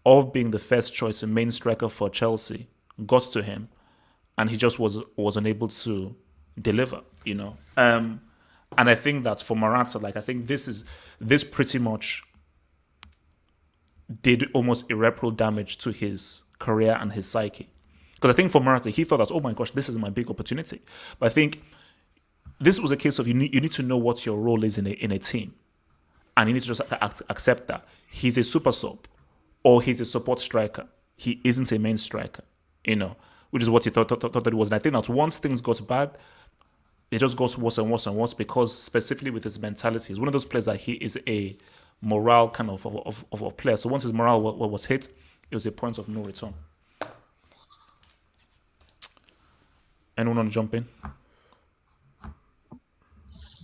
of being the first choice and main striker for Chelsea got to him, and he just was unable to deliver, And I think that for Morata, I think this pretty much did almost irreparable damage to his career and his psyche. Because I think for Morata, he thought that, oh my gosh, this is my big opportunity. But I think this was a case of you need to know what your role is in a team. And you need to just accept that. He's a super sub or he's a support striker. He isn't a main striker, which is what he thought that it was. And I think that once things got bad, it just goes worse and worse and worse because specifically with his mentality, he's one of those players that he is a morale kind of player. So once his morale was hit, it was a point of no return. Anyone want to jump in?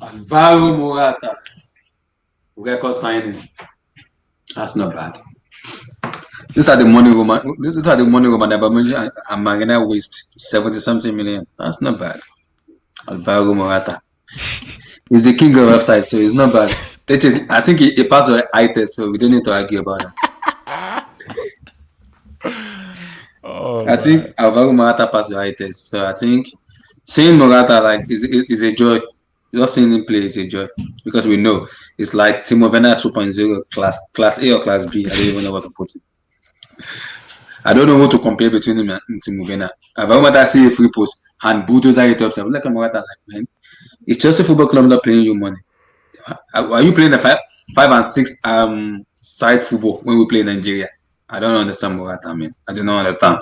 Alvaro Morata. Record signing. That's not bad. These are the money Roman Abramovich and Marina waste 70-something million. That's not bad. Alvaro Morata. He's the king of offside, so it's not bad. I think he passed the eye test, so we don't need to argue about that. I think Alvaro Morata passed the eye test, so I think seeing Morata is a joy. Just seeing him play is a joy because we know it's like Timo Werner 2.0 class A or class B. I don't even know what to put it. I don't know what to compare between him and Timo Werner. Alvaro Morata see a free post and bulldozer it up. So I'm like Morata, man, it's Chelsea Football Club not paying you money. Are you playing the 5 and 6 side football when we play in Nigeria? I don't understand Morata, man. I do not understand.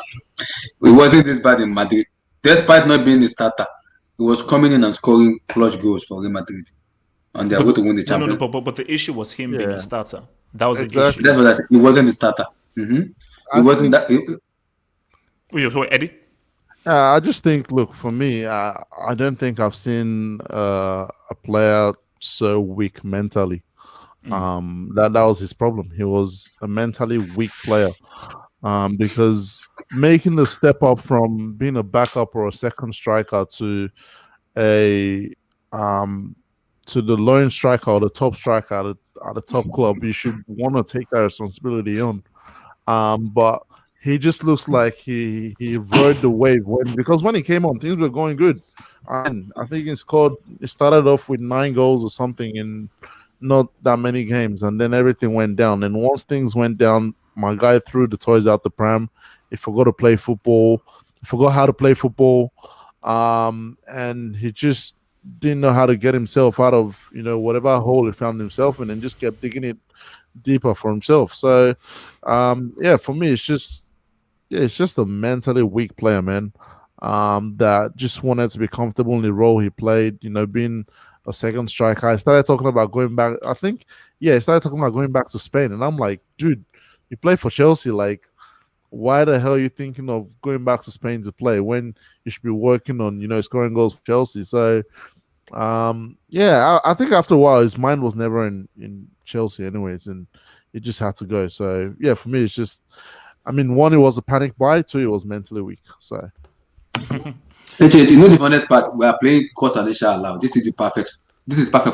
It wasn't this bad in Madrid. Despite not being the starter, he was coming in and scoring clutch goals for Real Madrid. And they are going to win the Champions. No, but the issue was him being a starter. That was Exactly. the issue. That's what I said. He wasn't the starter. He wasn't that. Wait, Eddie? I just think, look, for me, I don't think I've seen a player so weak mentally. That was his problem. He was a mentally weak player. Because making the step up from being a backup or a second striker to the lone striker or the top striker at the top club, you should want to take that responsibility on. But he just looks like he rode the wave because when he came on, things were going good. And I think he started off with 9 goals or something in not that many games, and then everything went down. And once things went down, my guy threw the toys out the pram. He forgot to play football. He forgot how to play football. And he just didn't know how to get himself out of whatever hole he found himself in, and just kept digging it deeper for himself. So, for me, it's just a mentally weak player, man. That just wanted to be comfortable in the role he played. Being a second striker. I started talking about going back. I think, he started talking about going back to Spain, and I'm like, dude, you play for Chelsea, like. Why the hell are you thinking of going back to Spain to play when you should be working on, scoring goals for Chelsea? So, I think after a while his mind was never in Chelsea, anyways, and it just had to go. So, for me, it's just, one, it was a panic buy. Two, it was mentally weak. So, Legit, the honest part, we are playing cross and inshallah. This is perfect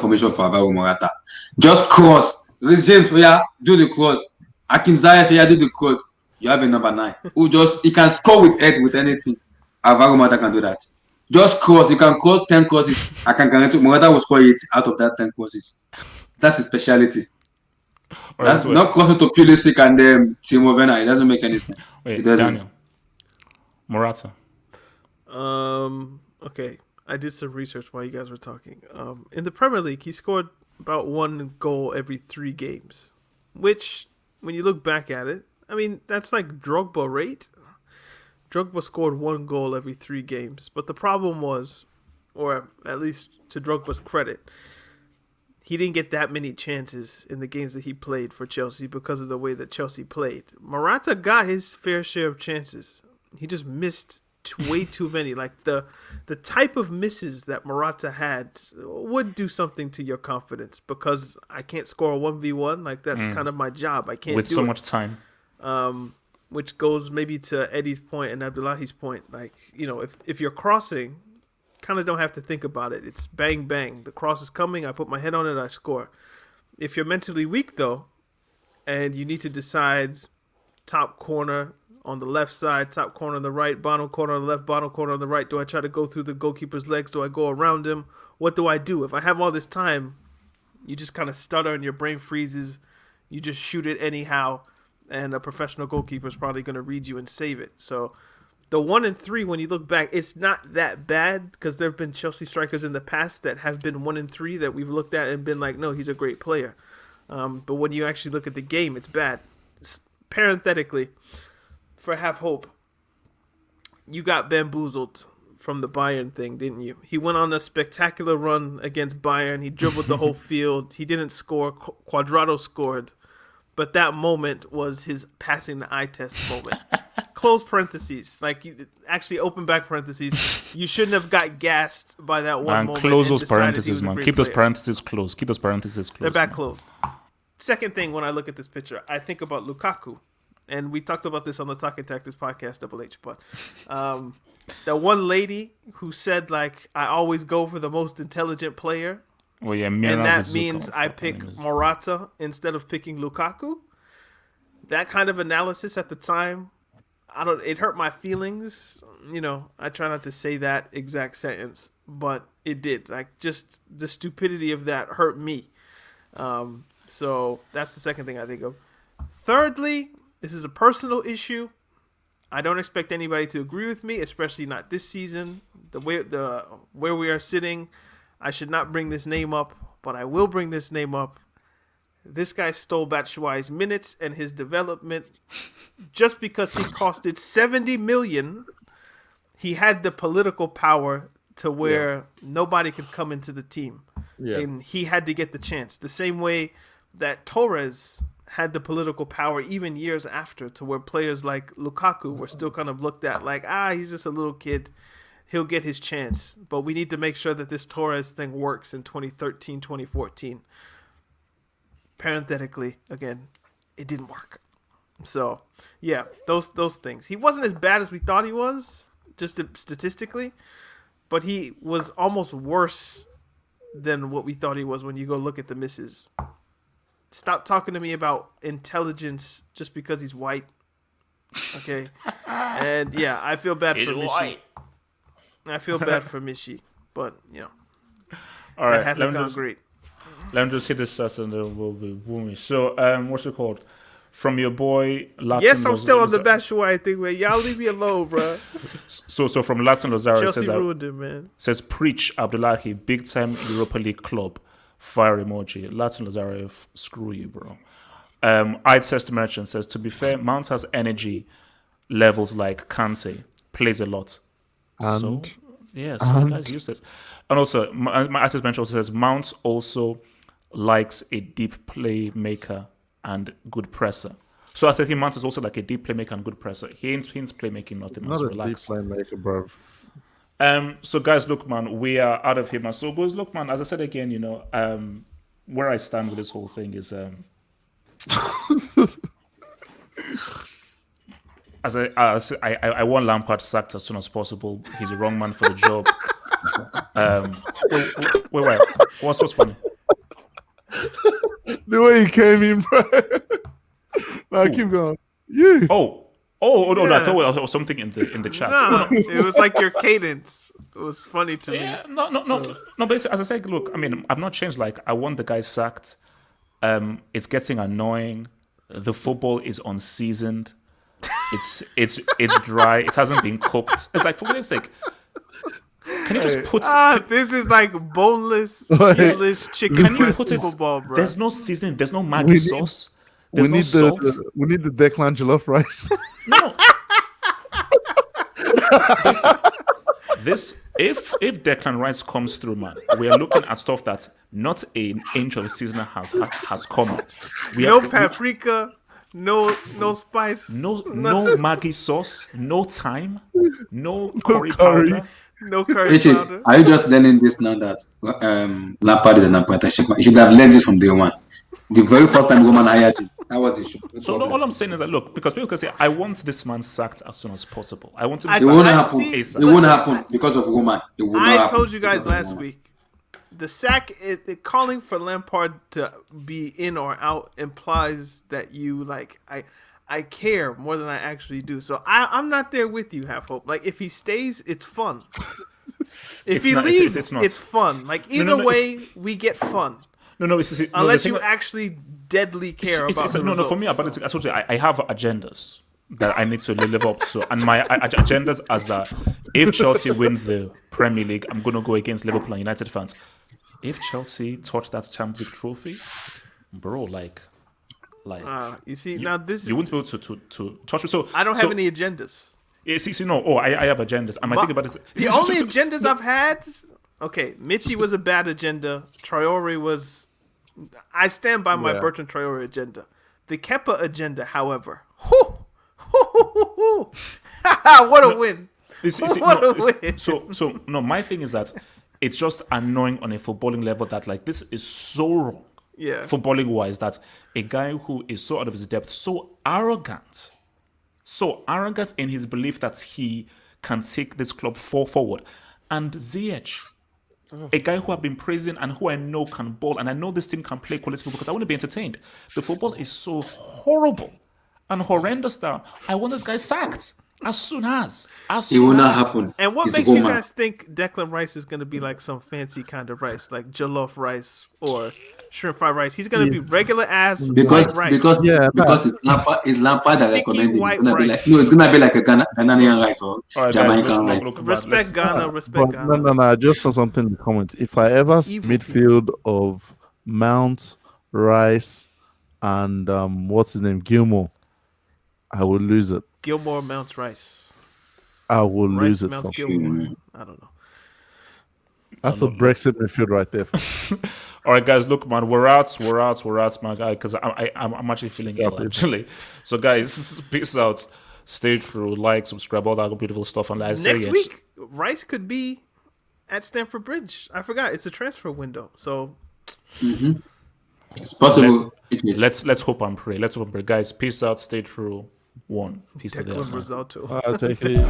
formation for Alvaro Morata. Just cross. Rhys James, do the cross. Hakim Ziyech, do the cross. You have a number 9 he can score with head with anything. Alvaro Morata can do that. Just cross. You can cross 10 crosses. I can guarantee Morata will score 8 out of that 10 crosses. That's his speciality. That's not crossing to Pulisic and Timo Werner. It doesn't make any sense. Wait, it doesn't. Daniel. Morata. Okay. I did some research while you guys were talking. In the Premier League, he scored about 1 goal every 3 games, which, when you look back at it, that's like Drogba rate. Drogba scored 1 goal every 3 games. But the problem was, or at least to Drogba's credit, he didn't get that many chances in the games that he played for Chelsea because of the way that Chelsea played. Morata got his fair share of chances. He just missed way too many. Like the type of misses that Morata had would do something to your confidence, because I can't score a 1v1. Like, that's kind of my job. I can't with do so it. much time. Which goes maybe to Eddie's point and Abdullahi's point. Like, if you're crossing, kind of don't have to think about it. It's bang, bang. The cross is coming. I put my head on it. I score. If you're mentally weak, though, and you need to decide top corner on the left side, top corner on the right, bottom corner on the left, bottom corner on the right, do I try to go through the goalkeeper's legs? Do I go around him? What do I do? If I have all this time, you just kind of stutter and your brain freezes. You just shoot it anyhow. And a professional goalkeeper is probably going to read you and save it. So the 1 and 3, when you look back, it's not that bad, because there have been Chelsea strikers in the past that have been 1 and 3 that we've looked at and been like, no, he's a great player. But when you actually look at the game, it's bad. Parenthetically, for Have Hope, you got bamboozled from the Bayern thing, didn't you? He went on a spectacular run against Bayern. He dribbled the whole field. He didn't score. Cuadrado scored. But that moment was his passing the eye test moment. Close parentheses. Like, actually open back parentheses. You shouldn't have got gassed by that one moment. Close those parentheses, man. Keep those parentheses closed. Keep those parentheses closed. They're back closed. Second thing, when I look at this picture, I think about Lukaku. And we talked about this on the Talking Tactics podcast, Double H. But the one lady who said, like, I always go for the most intelligent player. Well, yeah, and that means I pick Morata instead of picking Lukaku. That kind of analysis at the time, it hurt my feelings. I try not to say that exact sentence, but it did. Like, just the stupidity of that hurt me. So that's the second thing I think of. Thirdly, this is a personal issue. I don't expect anybody to agree with me, especially not this season. Where we are sitting, I should not bring this name up, but I will bring this name up. This guy stole Batshuayi's minutes and his development just because he costed 70 million. He had the political power to where nobody could come into the team. Yeah. And he had to get the chance. The same way that Torres had the political power even years after, to where players like Lukaku were still kind of looked at like, he's just a little kid. He'll get his chance. But we need to make sure that this Torres thing works in 2013, 2014. Parenthetically, again, it didn't work. So, yeah, those things. He wasn't as bad as we thought he was, just statistically, but he was almost worse than what we thought he was when you go look at the misses. Stop talking to me about intelligence just because he's white. Okay? And, yeah, I feel bad for Mishi. I feel bad for Mishi, but, all right, that hasn't gone great. Let me just hit this and then we'll be booming. So, what's it called? from your boy Latin. Yes, I'm still on the Batshuayi thing, man. Y'all leave me alone, bro. So from Latin Lazaro Chelsea says ruined it, man. Says preach Abdullahi, big time Europa League club. Fire emoji. Latin Lazaro, screw you, bro. I'd says to Merchant says, to be fair, Mount has energy levels like Kante, plays a lot. So you guys use this. And also, my artist mention also says Mount also likes a deep playmaker and good presser. So I think Mount is also like a deep playmaker and good presser. He ain't playmaking nothing. Not a relax. deep playmaker, bro. So guys, look, man, we are out of here, man. So boys, look, man, as I said again, where I stand with this whole thing is I want Lampard sacked as soon as possible. He's the wrong man for the job. Wait. What's funny? The way he came in, bro. No, keep going. Yeah. No, I thought it was something in the chat. No, it was like your cadence. It was funny to me. Yeah, no. Basically, as I said, look, I mean, I've not changed. Like, I want the guy sacked. It's getting annoying. The football is unseasoned. It's dry. It hasn't been cooked. It's like, for goodness sake, can you just put? This is like boneless, skinless chicken. Can you put it? Football, bro. There's no seasoning. There's no Maggi sauce. There's no salt. We need the Declan jollof rice. No. This if Declan Rice comes through, man, we are looking at stuff that not an inch of the seasoner has come out. No paprika, no spice, no Maggi sauce, no thyme, no curry powder. No curry Richard, powder. are you just learning this now that Lampard is an apprenticeship? You should have learned this from day one. The very first time Roman hired him, that was the issue. So all I'm saying is that, look, because people can say, I want this man sacked as soon as possible. I want him It sacked. won't happen. ASAP. It won't happen because of Roman. It will not I happen told you guys because of last Roman. week, the sack, calling for Lampard to be in or out implies that you I care more than I actually do. So I'm not there with you, Half Hope. Like, if he stays, it's fun. If he leaves, it's fun. Like, either way, we get fun. Unless you actually deadly care about the results. For me, but I told you, I have agendas that I need to live up to. And my agendas as that if Chelsea win the Premier League, I'm going to go against Liverpool and United fans. If Chelsea touch that Champions League trophy, bro, you see, now this you wouldn't be able to touch me. So I don't have any agendas. Yeah, I have agendas. And my thing about this, the only agendas I've had. Okay, Mitchie was a bad agenda. Traore was. I stand by my Bertrand Traore agenda. The Kepa agenda, however, what a win! What a win! So my thing is that it's just annoying on a footballing level that this is so wrong. Yeah, footballing wise, that a guy who is so out of his depth, so arrogant in his belief that he can take this club forward, and Ziyech. A guy who I've been praising and who I know can ball, and I know this team can play quality football because I want to be entertained. The football is so horrible and horrendous that I want this guy sacked as soon as. It will not happen. And what makes you guys think Declan Rice is going to be like some fancy kind of rice, like jollof rice or shrimp fried rice? He's going to be regular ass white rice. Because it's Lampard that recommended it. It's going to be like a Ghanaian rice or Jamaican rice. Respect Ghana, respect Ghana. No. I just saw something in the comments. If I ever midfield of Mount, Rice, and what's his name, Gilmore, I will lose it. Gilmore Mounts Rice. I will lose it. Mounts Gilmore. I don't know. That's a Brexit midfield right there. All right, guys. Look, man, we're out, my guy. Because I'm actually feeling ill, actually. So, guys, peace out. Stay true. Like, subscribe, all that beautiful stuff. And next week, Rice could be at Stamford Bridge. I forgot it's a transfer window. So, it's possible. Let's hope and pray. Guys, peace out. Stay true. One. Peace Declan together. Risotto. I'll take it.